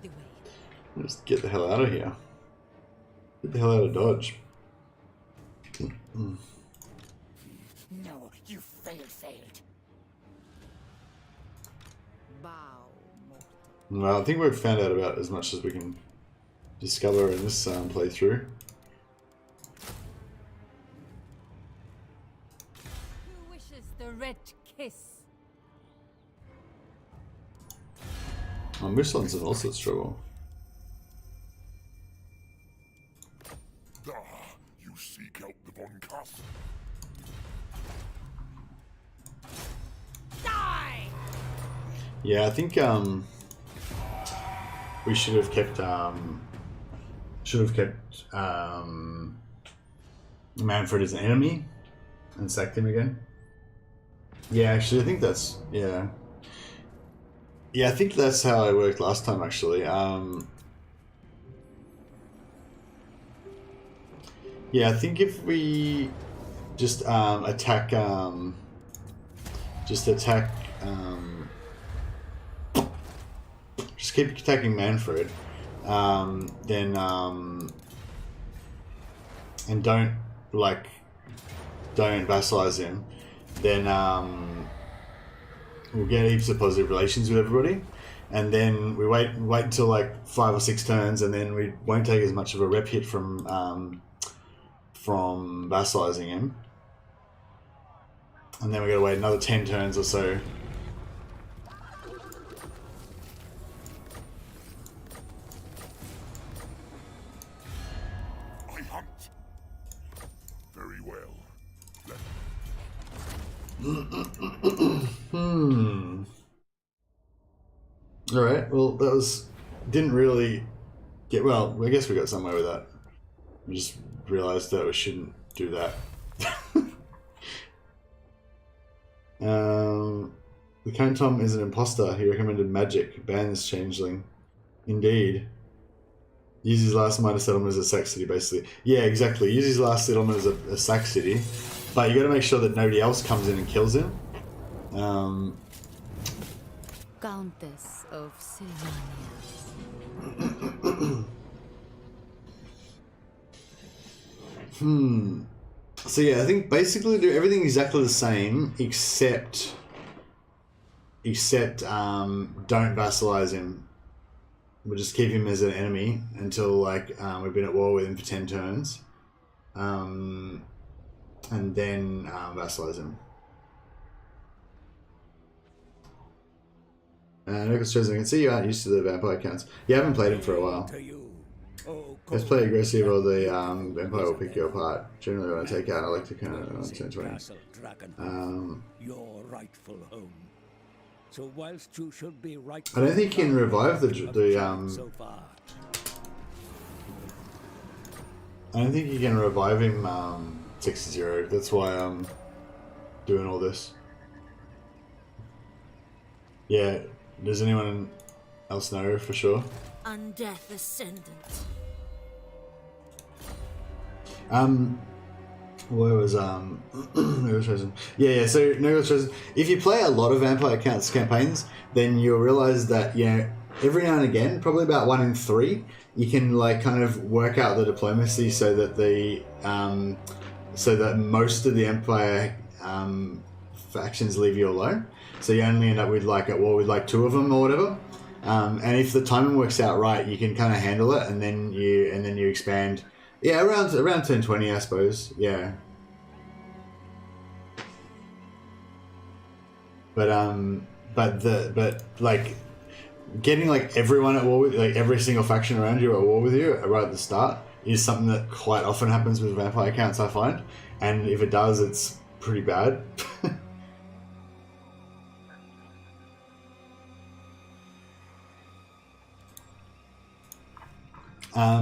the way. Just get the hell out of here. Get the hell out of Dodge. No, you failed. Bow, mortal. Well, I think we've found out about as much as we can discover in this playthrough. Who wishes the red kiss? Michelins and also struggle. You seek out the Von Carstein. Die! Yeah, I think we should have kept Manfred as an enemy and sacked him again. Yeah, actually, I think that's yeah. I think that's how it worked last time. Actually, yeah, I think if we just attack, just keep attacking Manfred, then and don't vassalize him, then we'll get heaps of positive relations with everybody, and then we wait until like 5 or 6 turns, and then we won't take as much of a rep hit from vassalizing him, and then we gotta wait another 10 turns or so. I hunt. Very well. Alright, well, that was... didn't really get... well, I guess we got somewhere with that. We just realised that we shouldn't do that. The Cone Tom is an imposter. He recommended magic. Ban this changeling. Indeed. Use his last minor settlement as a sack city, basically. Yeah, exactly. Use his last settlement as a sack city. But you got to make sure that nobody else comes in and kills him. Countess of Sylvania. So yeah, I think basically do everything exactly the same, except don't vassalize him. We'll just keep him as an enemy until like we've been at war with him for 10 turns, and then vassalize him. Nicholas says, I can see you aren't used to the vampire counts. Yeah, I haven't played him for a while. Let's play aggressive or the vampire will pick you apart. Generally when I take out, I like to kind of turn 20. Your rightful home. So whilst you should be right, I don't think you can revive the so far. I don't think you can revive him 6-0. That's why I'm doing all this. Yeah, does anyone else know for sure? Undeath Ascendant. Where was Negotiation? Yeah, so Negotiation. If you play a lot of Vampire Counts campaigns, then you'll realize that, you know, every now and again, probably about 1 in 3, you can like kind of work out the diplomacy so that the so that most of the Empire factions leave you alone. So you only end up with like at war with like 2 of them or whatever. And if the timing works out right, you can kind of handle it, and then you expand. Yeah, around turn 20, I suppose. Yeah. But like getting like everyone at war with, like every single faction around you at war with you right at the start is something that quite often happens with vampire counts, I find. And if it does, it's pretty bad.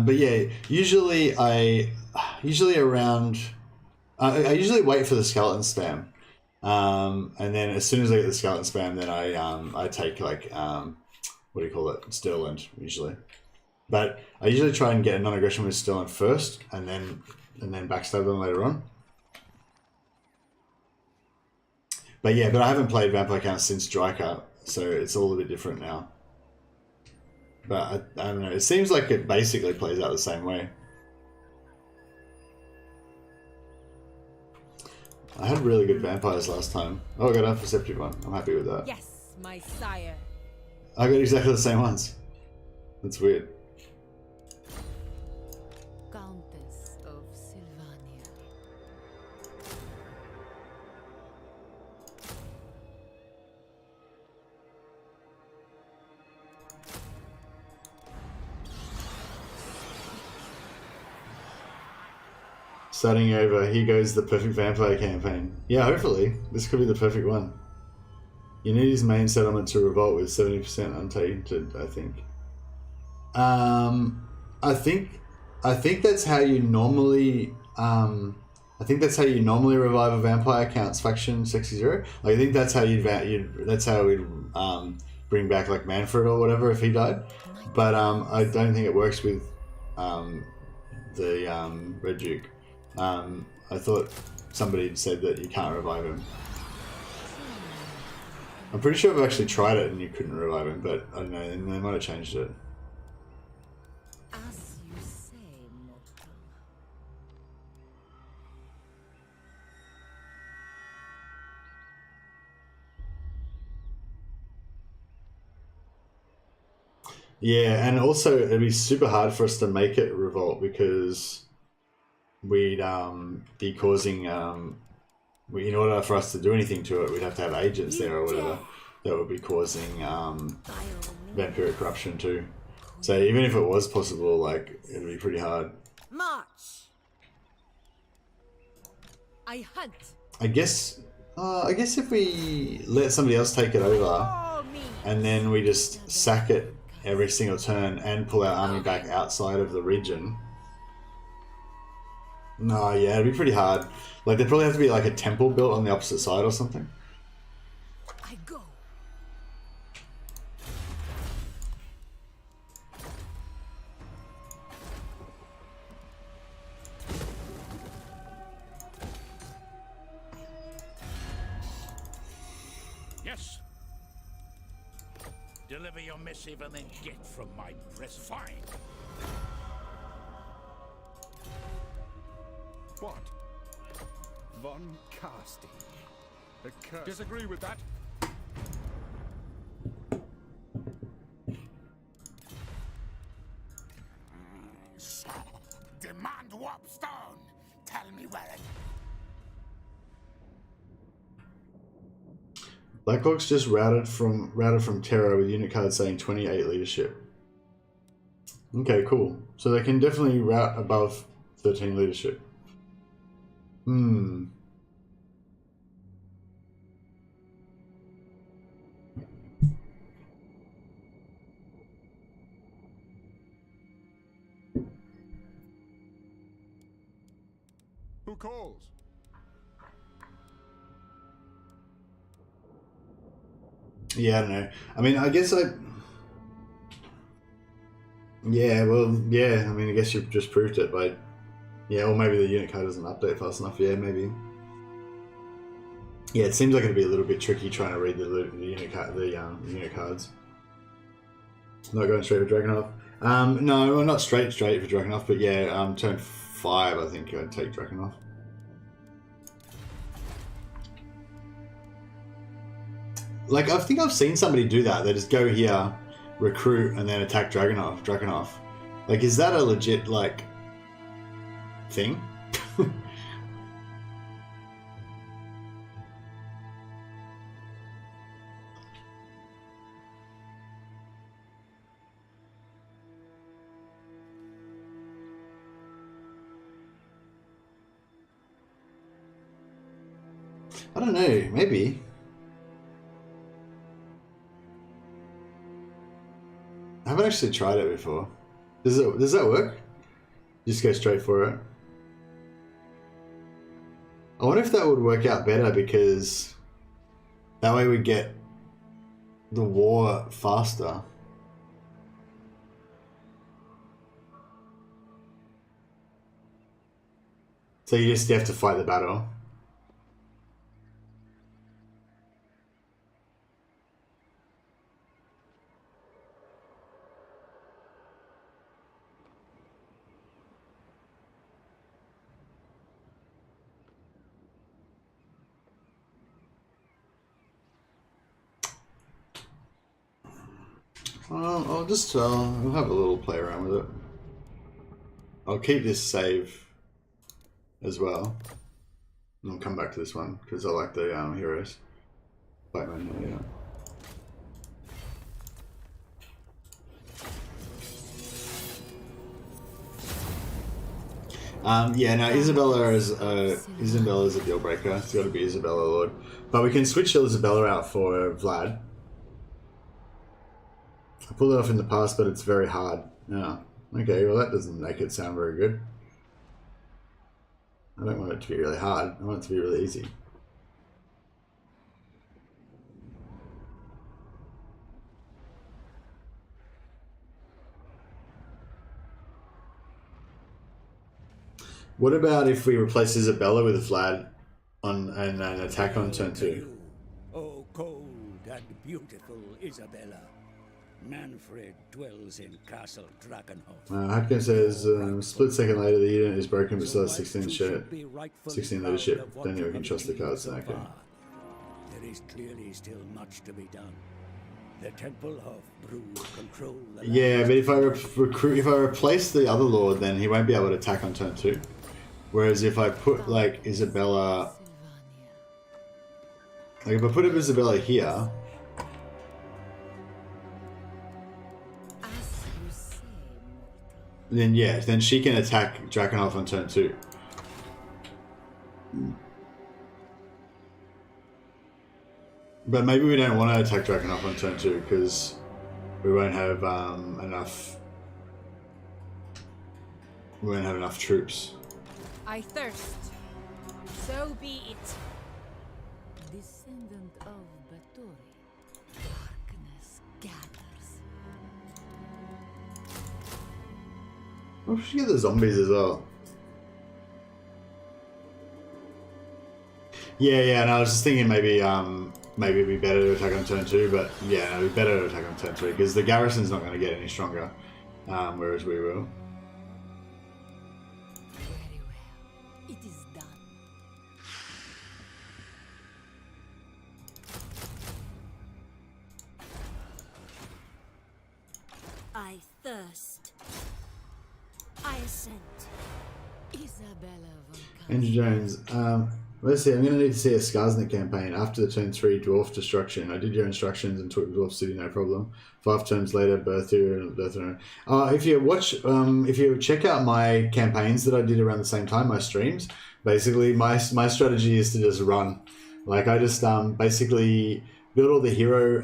But yeah, usually I usually wait for the skeleton spam, and then as soon as I get the skeleton spam, then I take like what do you call it, Stirland usually. But I usually try and get a non-aggression with Stirland first, and then backstab them later on. But yeah, I haven't played Vampire Counts since Drycha, so it's all a bit different now. But I don't know. It seems like it basically plays out the same way. I had really good vampires last time. Oh, I got a perceptive one. I'm happy with that. Yes, my sire. I got exactly the same ones. That's weird. Countess of Sylvania. Starting over, here goes the perfect vampire campaign. Yeah, hopefully. This could be the perfect one. You need his main settlement to revolt with 70% untainted, I think. I think that's how you normally revive a vampire counts faction 60-0. Like, I think that's how we'd bring back like Manfred or whatever if he died. But I don't think it works with the Red Duke. I thought somebody had said that you can't revive him. I'm pretty sure I've actually tried it and you couldn't revive him, but I don't know, they might have changed it. As you say, mortal. Yeah, and also it'd be super hard for us to make it revolt because we'd be causing in order for us to do anything to it, we'd have to have agents there or whatever that would be causing vampiric corruption too. So even if it was possible, like, it'd be pretty hard. March. I hunt. I guess if we let somebody else take it over All me. and then we just sack it every single turn and pull our army back outside of the region. No, yeah, it'd be pretty hard. Like, there'd probably have to be like a temple built on the opposite side or something. I go. Yes. Deliver your missive and then get from my presence. Fine. What? Von Carstein. The curse. Disagree with that. Demand warp stone. Tell me where it. Blackhawk's just routed from Terra with unit cards saying 28 leadership. Okay, cool. So they can definitely route above 13 leadership. Hmm. Who calls? Yeah, I don't know. I mean, I guess yeah, well, yeah, I mean, I guess you've just proved it by... Yeah, or maybe the unit card doesn't update fast enough. Yeah, maybe. Yeah, it seems like it'd be a little bit tricky trying to read the unit card, the unit cards. Not going straight for Dragonhof. No, well, not straight for Dragonhof, but yeah, turn 5, I think I'd take Dragonhof. Like, I think I've seen somebody do that. They just go here, recruit, and then attack Dragonhof. Like, is that a legit, like, thing? I don't know, maybe. I haven't actually tried it before. Does that work? Just go straight for it. I wonder if that would work out better because that way we get the war faster. So you just have to fight the battle. I'll have a little play around with it. I'll keep this save as well. And I'll come back to this one because I like the heroes. Batman, yeah. Yeah, no, Isabella's a deal breaker. It's got to be Isabella Lord, but we can switch Isabella out for Vlad. I pulled it off in the past, but it's very hard. Yeah. Okay, well that doesn't make it sound very good. I don't want it to be really hard. I want it to be really easy. What about if we replace Isabella with Vlad on and an attack on turn 2? Oh, cold and beautiful Isabella. Manfred dwells in Castle Drakenhof. Hopkins says, split second later, the unit is broken but still has 16 leadership. Then we can trust the cards. Okay. There is clearly still much to be done. The Temple of Brood control the Yeah, but if I replace the other Lord, then he won't be able to attack on turn 2. Whereas if I put like Isabella, like if I put Isabella here, then yeah, then she can attack Drakenhof on turn 2. But maybe we don't want to attack Drakenhof on turn 2 because we won't have enough. We won't have enough troops. I thirst. So be it. Descendant of Bathory, darkness gathers. Oh, we should get the zombies as well. Yeah, and I was just thinking maybe it'd be better to attack on turn 2, but yeah, no, it'd be better to attack on turn 3 because the garrison's not going to get any stronger, whereas we will. Very well. It is done. I thirst. I assent. Isabella von Carstein. Andrew Jones, let's see, I'm going to need to see a Skarsnik campaign after the turn 3 dwarf destruction. I did your instructions and took the dwarf city, no problem. 5 turns later, Bertha and Bertha. If you check out my campaigns that I did around the same time, my streams, basically my strategy is to just run. Like I just basically build all the hero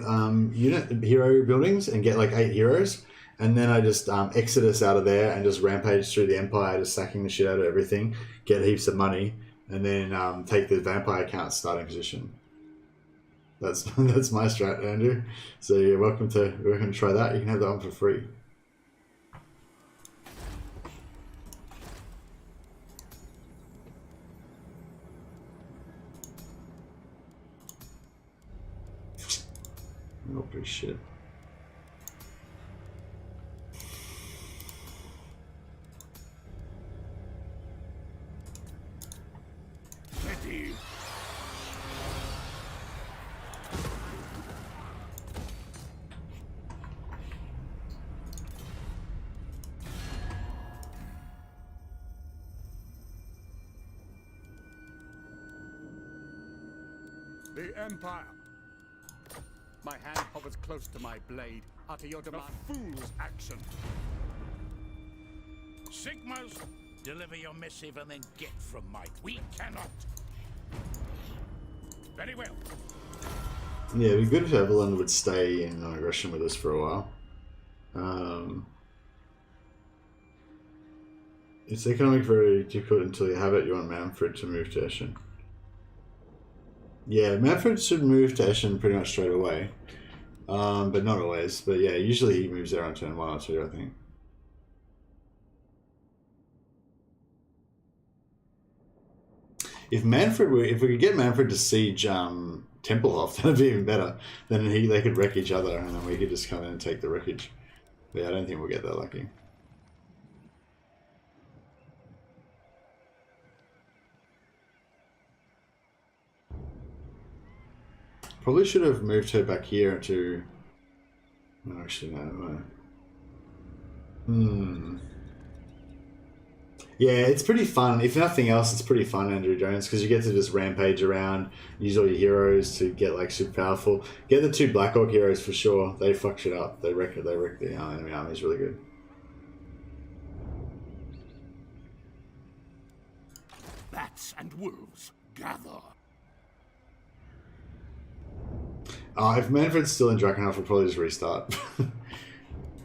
hero buildings and get like 8 heroes. And then I just exodus out of there and just rampage through the Empire, just sacking the shit out of everything, get heaps of money, and then take the vampire count starting position. That's my strat, Andrew. So you're welcome to try that. You can have that one for free. Oh, pretty shit. The Empire. My hand hovers close to my blade. Utter your demand. A fool's action. Sigmas, deliver your missive and then get from might. We cannot. Very well. Yeah, it'd be good if Evelyn would stay in aggression with us for a while. It's economic very difficult until you have it. You want Manfred to move to Eschen. Yeah, Manfred should move to Eschen pretty much straight away. But not always. But yeah, usually he moves there on turn 1 or 2, I think. If we could get Manfred to siege Templehof, that'd be even better. Then they could wreck each other, and then we could just come in and take the wreckage. But yeah, I don't think we'll get that lucky. Probably should have moved her back here to No, actually, no. Yeah, it's pretty fun. If nothing else, it's pretty fun, Andrew Jones, because you get to just rampage around, use all your heroes to get like super powerful. Get the 2 Black Orc heroes for sure. They fuck shit up. They wreck the enemy army is really good. Bats and wolves, gather. If Manfred's still in Drakenhof, we'll probably just restart.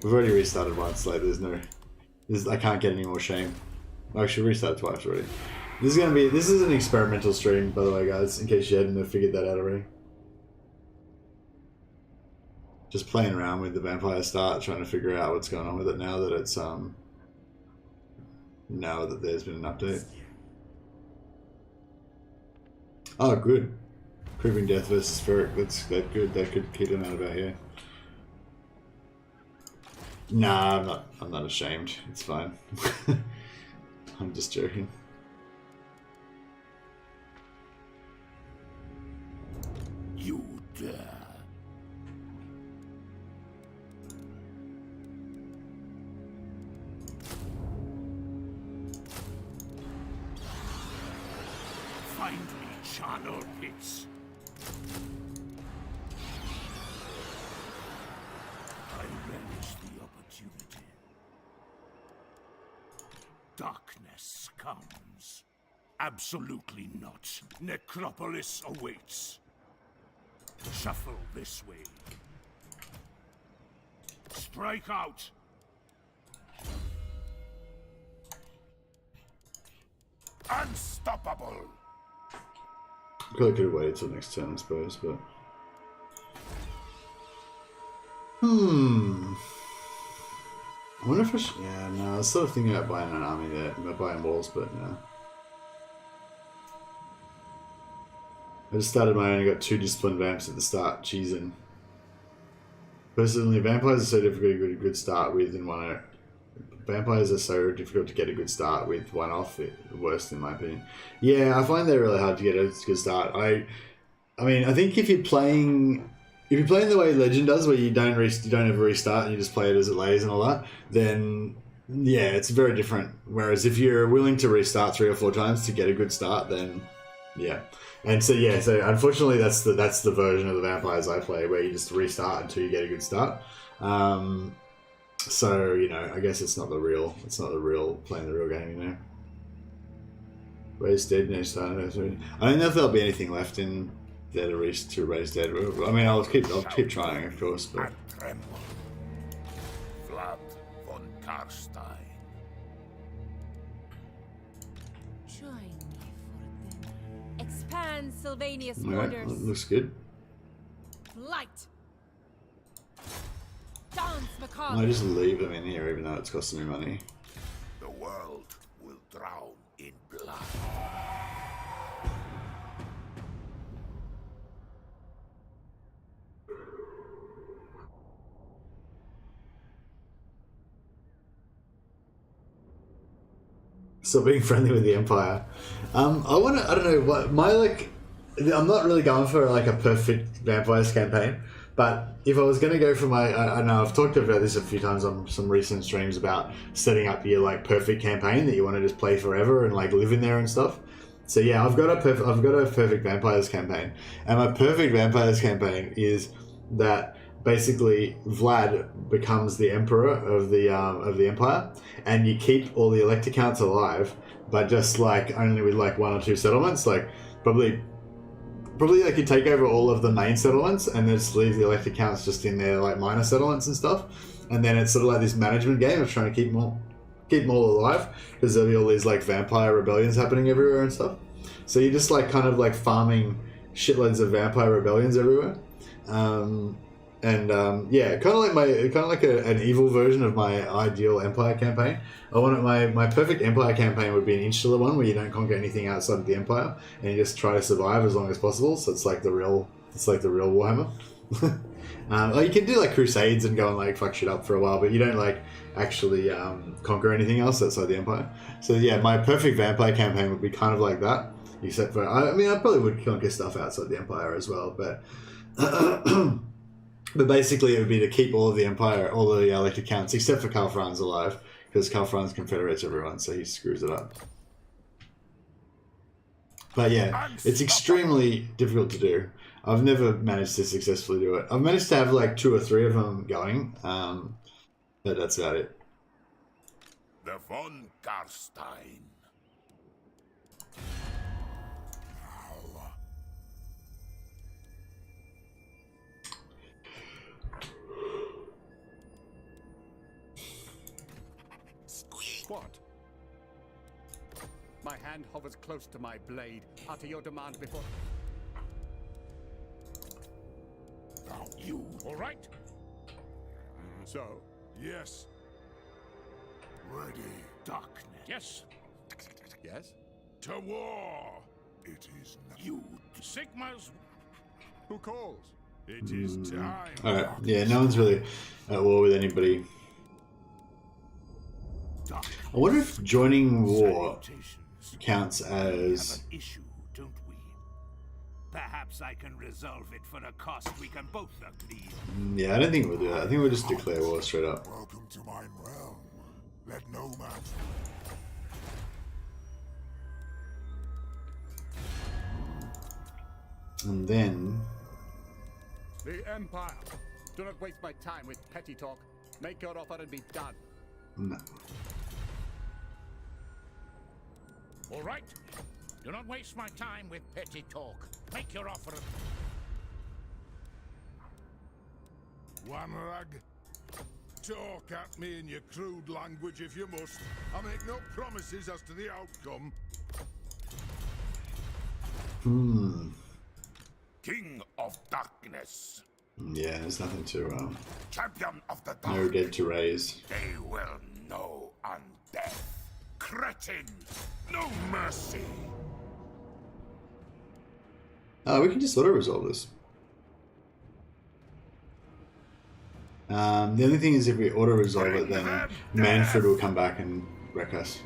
We've already restarted once. Like, I can't get any more shame. Actually, restarted twice already. This is an experimental stream, by the way, guys, in case you hadn't figured that out already. Just playing around with the vampire start, trying to figure out what's going on with it now that it's now that there's been an update. Oh, good. Creeping Death versus Ferric. That's good. That could keep them out about here. Nah, I'm not ashamed. It's fine. I'm just joking. You dare. Find me charnel pits. I relish the opportunity. Darkness comes. Absolutely not. Necropolis awaits. Shuffle this way. Strike out. Unstoppable. Probably could have waited till next turn, I suppose, but... I wonder if I should... Yeah, no, I was sort of thinking about buying an army there, buying walls, but no. I just started my own, I got 2 disciplined vamps at the start, cheesing. Personally, vampires are so difficult to get a good start with in 1.0. Vampires are so difficult to get a good start with 1 off, worst in my opinion. Yeah, I find they're really hard to get a good start. I mean, I think if you're playing the way Legend does, where you don't ever restart and you just play it as it lays and all that, then yeah, it's very different. Whereas if you're willing to restart 3 or 4 times to get a good start, then yeah. And so yeah, so unfortunately that's the version of the vampires I play, where you just restart until you get a good start. So, you know, I guess it's not the real playing the real game, you know. Raise Dead next time. I don't know if there'll be anything left in there to Raise Dead. I mean, I'll keep trying, of course, but... And tremble. Vlad von Carstein. Join me for dinner. Expand Sylvania's Alright, borders. looks good. Light. Dance I macabre. just leave them in here, even though it's costing me money. The world will drown in blood. So being friendly with the Empire. I don't know what I'm not really going for like a perfect vampires campaign, but if I was going to go for I know I've talked about this a few times on some recent streams about setting up your like perfect campaign that you want to just play forever and like live in there and stuff. So yeah, I've got a perfect vampires campaign, and my perfect vampires campaign is that basically Vlad becomes the emperor of the empire, and you keep all the elector counts alive, but just like only with like 1 or 2 settlements, like probably like you take over all of the main settlements and then just leave the elector counts just in their like minor settlements and stuff, and then it's sort of like this management game of trying to keep them all alive, because there'll be all these like vampire rebellions happening everywhere and stuff. So you're just like kind of like farming shitloads of vampire rebellions everywhere. Yeah, kind of like an evil version of my ideal Empire campaign. I want my perfect Empire campaign would be an insular one where you don't conquer anything outside of the Empire and you just try to survive as long as possible. So it's like the real Warhammer. Or you can do like crusades and go and like fuck shit up for a while, but you don't like actually conquer anything else outside the Empire. So yeah, my perfect vampire campaign would be kind of like that. Except for I mean I probably would conquer stuff outside the Empire as well, but. But basically, it would be to keep all of the Empire, all the elected counts, except for Karl Franz alive, because Karl Franz confederates everyone, so he screws it up. But yeah, it's extremely difficult to do. I've never managed to successfully do it. I've managed to have like 2 or 3 of them going, but that's about it. The von Carstein. What? My hand hovers close to my blade. Utter your demand before... Now you, all right? So, Yes. Ready. Darkness. Yes. yes? To war. It is not. You, Sigma's. Who calls? It is time. Alright, yeah, no one's really at war with anybody. Darkness. I wonder if joining war Salutations. counts We have as... an issue, don't we? Perhaps I can resolve it for a cost we can both agree on. Yeah, I don't think we'll do that. I think we'll just declare war straight up. Welcome to my realm. Let no man. And then... The Empire. Do not waste my time with petty talk. Make your offer and be done. No. All right? Do not waste my time with petty talk. Make your offer. One rag. Talk at me in your crude language if you must. I make no promises as to the outcome. King of Darkness. Yeah, there's nothing to... Champion of the no Dark. dead to raise. They will know undeath. Cretin. No mercy. We can just auto-resolve this. The only thing is if we auto-resolve it, then Manfred will come back and wreck us.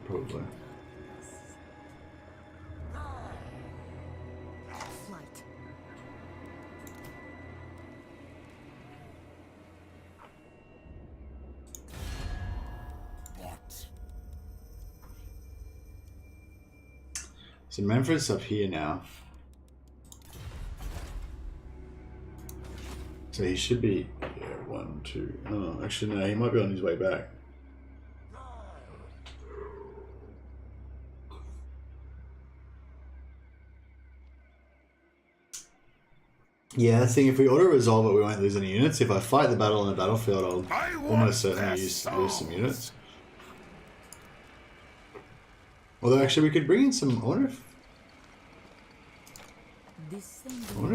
Probably. Flight. What? So Manfred's up here now. So he should be... Yeah, 1, 2... Oh, actually no, he might be on his way back. Yeah, that's the thing. If we auto-resolve it, we won't lose any units. If I fight the battle on the battlefield, I'll almost certainly lose some units. Although, actually, we could bring in some... I wonder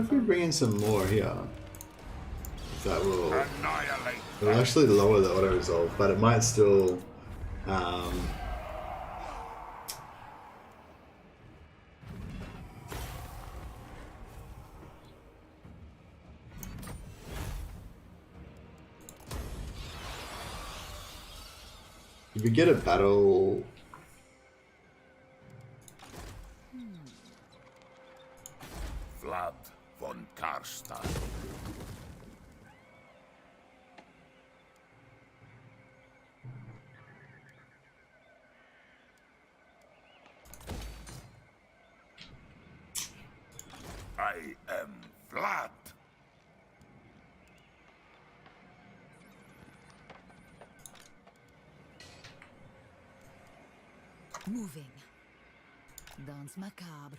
if we bring in some more here. If that will... Annihilate. It will actually lower the auto-resolve, but it might still... if you get a battle... Vlad von Carstein. I am Vlad. Moving. Dance macabre.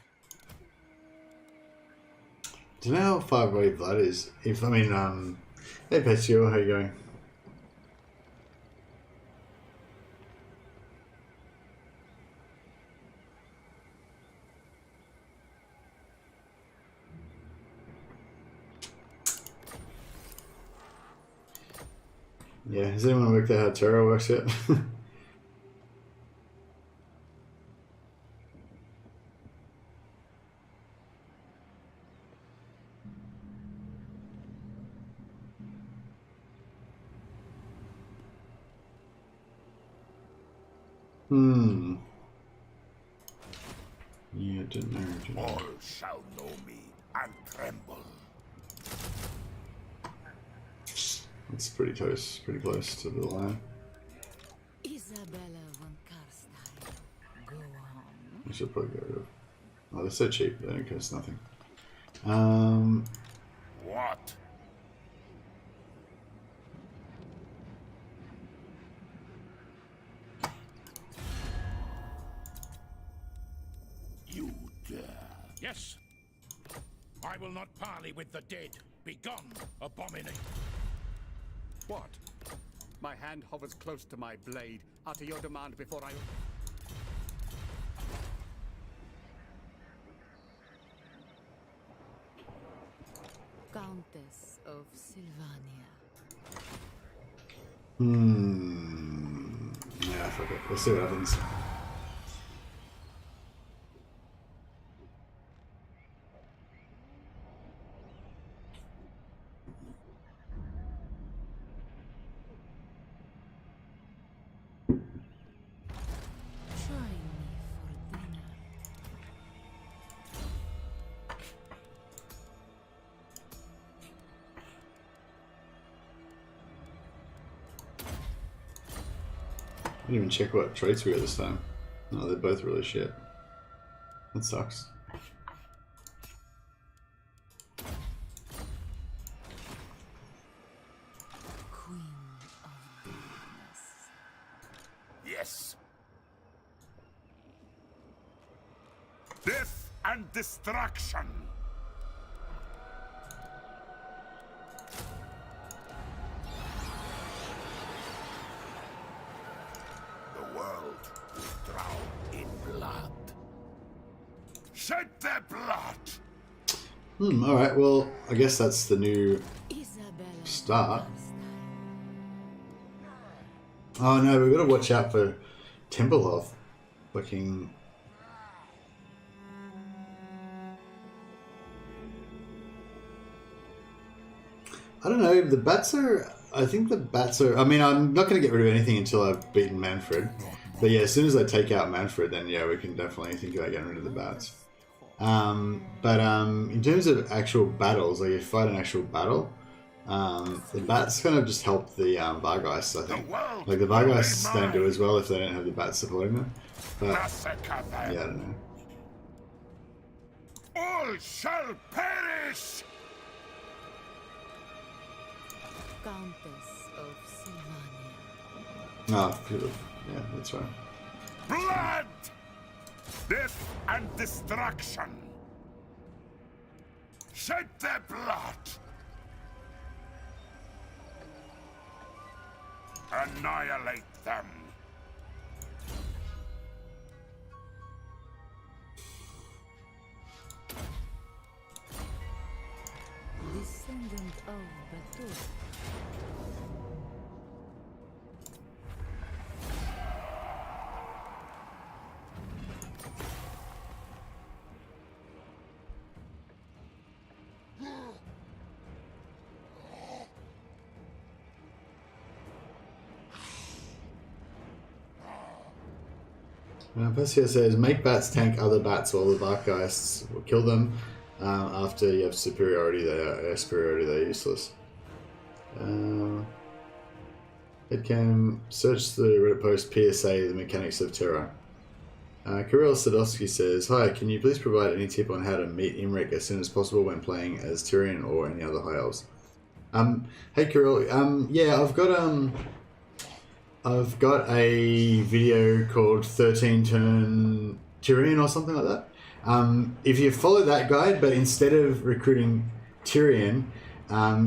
Do you know how far away Vlad is? If I mean, hey Petio, how you going? Yeah, has anyone worked out how Terra works yet? Yeah, didn't know. All shall know me and tremble. It's pretty close to the line. Isabella von Carstein. Go on. I should probably get rid of. Oh, they're so cheap. They don't cost nothing. What? You dare? Yes. I will not parley with the dead. Begone, abominate. What? My hand hovers close to my blade. Utter your demand before I... Countess of Sylvania. Yeah, fuck it. Let's see what happens. Join me for dinner. I didn't even check what traits we got this time. No, they're both really shit. That sucks. Queen of darkness. Yes. Death and destruction. The world is drowned in blood. Shed their blood. Alright, well, I guess that's the new Isabella start. Carstein. Oh no, we've got to watch out for temple health. Fucking. I don't know, the bats are. I think the bats are. I mean, I'm not going to get rid of anything until I've beaten Manfred. But yeah, as soon as I take out Manfred, then yeah, we can definitely think about getting rid of the bats. In terms of actual battles, like if you fight an actual battle, the bats kind of just help the Vargeists, I think. Like the Vargeists don't do as well if they don't have the bats supporting them. But Massacre them. yeah, I don't know. All shall perish. Countess of Sylvania. Oh, good. Yeah, that's right. Blood! Death and destruction! Shed their blood! Annihilate them! Descendant of Batur. Persia says, make bats tank other bats while the Vargeists will kill them. After you have superiority, they're useless. It can search the Reddit post PSA, the mechanics of terror. Kirill Sadowski says, hi, can you please provide any tip on how to meet Imrik as soon as possible when playing as Tyrion or any other high elves? Hey Kirill, yeah, I've got a video called 13 Turn Tyrion or something like that. If you follow that guide, but instead of recruiting Tyrion,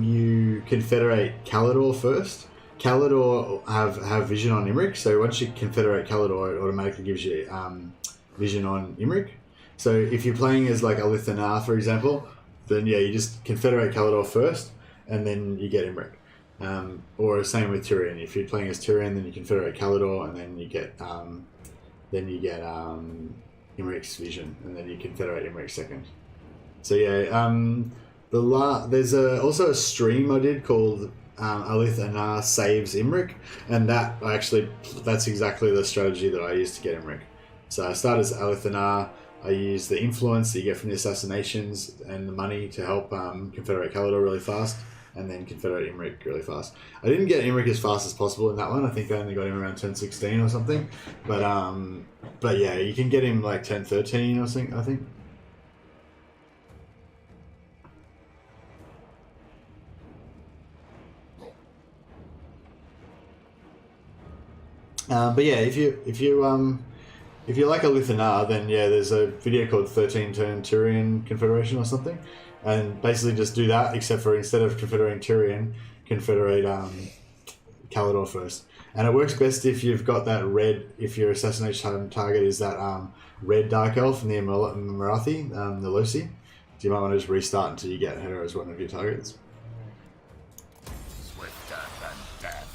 you confederate Calidor first. Calidor have vision on Imrik, so once you confederate Calidor, it automatically gives you vision on Imrik. So if you're playing as like Alithana, for example, then yeah, you just confederate Calidor first, and then you get Imrik. Or same with Tyrion. If you're playing as Tyrion, then you confederate Calidor, and then you get Imrik's vision, and then you confederate Imrik second. So yeah, there's also a stream I did called Alith Anar Saves Imrik, and that's exactly the strategy that I used to get Imrik. So I started as Alith Anar, I use the influence that you get from the assassinations and the money to help Confederate Calidor really fast, and then Confederate Imric really fast. I didn't get Imric as fast as possible in that one. I think I only got him around turn 16 or something. But yeah, you can get him like turn 13 or something, I think. But yeah, if you like a Lithanar, then yeah, there's a video called 13 Turn Tyrion Confederation or something, and basically just do that, except for instead of confederating Tyrion, confederate Calidor first. And it works best if you've got that red, if your assassination target is that red Dark Elf in the Marathi, the Lucy. So you might want to just restart until you get her as one of your targets. Swifter than death.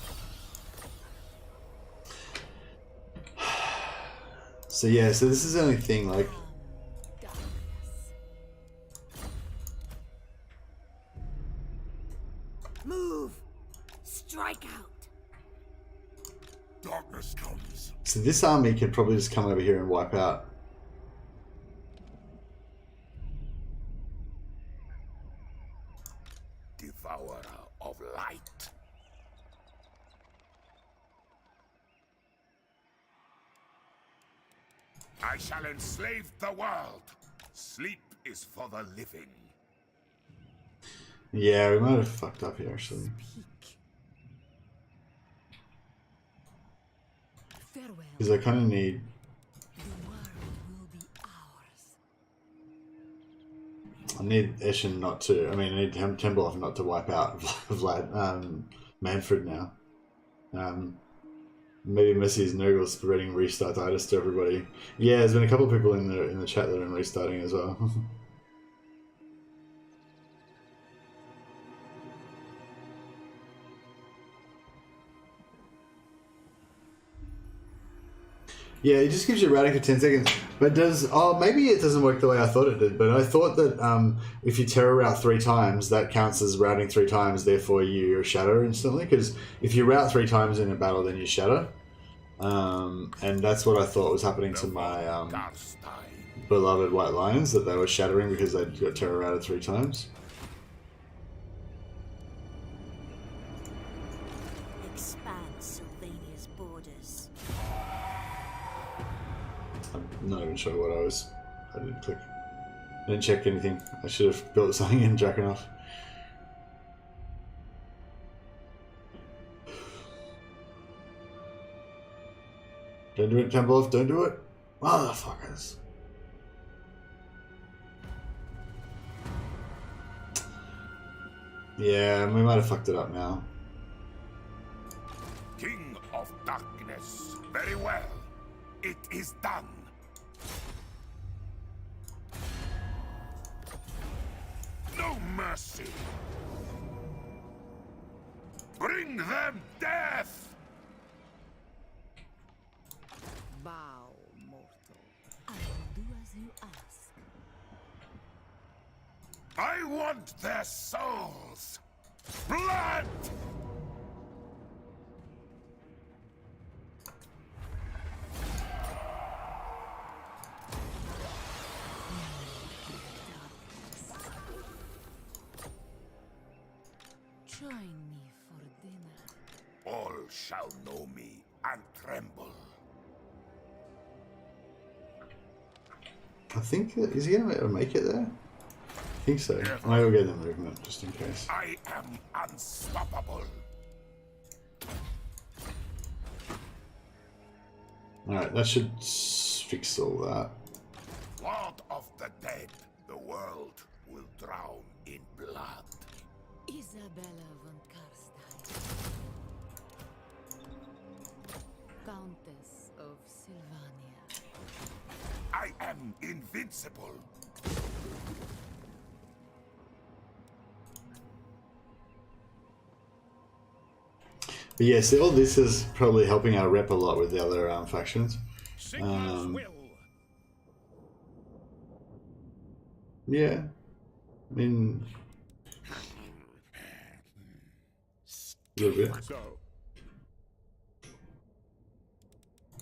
So yeah, so this is the only thing, like, Move! Strike out! Darkness comes. so this army could probably just come over here and wipe out. Devourer of light. I shall enslave the world. Sleep is for the living. Yeah, we might have fucked up here actually. Peak. Farewell. Because I kind of need... The world will be ours. I need Eshin not to... I mean, I need Temblov not to wipe out Vlad, Manfred now. Maybe Messy's Nurgle spreading restartitis to everybody. Yeah, there's been a couple of people in the chat that are restarting as well. Yeah, it just gives you routing for 10 seconds. But does... Oh, maybe it doesn't work the way I thought it did. But I thought that if you terror route 3 times, that counts as routing 3 times, therefore you shatter instantly. Because if you route 3 times in a battle, then you shatter. And that's what I thought was happening to my beloved White Lions, that they were shattering because they got terror routed 3 times. Expand Sylvania's borders. I'm not even sure what I didn't click. I didn't check anything. I should have built something in Drakenhof. Don't do it, Templov, don't do it. Motherfuckers. Yeah, we might have fucked it up now. King of darkness. Very well. It is done. No mercy. Bring them death. Bow, mortal. I will do as you ask. I want their souls. Blood. Join me for dinner. All shall know me and tremble. I think, is he going to make it there? I think so. I will get the movement, just in case. I am unstoppable. Alright, that should fix all that. Lord of the dead, the world will drown in blood. Isabella von Carstein. Countess of Sylvania. I am invincible. But yeah, see, all this is probably helping our rep a lot with the other factions. Sigma's will. Yeah. I mean... A little bit. So.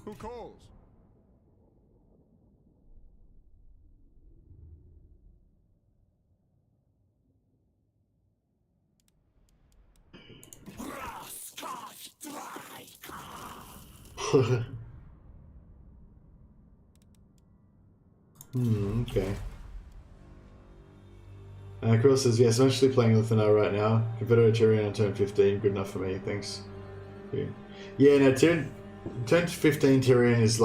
Who calls? Okay. Krill says, yes, I'm actually playing with now right now. Confederate Tyrion on turn 15, good enough for me, thanks. Yeah, no, turn 15 Tyrion is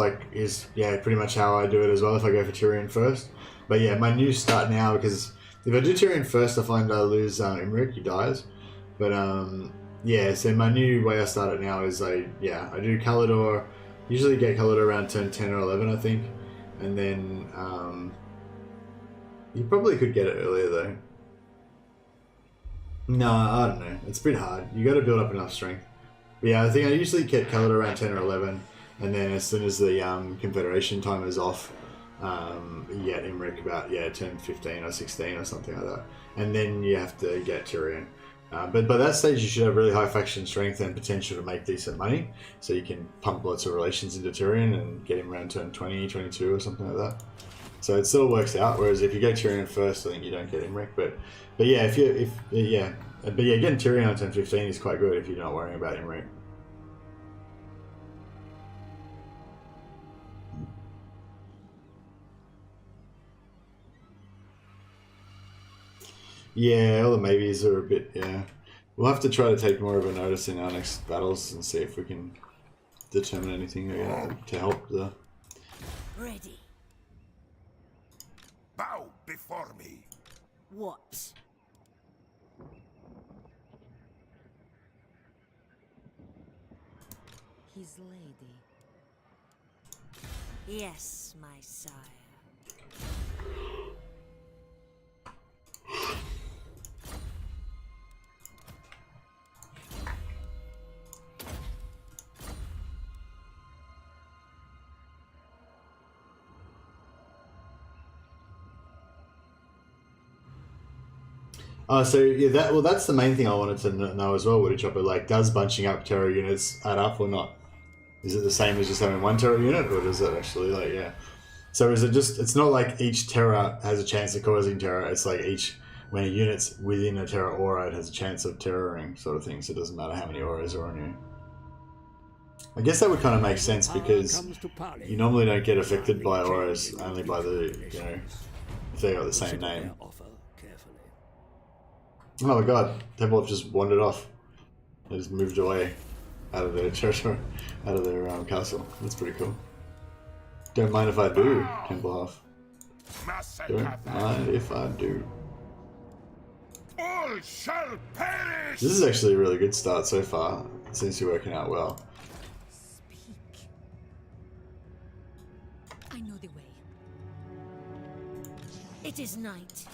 pretty much how I do it as well if I go for Tyrion first. But yeah, my new start now, because if I do Tyrion first, I find I lose Imric, he dies. But yeah, so my new way I start it now is I do Kalidor, usually get Kalidor around turn 10 or 11, I think. And then you probably could get it earlier though. No, I don't know. It's a bit hard. You got to build up enough strength. But yeah, I think I usually get Kalidor around 10 or 11, and then as soon as the Confederation time is off, you get Imric about turn 15 or 16 or something like that, and then you have to get Tyrion. But by that stage, you should have really high faction strength and potential to make decent money, so you can pump lots of relations into Tyrion and get him around turn 20, 22 or something like that. So it still works out. Whereas if you get Tyrion first, I think you don't get Imric. But yeah, getting Tyrion on turn 15 is quite good if you're not worrying about Imric. Yeah, all the maybes are a bit, We'll have to try to take more of a notice in our next battles and see if we can determine anything to help the... Ready. Bow before me. What? His lady. Yes, my sire. That's the main thing I wanted to know as well, Woody Chopper. Like, does bunching up terror units add up or not? Is it the same as just having one terror unit, or does it actually, So is it just, it's not like each terror has a chance of causing terror, it's like when a unit's within a terror aura, it has a chance of terroring, sort of thing, so it doesn't matter how many auras are on you. I guess that would kind of make sense, because you normally don't get affected by auras, only by the, if they got the same name. Oh my god, Templehof just wandered off. They just moved away out of their territory, out of their castle. That's pretty cool. Don't mind if I do, Templehof. Don't mind if I do. All shall perish! This is actually a really good start so far. It seems to be working out well. Speak. I know the way. It is night.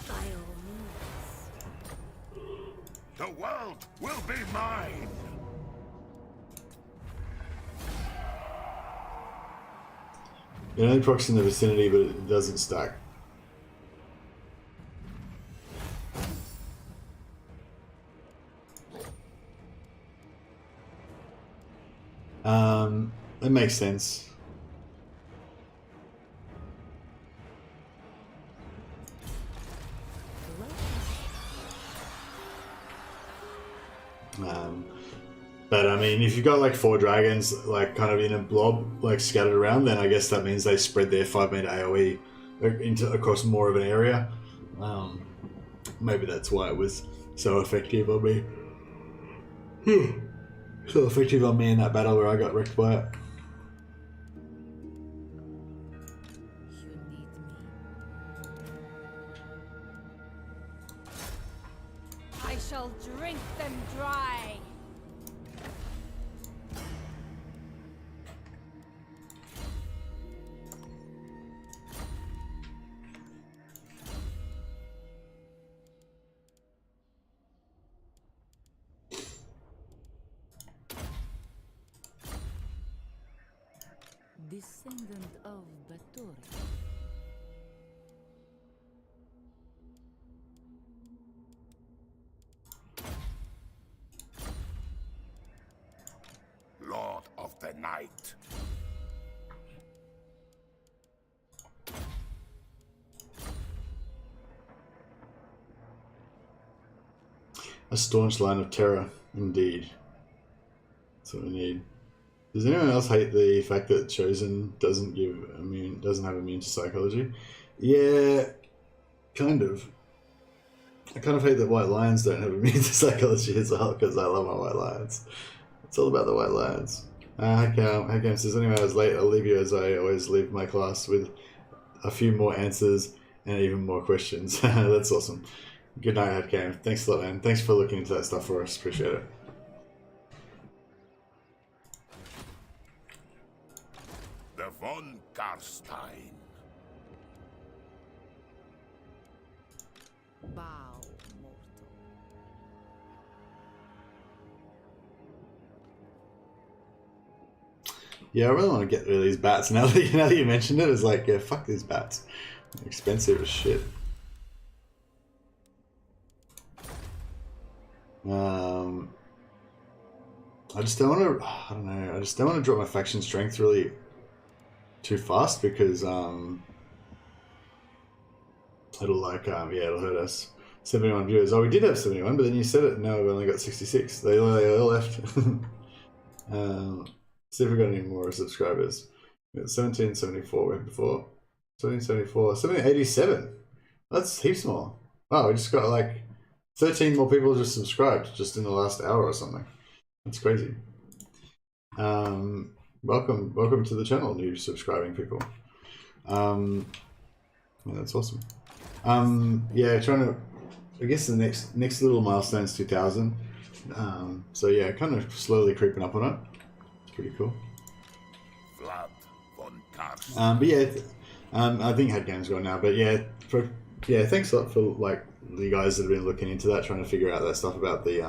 By all means. The world will be mine! It only procs in the vicinity, but it doesn't stack. It makes sense. But I mean, if you've got like 4 dragons, like kind of in a blob, like scattered around, then I guess that means they spread their 5-meter AoE across more of an area. Maybe that's why it was so effective on me. So effective on me in that battle where I got wrecked by it. You need me. I shall drink them dry. Descendant of Batory. Lord of the Night. A staunch line of terror, indeed. That's what we need. Does anyone else hate the fact that Chosen doesn't have immune to psychology? Yeah, kind of. I kind of hate that White Lions don't have immune to psychology as well, because I love my White Lions. It's all about the White Lions. Hey Cam says, anyway, I was late. I'll leave you as I always leave my class, with a few more answers and even more questions. That's awesome. Good night, Cam. Thanks a lot, man. Thanks for looking into that stuff for us. Appreciate it. The von Carstein. Bow, mortal. Yeah, I really want to get rid of these bats. Now that you mentioned it, it's like, yeah, fuck these bats. They're expensive as shit. I just don't want to. I don't know. I just don't want to drop my faction strength really too fast, because it'll like yeah, it'll hurt us. 71 viewers. Oh, we did have 71, but then you said it. No, we've only got 66. They all left. See if we got any more subscribers. We got 1774 we had before. 1774. 1787. That's heaps more. Wow, we just got like 13 more people just subscribed just in the last hour or something. That's crazy. Welcome to the channel, new subscribing people. Yeah, that's awesome. Yeah, trying to. I guess the next little milestone is 2,000. So yeah, kind of slowly creeping up on it. It's pretty cool. Vlad von Carstein. But yeah, I think Headgame's gone now. But yeah, thanks a lot for like the guys that have been looking into that, trying to figure out that stuff about the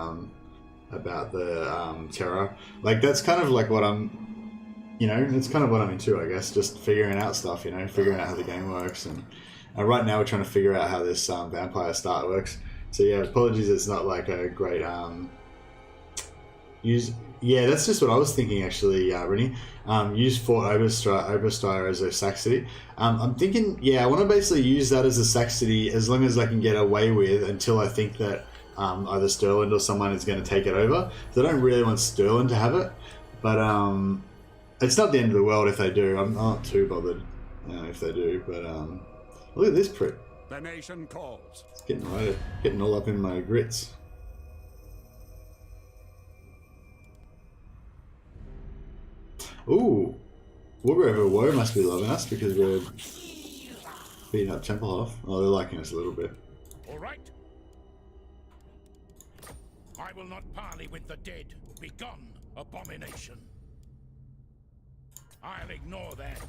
terror. Like that's kind of like what I'm, it's kind of what I'm into, I guess. Just figuring out stuff, figuring out how the game works, and right now we're trying to figure out how this vampire start works. So yeah, apologies, it's not like a great use. Yeah, that's just what I was thinking actually, Rennie. Use Fort Oberstyre as a sack city. I'm thinking, yeah, I want to basically use that as a sack city as long as I can get away with, until I think that either Sterling or someone is going to take it over. So I don't really want Sterling to have it, but it's not the end of the world if they do. I'm not too bothered if they do, but look at this prick. The nation calls. It's getting all up in my grits. Ooh, Warhammer Woe must be loving us because we're beating up Templehof. Oh, they're liking us a little bit. All right. I will not parley with the dead. Begone, abomination. I'll ignore that.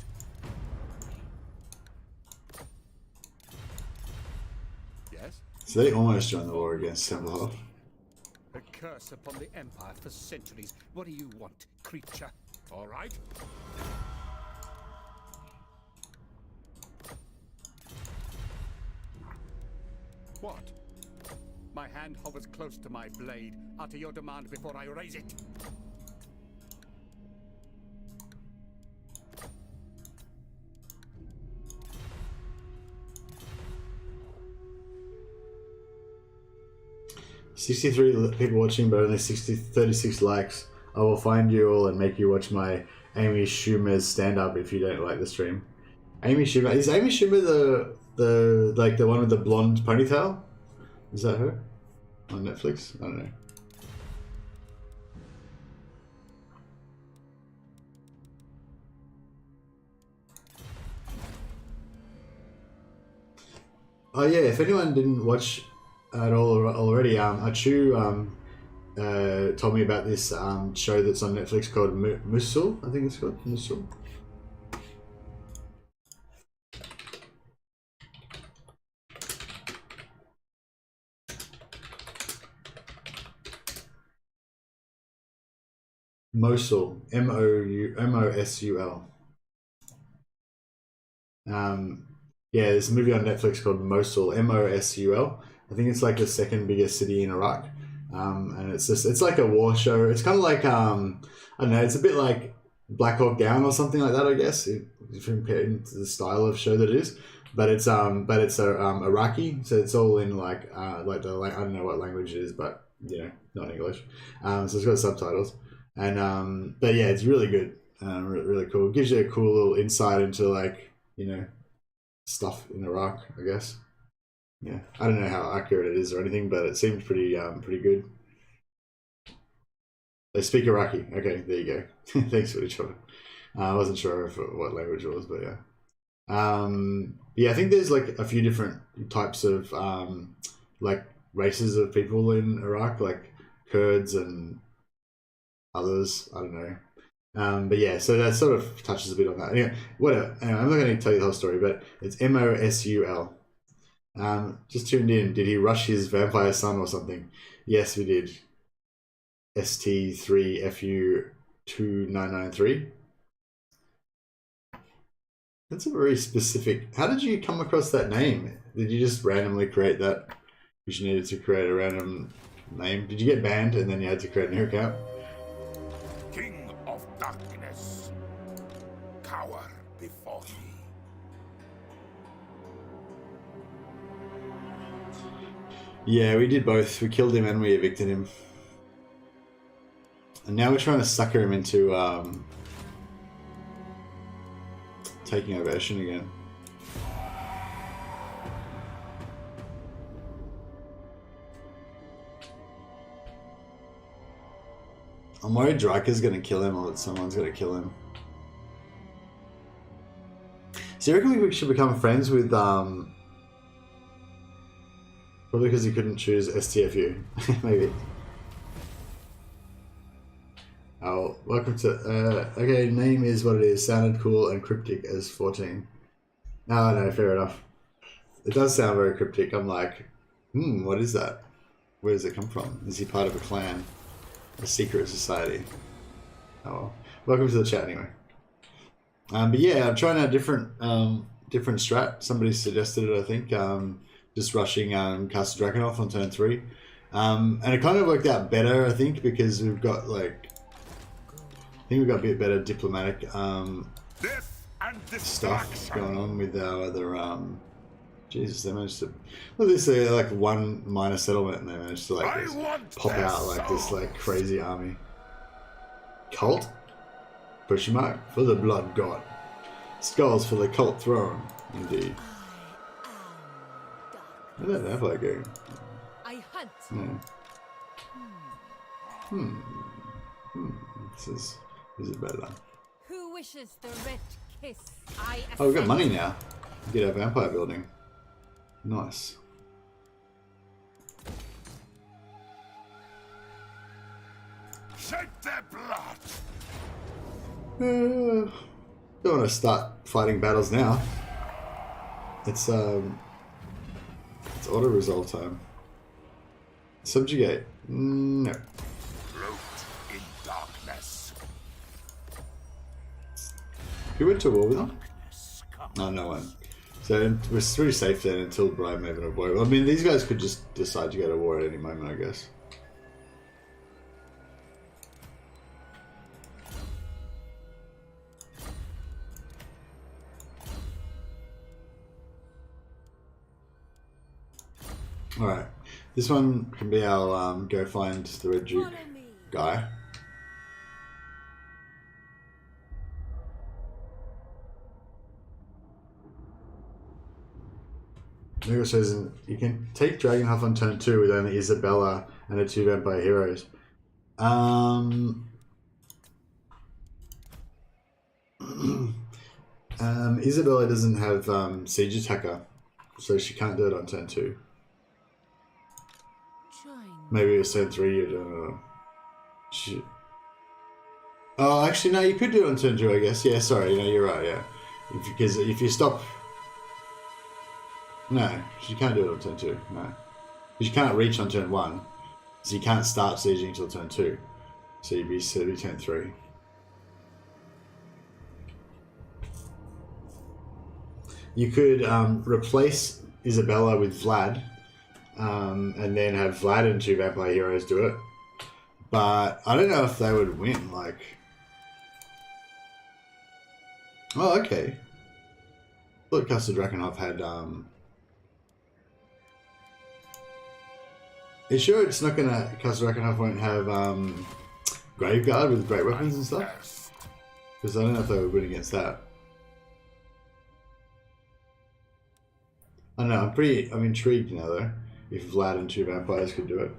Yes? So they almost joined the war against Templehof. A curse upon the Empire for centuries. What do you want, creature? All right. What? My hand hovers close to my blade. Utter your demand before I raise it. $63 people watching, but only 36 likes. I will find you all and make you watch my Amy Schumer's stand-up if you don't like the stream. Amy Schumer, is Amy Schumer the one with the blonde ponytail? Is that her on Netflix? I don't know. Oh yeah, if anyone didn't watch at all already, Achu told me about this show that's on Netflix called Musul. I think it's called Musul. Mosul, Mosul. Yeah, there's a movie on Netflix called Mosul, Mosul. I think it's like the second biggest city in Iraq. And it's like a war show. It's kind of like, I don't know, it's a bit like Black Hawk Down or something like that, I guess, if you compare it to the style of show that it is. But it's Iraqi, so it's all in like I don't know what language it is, but not English. So it's got subtitles. And but yeah, it's really good, really cool. It gives you a cool little insight into like, you know, stuff in Iraq, I guess. Yeah, I don't know how accurate it is or anything, but it seems pretty pretty good. They speak Iraqi. Okay, there you go. Thanks for the trouble. I wasn't sure what language it was, but yeah. Yeah, I think there's like a few different types of like races of people in Iraq, like Kurds and others. I don't know. But yeah, so that sort of touches a bit on that. Anyway, whatever. Anyway, I'm not going to tell you the whole story, but it's Mosul. Just tuned in. Did he rush his vampire son or something? Yes, we did. ST3FU2993. That's a very specific. How did you come across that name? Did you just randomly create that? Because you needed to create a random name. Did you get banned and then you had to create a new account? King of darkness, cower before me. Yeah, we did both. We killed him and we evicted him. And now we're trying to sucker him into taking over Eshin again. I'm worried Drycha's gonna kill him or that someone's gonna kill him. So you reckon we should become friends with probably because he couldn't choose STFU. Maybe. Oh, welcome to, okay, name is what it is. Sounded cool and cryptic as 14. No, fair enough. It does sound very cryptic. I'm like, what is that? Where does it come from? Is he part of a clan? A secret society? Oh, well. Welcome to the chat anyway. But yeah, I'm trying out different strat. Somebody suggested it, I think. Just rushing Castle Drakenhof on turn 3. And it kind of worked out better, I think, because we've got like, I think we've got a bit better diplomatic stuff going on with our other Jesus, they managed to, well, this is like one minor settlement and they managed to like pop out like this like crazy army. Cult? Question mark? For the blood god. Skulls for the cult throne. Indeed. Where'd that vampire go? I hunt. Yeah. This is Isabella. Who wishes the red kiss? Oh, we've got money now. We get our vampire building. Nice. Shed their blood. Don't want to start fighting battles now. It's auto resolve time. Subjugate. No. In darkness. Who went to war with them? No, no one. So we're pretty safe then until Brian Maven or Boy. I mean, these guys could just decide to go to war at any moment, I guess. Alright. This one can be our go find the Red Duke guy. Nego says you can take Dragonhof on turn 2 with only Isabella and the 2 vampire heroes. Isabella doesn't have siege attacker, so she can't do it on turn 2. Maybe it was turn 3, you don't know. Oh, actually, no, you could do it on turn 2, I guess. Yeah, sorry, no, you're right, yeah. Because if you stop... No, she can't do it on turn 2, no. Because you can't reach on turn 1, so you can't start sieging until turn 2. So it'd be turn 3. You could replace Isabella with Vlad, and then have Vlad and 2 vampire heroes do it. But I don't know if they would win, like... Oh, okay. I thought Castle Drakenhof had... Are you sure it's not gonna... Castle Drakenhof won't have Graveguard with great weapons and stuff? Because I don't know if they would win against that. I don't know, I'm intrigued now though, if Vlad and 2 vampires could do it.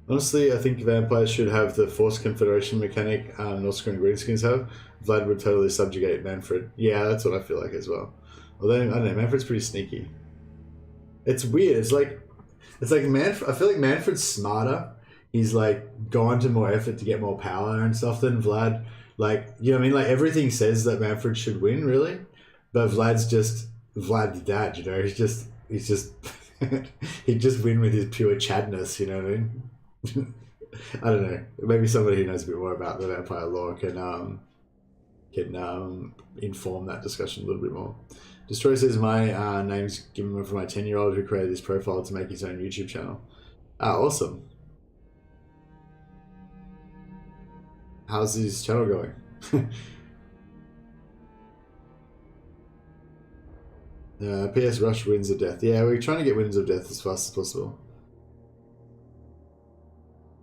Honestly, I think vampires should have the Force Confederation mechanic Norsca and Greenskins have. Vlad would totally subjugate Manfred. Yeah, that's what I feel like as well. Although, I don't know, Manfred's pretty sneaky. It's weird, it's like Manfred, I feel like Manfred's smarter. He's like gone to more effort to get more power and stuff than Vlad. Like, you know what I mean? Like, everything says that Manfred should win, really. But Vlad's just Vlad's dad, you know? He's just he'd just win with his pure chadness, you know what I mean? I don't know. Maybe somebody who knows a bit more about the vampire lore can inform that discussion a little bit more. Destroy says my name's given for my 10-year-old who created this profile to make his own YouTube channel. Awesome. How's his channel going? PS Rush Winds of Death. Yeah, we're trying to get Winds of Death as fast as possible.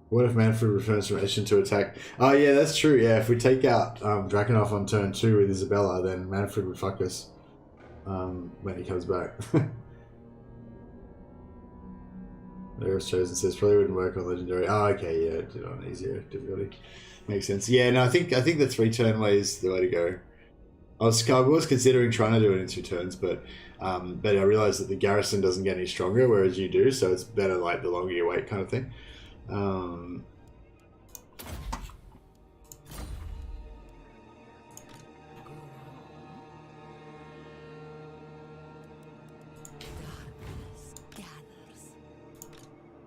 What if Manfred returns from Eshin to attack? Oh yeah, that's true. Yeah, if we take out Drakenhof on turn 2 with Isabella, then Manfred would fuck us when he comes back. There's Chosen says probably wouldn't work on Legendary. Oh, okay, yeah, did it on easier difficulty. Makes sense. Yeah, no, I think the 3-turn way is the way to go. I was considering trying to do it in 2 turns, but I realized that the garrison doesn't get any stronger, whereas you do, so it's better like the longer you wait kind of thing.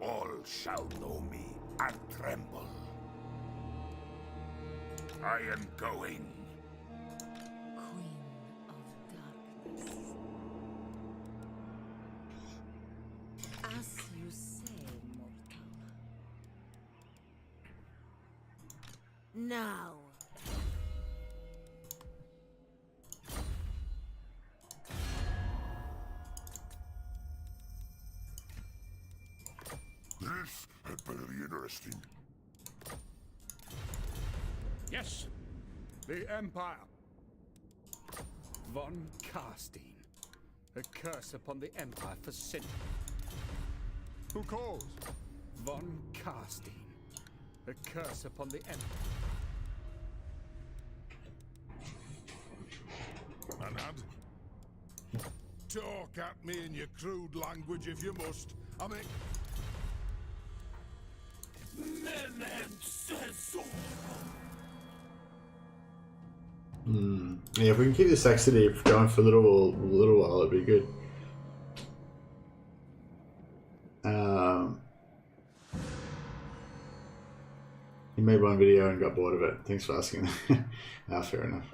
All shall know me and tremble. I am going. Queen of Darkness. As you say, mortal. Now. This had better be interesting. Yes, the Empire. Von Carstein. A curse upon the Empire for sin. Who calls? Von Carstein. A curse upon the Empire. Anad? Talk at me in your crude language if you must. I mean... Yeah, if we can keep the Saxony going for a little while, it'd be good. He made one video and got bored of it. Thanks for asking. Fair enough.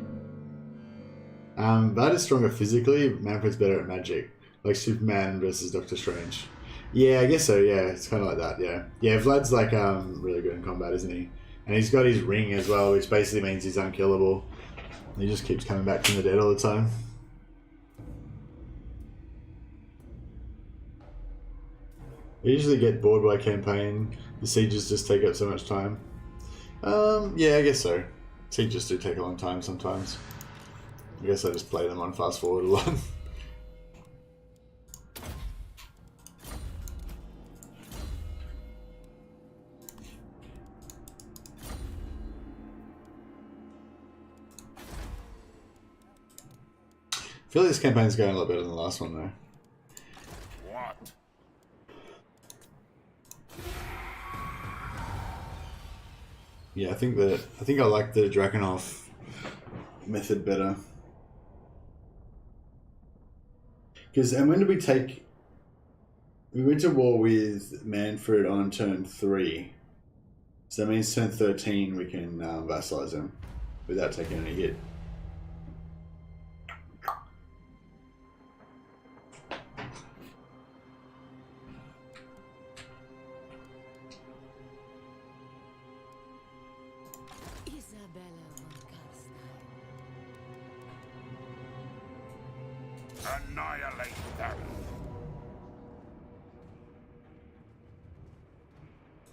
Vlad is stronger physically. Manfred's better at magic, like Superman versus Doctor Strange. Yeah, I guess so. Yeah, it's kind of like that. Yeah, yeah. Vlad's like really good in combat, isn't he? And he's got his ring as well, which basically means he's unkillable. He just keeps coming back from the dead all the time. I usually get bored by campaign. The sieges just take up so much time. Yeah, I guess so. Sieges do take a long time sometimes. I guess I just play them on fast forward a lot. I feel like this campaign's going a lot better than the last one though. What? Yeah, I think I like the Drakenhof method better. And when did we take? We went to war with Manfred on turn 3, so that means turn 13 we can vassalize him without taking any hit. Isabella von Carstein. Annihilate them.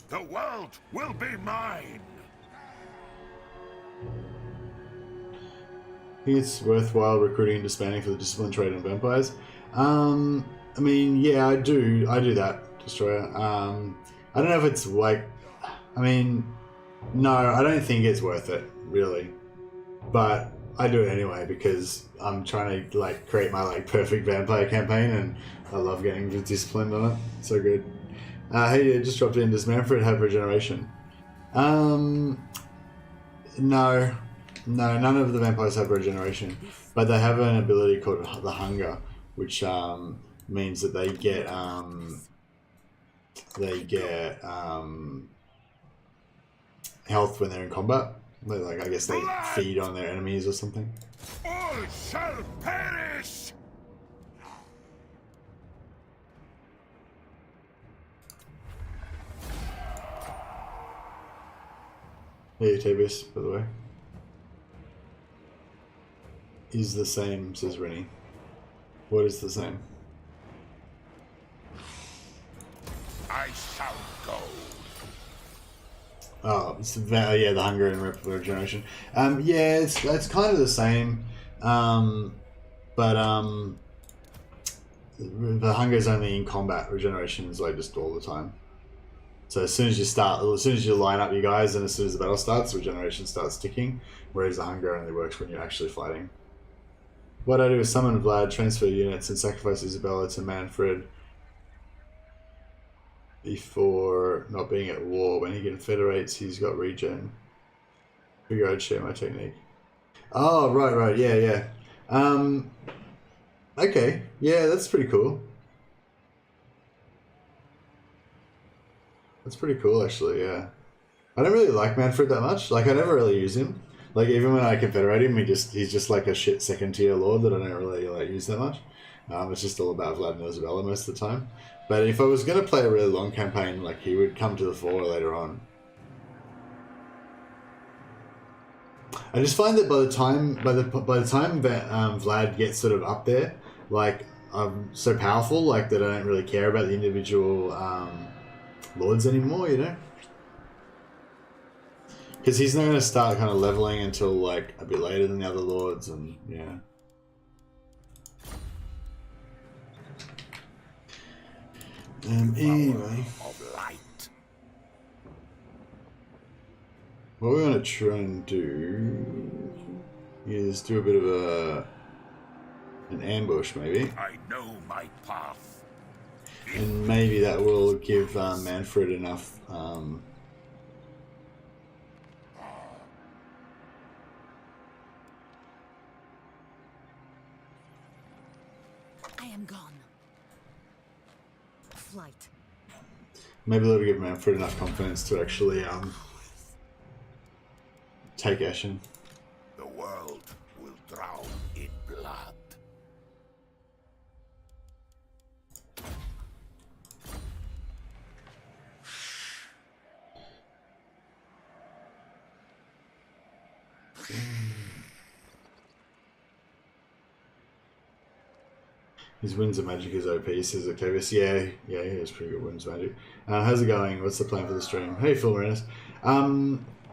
The world will be mine! I think it's worthwhile recruiting and disbanding for the discipline trade on vampires. I mean, yeah, I do that, Destroyer. I don't know if it's like, I mean, no, I don't think it's worth it, really. But I do it anyway because I'm trying to like create my like perfect vampire campaign, and I love getting disciplined on it. So good. Hey, you just dropped in. Does Manfred have regeneration? No, none of the vampires have regeneration, but they have an ability called the Hunger, which means that they get health when they're in combat. Like I guess they feed on their enemies or something. All shall perish! Hey, Tavis, by the way. Is the same, says Rennie. What is the same? I shall go. Oh, it's yeah, the Hunger and regeneration. Yeah, it's kind of the same, but the Hunger is only in combat. Regeneration is like just all the time. So as soon as you line up your guys, and as soon as the battle starts, regeneration starts ticking. Whereas the Hunger only works when you're actually fighting. What I do is summon Vlad, transfer units, and sacrifice Isabella to Manfred before not being at war. When he confederates, he's got regen. Figure I'd share my technique. Oh, right, yeah. Okay, yeah, that's pretty cool. That's pretty cool, actually, yeah. I don't really like Manfred that much. Like, I never really use him. Like, even when I confederate him, he's just like a shit second tier lord that I don't really like use that much. It's just all about Vlad and Isabella most of the time. But if I was going to play a really long campaign, like, he would come to the fore later on. I just find that by the time that Vlad gets sort of up there, like, I'm so powerful, like, that I don't really care about the individual lords anymore, you know? Because he's not going to start kind of leveling until, like, a bit later than the other lords, and, yeah. Anyway, what we want to try and do is do a bit of an ambush, maybe. I know my path. And maybe that will give Manfred enough I am gone. Flight. maybe that'll give Manfred enough confidence to actually take action. The world will drown in blood. His Winds of Magic is OP, says Octavius. Yeah, he has pretty good Winds of Magic. How's it going? What's the plan for the stream? Hey, Phil Marinus.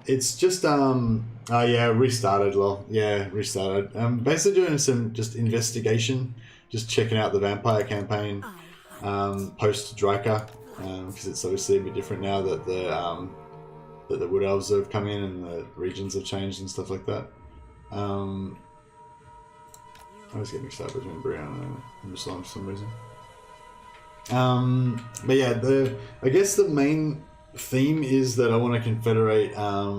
It's just, restarted, lol. Yeah, restarted. Basically doing some just investigation, just checking out the vampire campaign, post Drycha, because it's obviously a bit different now that the Wood Elves have come in and the regions have changed and stuff like that. I was getting mixed up between Brianna and Islam for some reason. But yeah, I guess the main theme is that I want to confederate. I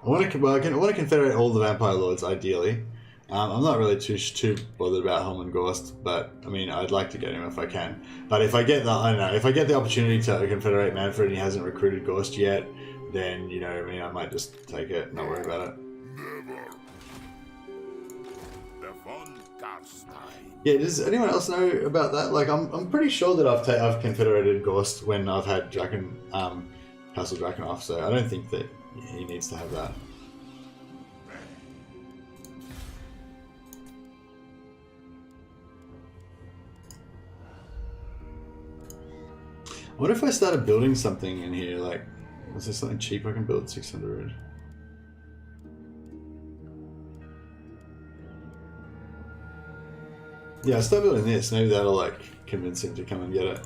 want to confederate all the vampire lords ideally. I'm not really too bothered about Helman Gorst, but I mean I'd like to get him if I can. But if I get the opportunity to confederate Manfred and he hasn't recruited Gorst yet, then I might just take it, not worry about it. Von Carstein. Yeah, does anyone else know about that? Like, I'm pretty sure that I've confederated Gorst when I've had Castle Drakenhof, so I don't think that he needs to have that. What if I started building something in here? Like, is there something cheap I can build? 600. Yeah, I'll start building this. Maybe that'll like convince him to come and get it.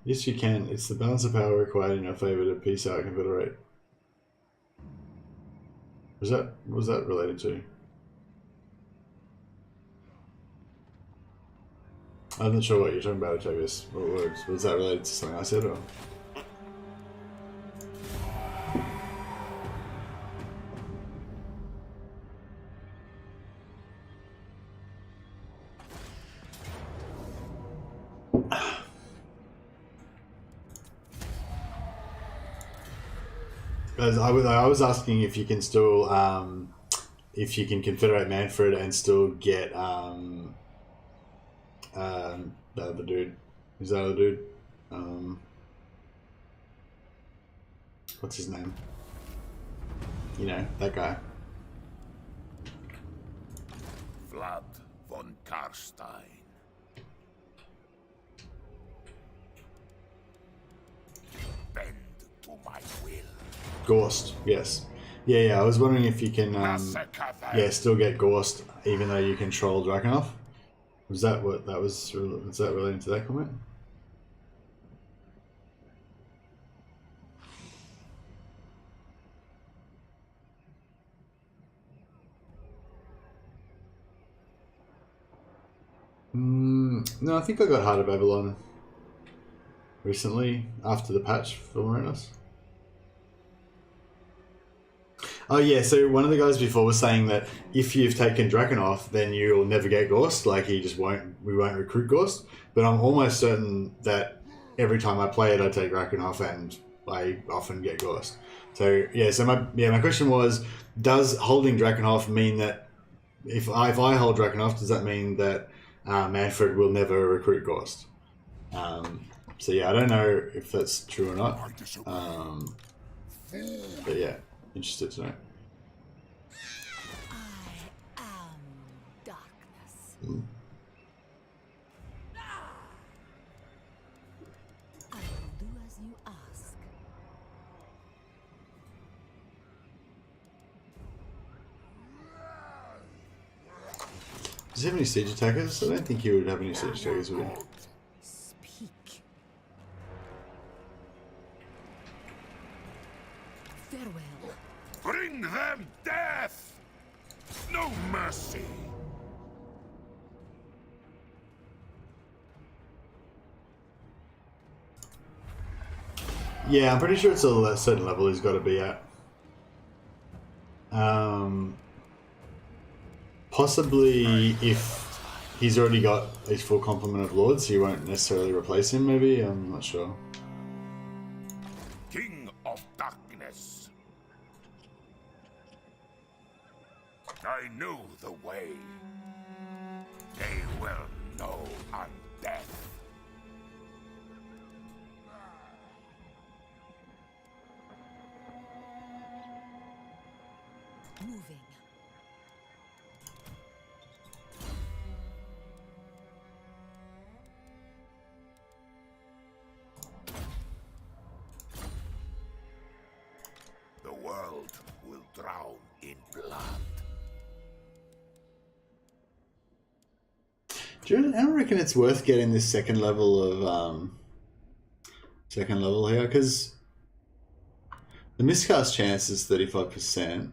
Yes, you can. It's the balance of power required in your favor to peace out confederate. What was that related to? I'm not sure what you're talking about, Octavius. What words? Was that related to something I said, or? I was asking if you can still, if you can confederate Manfred and still get the other dude. Who's that other dude? What's his name? You know, that guy. Vlad von Carstein. Bend to my will. Gorst, yes. Yeah, I was wondering if you can, still get Gorst even though you control Drakenhof. Was that what that was? Was that relating to that comment? No, I think I got Heart of Babylon recently after the patch for Marinos. Oh yeah, so one of the guys before was saying that if you've taken Drakenhof, then you'll never get Gorst. Like we won't recruit Gorst. But I'm almost certain that every time I play it, I take Drakenhof and I often get Gorst. So yeah, my question was, does holding Drakenhof mean that if I hold Drakenhof, does that mean that Manfred will never recruit Gorst? So yeah, I don't know if that's true or not. But yeah. Interested to know. I am darkness. I will do as you ask. Does he have any siege attackers? I don't think he would have any siege attackers, would he? Speak. Farewell. Bring them death! No mercy! Yeah, I'm pretty sure it's a certain level he's got to be at. Possibly if he's already got a full complement of lords, he won't necessarily replace him, maybe? I'm not sure. King of Darkness. I know the way. They will know undeath. Moving. The world will drown in blood. I don't reckon it's worth getting this second level here, because the miscast chance is 35%.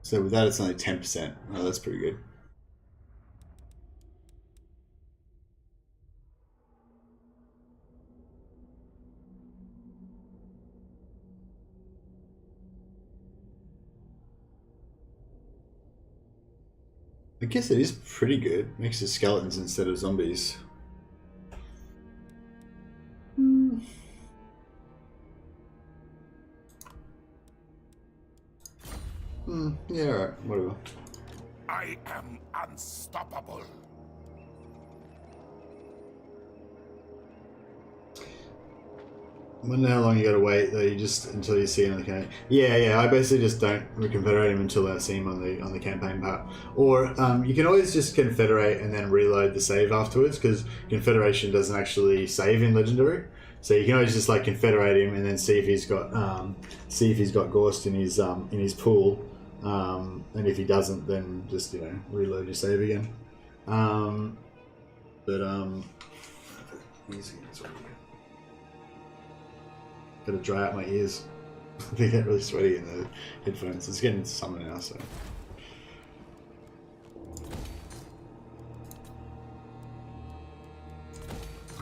So with that, it's only 10%. Oh, that's pretty good. I guess it is pretty good. Makes it skeletons instead of zombies. Yeah, alright, whatever. I am unstoppable. I wonder how long you gotta wait though. You just until you see him on the campaign. Yeah. I basically just don't reconfederate him until I see him on the campaign part. Or you can always just confederate and then reload the save afterwards because confederation doesn't actually save in legendary. So you can always just like confederate him and then see if he's got Gorst in his pool. And if he doesn't, then just reload your save again. Gotta dry out my ears. They get really sweaty in the headphones. It's getting into summer now, so.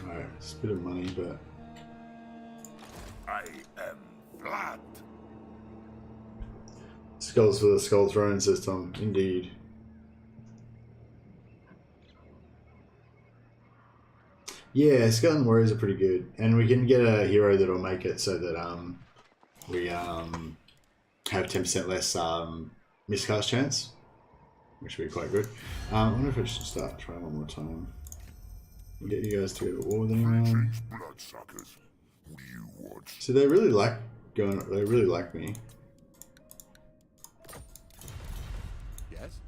Alright, it's a bit of money, but. I am blood. Skulls for the Skull Throne system, indeed. Yeah, Skeleton Warriors are pretty good, and we can get a hero that'll make it so that we have 10% less miscast chance, which would be quite good. I wonder if I should start trying one more time. We'll get you guys to go to war with anyone. Bloodsuckers. What do you want? So they really like going. They really like me. Yes?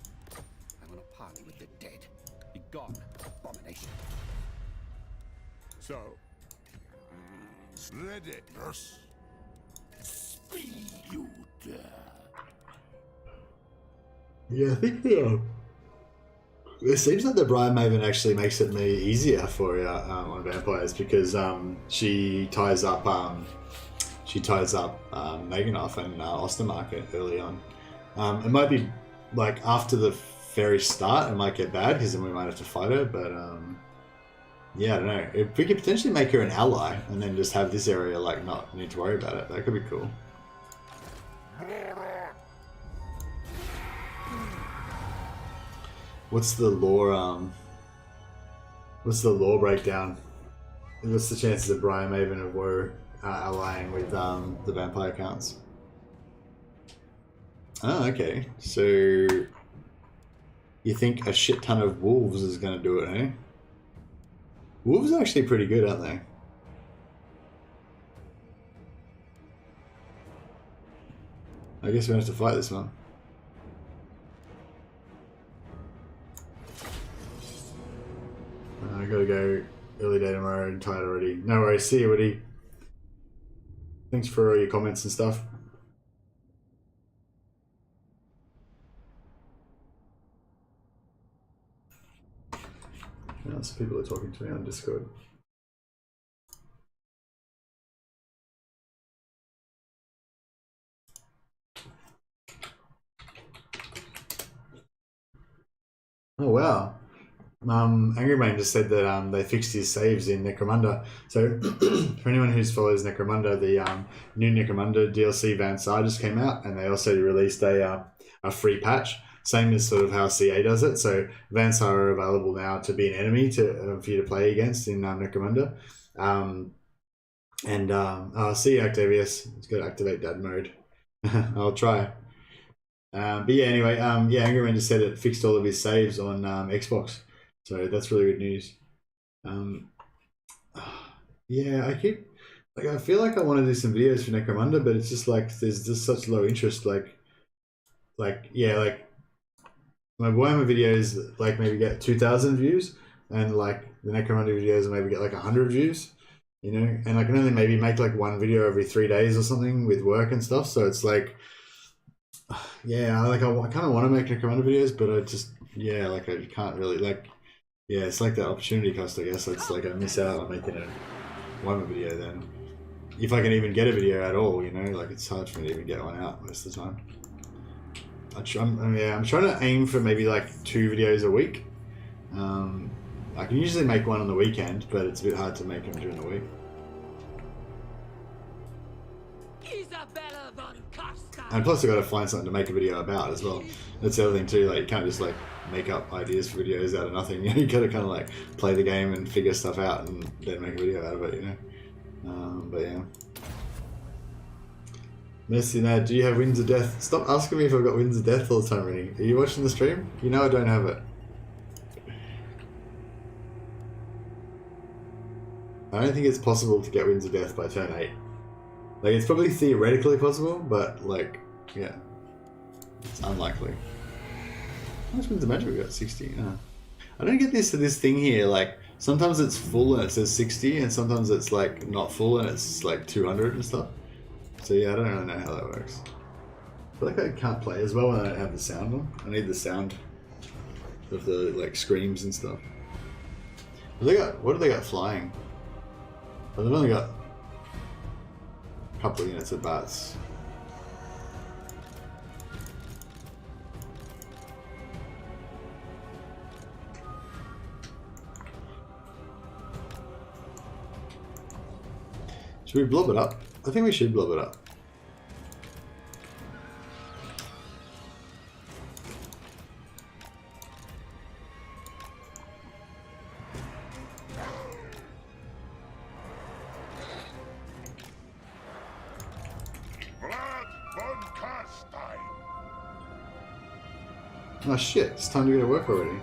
I'm on a party with the dead. Be gone, abomination. So, Ready. Yes. Speed, you dare. Yeah, I think it seems like the Briar Maven actually makes it easier for you on vampires because she ties up Naganoff and Ostermark early on. It might be like after the very start, it might get bad because then we might have to fight her. But yeah, I don't know. If we could potentially make her an ally and then just have this area like not need to worry about it, that could be cool. What's the lore? What's the lore breakdown? What's the chances of Briar Maven of War allying with the vampire counts? Oh, okay. So you think a shit ton of wolves is going to do it, eh? Wolves are actually pretty good, aren't they? I guess we have to fight this one. I gotta go early day tomorrow. I'm tired already. No worries. See you, Woody. Thanks for all your comments and stuff. Now, some people are talking to me on Discord. Oh wow. Angry Man just said that they fixed his saves in Necromunda. So for anyone who follows Necromunda, the new Necromunda DLC Vansar just came out, and they also released a free patch, same as sort of how CA does it. So Vansar are available now to be an enemy for you to play against in Necromunda. See you, Octavius. It's got to activate dad mode. I'll try. But yeah, anyway, Angry Man just said it fixed all of his saves on Xbox. So that's really good news. Yeah, I feel like I want to do some videos for Necromunda, but it's just like there's just such low interest. Like my Warhammer videos like maybe get 2,000 views, and like the Necromunda videos maybe get like 100 views, you know. And I can only maybe make like one video every 3 days or something with work and stuff. So it's like, yeah, I kind of want to make Necromunda videos, but I just I can't really like. Yeah, it's like that opportunity cost, I guess. It's like I miss out on making a Warhammer video then. If I can even get a video at all, you know, like it's hard for me to even get one out most of the time. I'm trying to aim for maybe like 2 videos a week. I can usually make one on the weekend, but it's a bit hard to make them during the week. Isabella von Carstein. And plus I got to find something to make a video about as well. That's the other thing too, like you can't just like make up ideas for videos out of nothing. You know, you gotta kind of like play the game and figure stuff out and then make a video out of it, you know. But yeah. Mercy, no, do you have Winds of Death? Stop asking me if I've got Winds of Death all the time, Rennie. Are you watching the stream? You know I don't have it. I don't think it's possible to get Winds of Death by turn 8. Like, it's probably theoretically possible, but, like, yeah. It's unlikely. How much Winds of Magic we got? 60? Oh. I don't get this thing here, like, sometimes it's full and it says 60, and sometimes it's, like, not full and it's, like, 200 and stuff. So yeah, I don't really know how that works. I feel like I can't play as well when I don't have the sound on. I need the sound of the like screams and stuff. What do they got flying? Oh, they've only got a couple of units of bats. Should we blob it up? I think we should blob it up. Blood von Carstein. Oh shit, it's time to go to work already.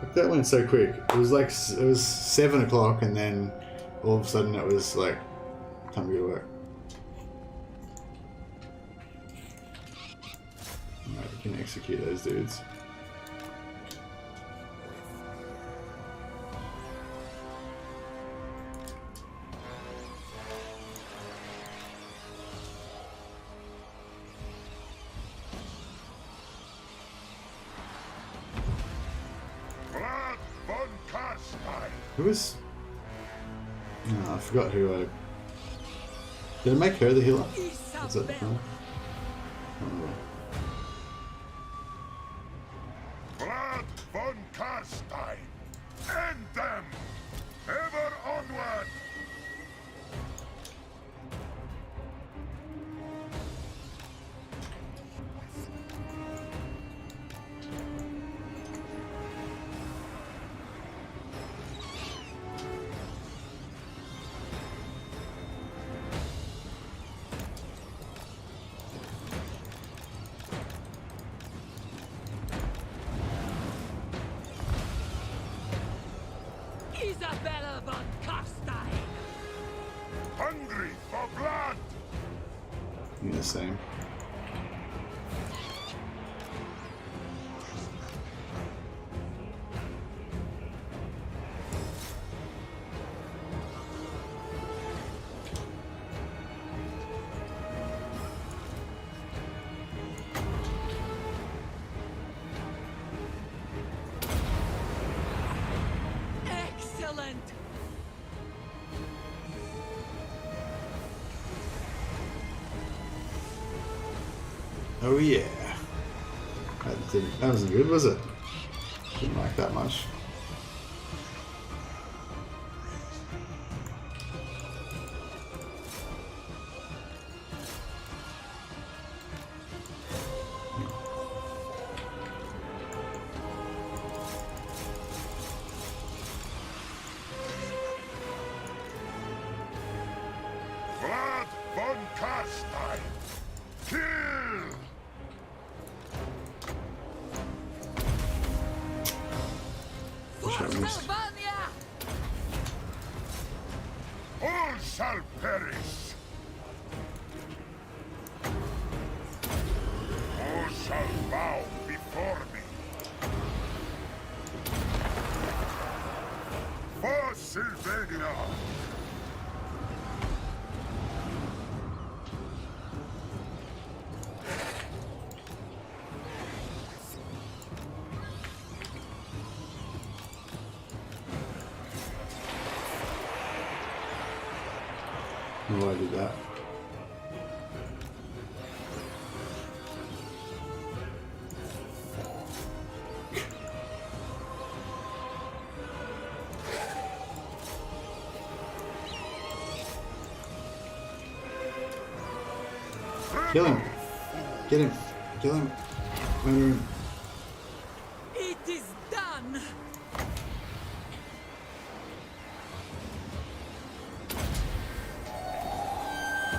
Look, that went so quick. It was like, it was 7 o'clock and then all of a sudden it was like, time to go to work. Alright, we can execute those dudes. Blood von Carstein. Who was... Oh, I forgot who I... Did I make her the healer? Is that... No? Oh, Blood von Carstein. End them. Ever onward. Isabella von Carstein! Hungry for blood. you're the same. Excellent! Oh yeah. That wasn't good, was it? Didn't like that much. Blood von Carstein. Kill. Wish I missed. Salvania! All shall perish. All shall bow before me. For Sylvania. Oh, I did that. Kill him! Get him! Kill him! Murder him! It is done!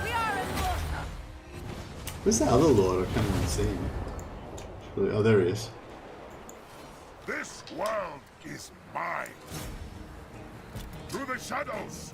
We are immortal! Where's the other lord? I can't even see him. Oh, there he is. This world is mine. To the shadows.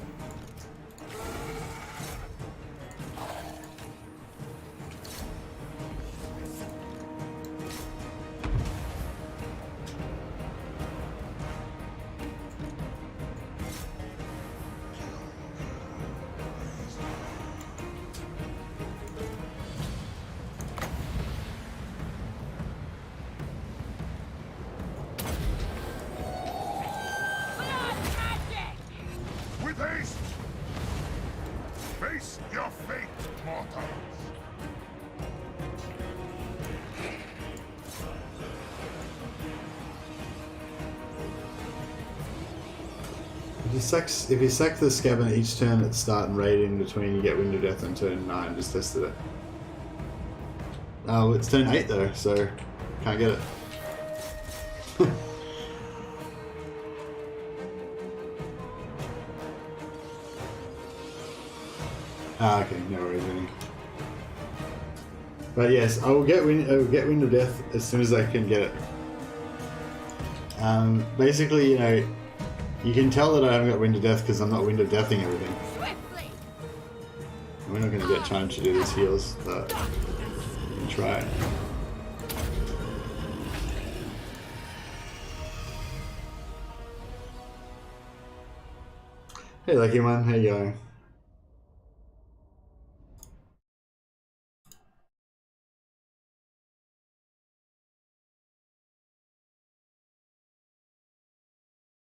With haste! Face your fate, mortals! If you sack the Scabbard each turn at start and raid in between, you get Wind of Death on turn 9. Just tested it. Oh, it's turn 8 though, so can't get it. Ah, okay, no worries, Vinny. But yes, I will get Wind of Death as soon as I can get it. Basically, you know, you can tell that I haven't got Wind of Death because I'm not Wind of Deathing everything. Swiftly. We're not going to get time to do these heals, but we can try it. Hey, Lucky One, how you going?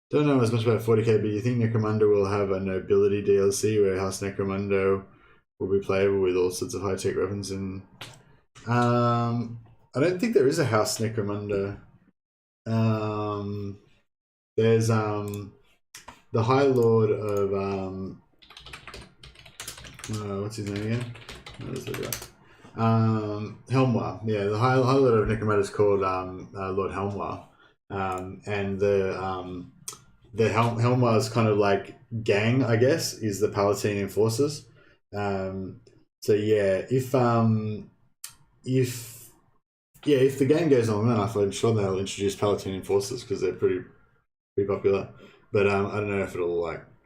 Don't know as much about 40k, but you think Necromunda will have a nobility DLC where House Necromunda will be playable with all sorts of high-tech weapons? And I don't think there is a House Necromunda. There's the High Lord of what's his name again? Helmwar. Yeah, the High Lord of Necromunda is called Lord Helmwar, and the Helmar is kind of like gang, I guess, is the Palatine Enforcers. So yeah, if the game goes on enough, I'm sure they'll introduce Palatine Enforcers because they're pretty popular. But I don't know if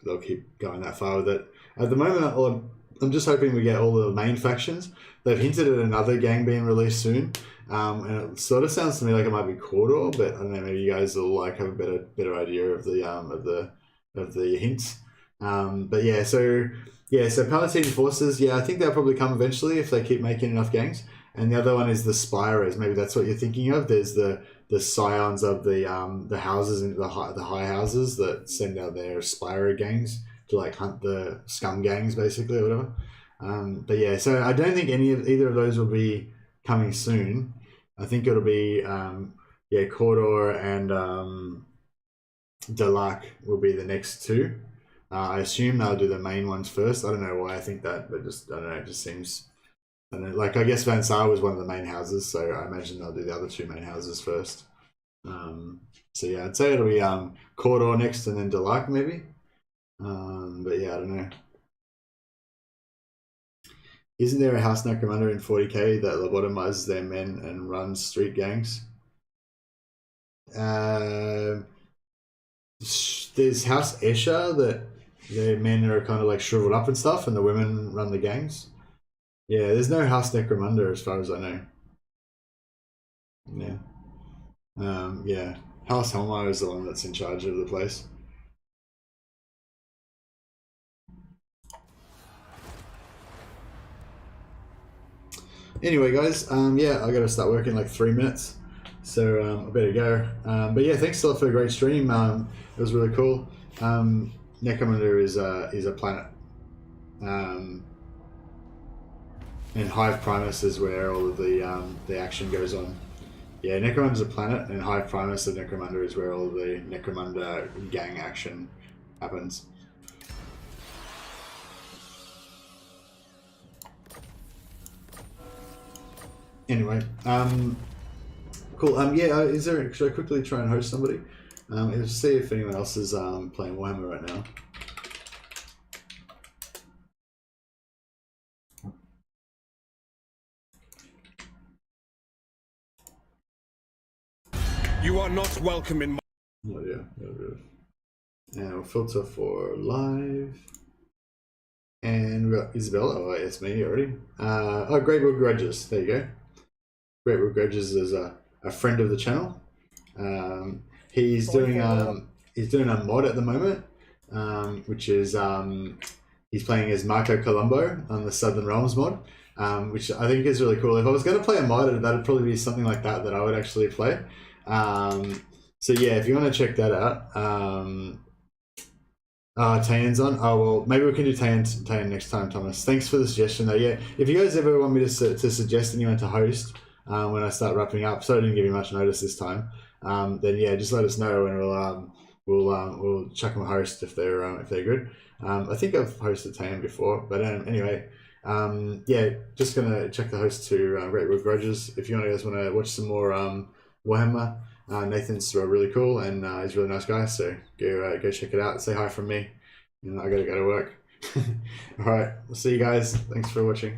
they'll keep going that far with it. At the moment, I'm just hoping we get all the main factions. They've hinted at another gang being released soon. And it sort of sounds to me like it might be Cawdor, but I don't know. Maybe you guys will have a better idea of the hints. But yeah, so Palatine Forces. Yeah, I think they'll probably come eventually if they keep making enough gangs. And the other one is the Spires. Maybe that's what you're thinking of. There's the scions of the houses and the high houses that send out their Spire gangs to hunt the scum gangs, basically, or whatever. But yeah, so I don't think either of those will be coming soon. I think it'll be Cawdor and Delac will be the next two. I assume they'll do the main ones first. I don't know why I think that, but just I don't know. It just seems. I don't know, I guess Van Saar was one of the main houses, so I imagine they'll do the other two main houses first. So yeah, I'd say it'll be Cawdor next, and then Delac maybe. But yeah, I don't know. Isn't there a House Necromunda in 40k that lobotomizes their men and runs street gangs? There's House Escher that their men are kind of shriveled up and stuff, and the women run the gangs. Yeah, there's no House Necromunda as far as I know. Yeah. Yeah. House Helmar is the one that's in charge of the place. Anyway, guys, yeah, I got to start working in 3 minutes, so I better go. But yeah, thanks a lot for a great stream. It was really cool. Necromunda is a planet, and Hive Primus is where all of the action goes on. Yeah, Necromunda is a planet, and Hive Primus of Necromunda is where all of the Necromunda gang action happens. Anyway, cool. Yeah, should I quickly try and host somebody? Let's see if anyone else is playing Warhammer right now. are not welcome in my... Oh yeah, and we'll filter for live. And we've got Isabella. Oh, it's me already. Oh, Great Wood Grudges. There you go. Great Wood Grudges is a friend of the channel. He's doing a mod at the moment, which is he's playing as Marco Colombo on the Southern Realms mod, which I think is really cool. If I was going to play a mod, that'd probably be something like that I would actually play. So yeah, if you want to check that out. Tayan's on. Oh well, maybe we can do Tayan next time, Thomas. Thanks for the suggestion though. Yeah, if you guys ever want me to suggest anyone to host when I start wrapping up, so I didn't give you much notice this time. Then yeah, just let us know and we'll chuck them a host if they're good. I think I've hosted Tayan before, but anyway, yeah, just gonna check the host to Great Wood Grudges. If you guys want to watch some more Warhammer. Nathan's really cool and he's a really nice guy, so go check it out. Say hi from me, and I gotta go to work. All right, we'll see you guys. Thanks for watching.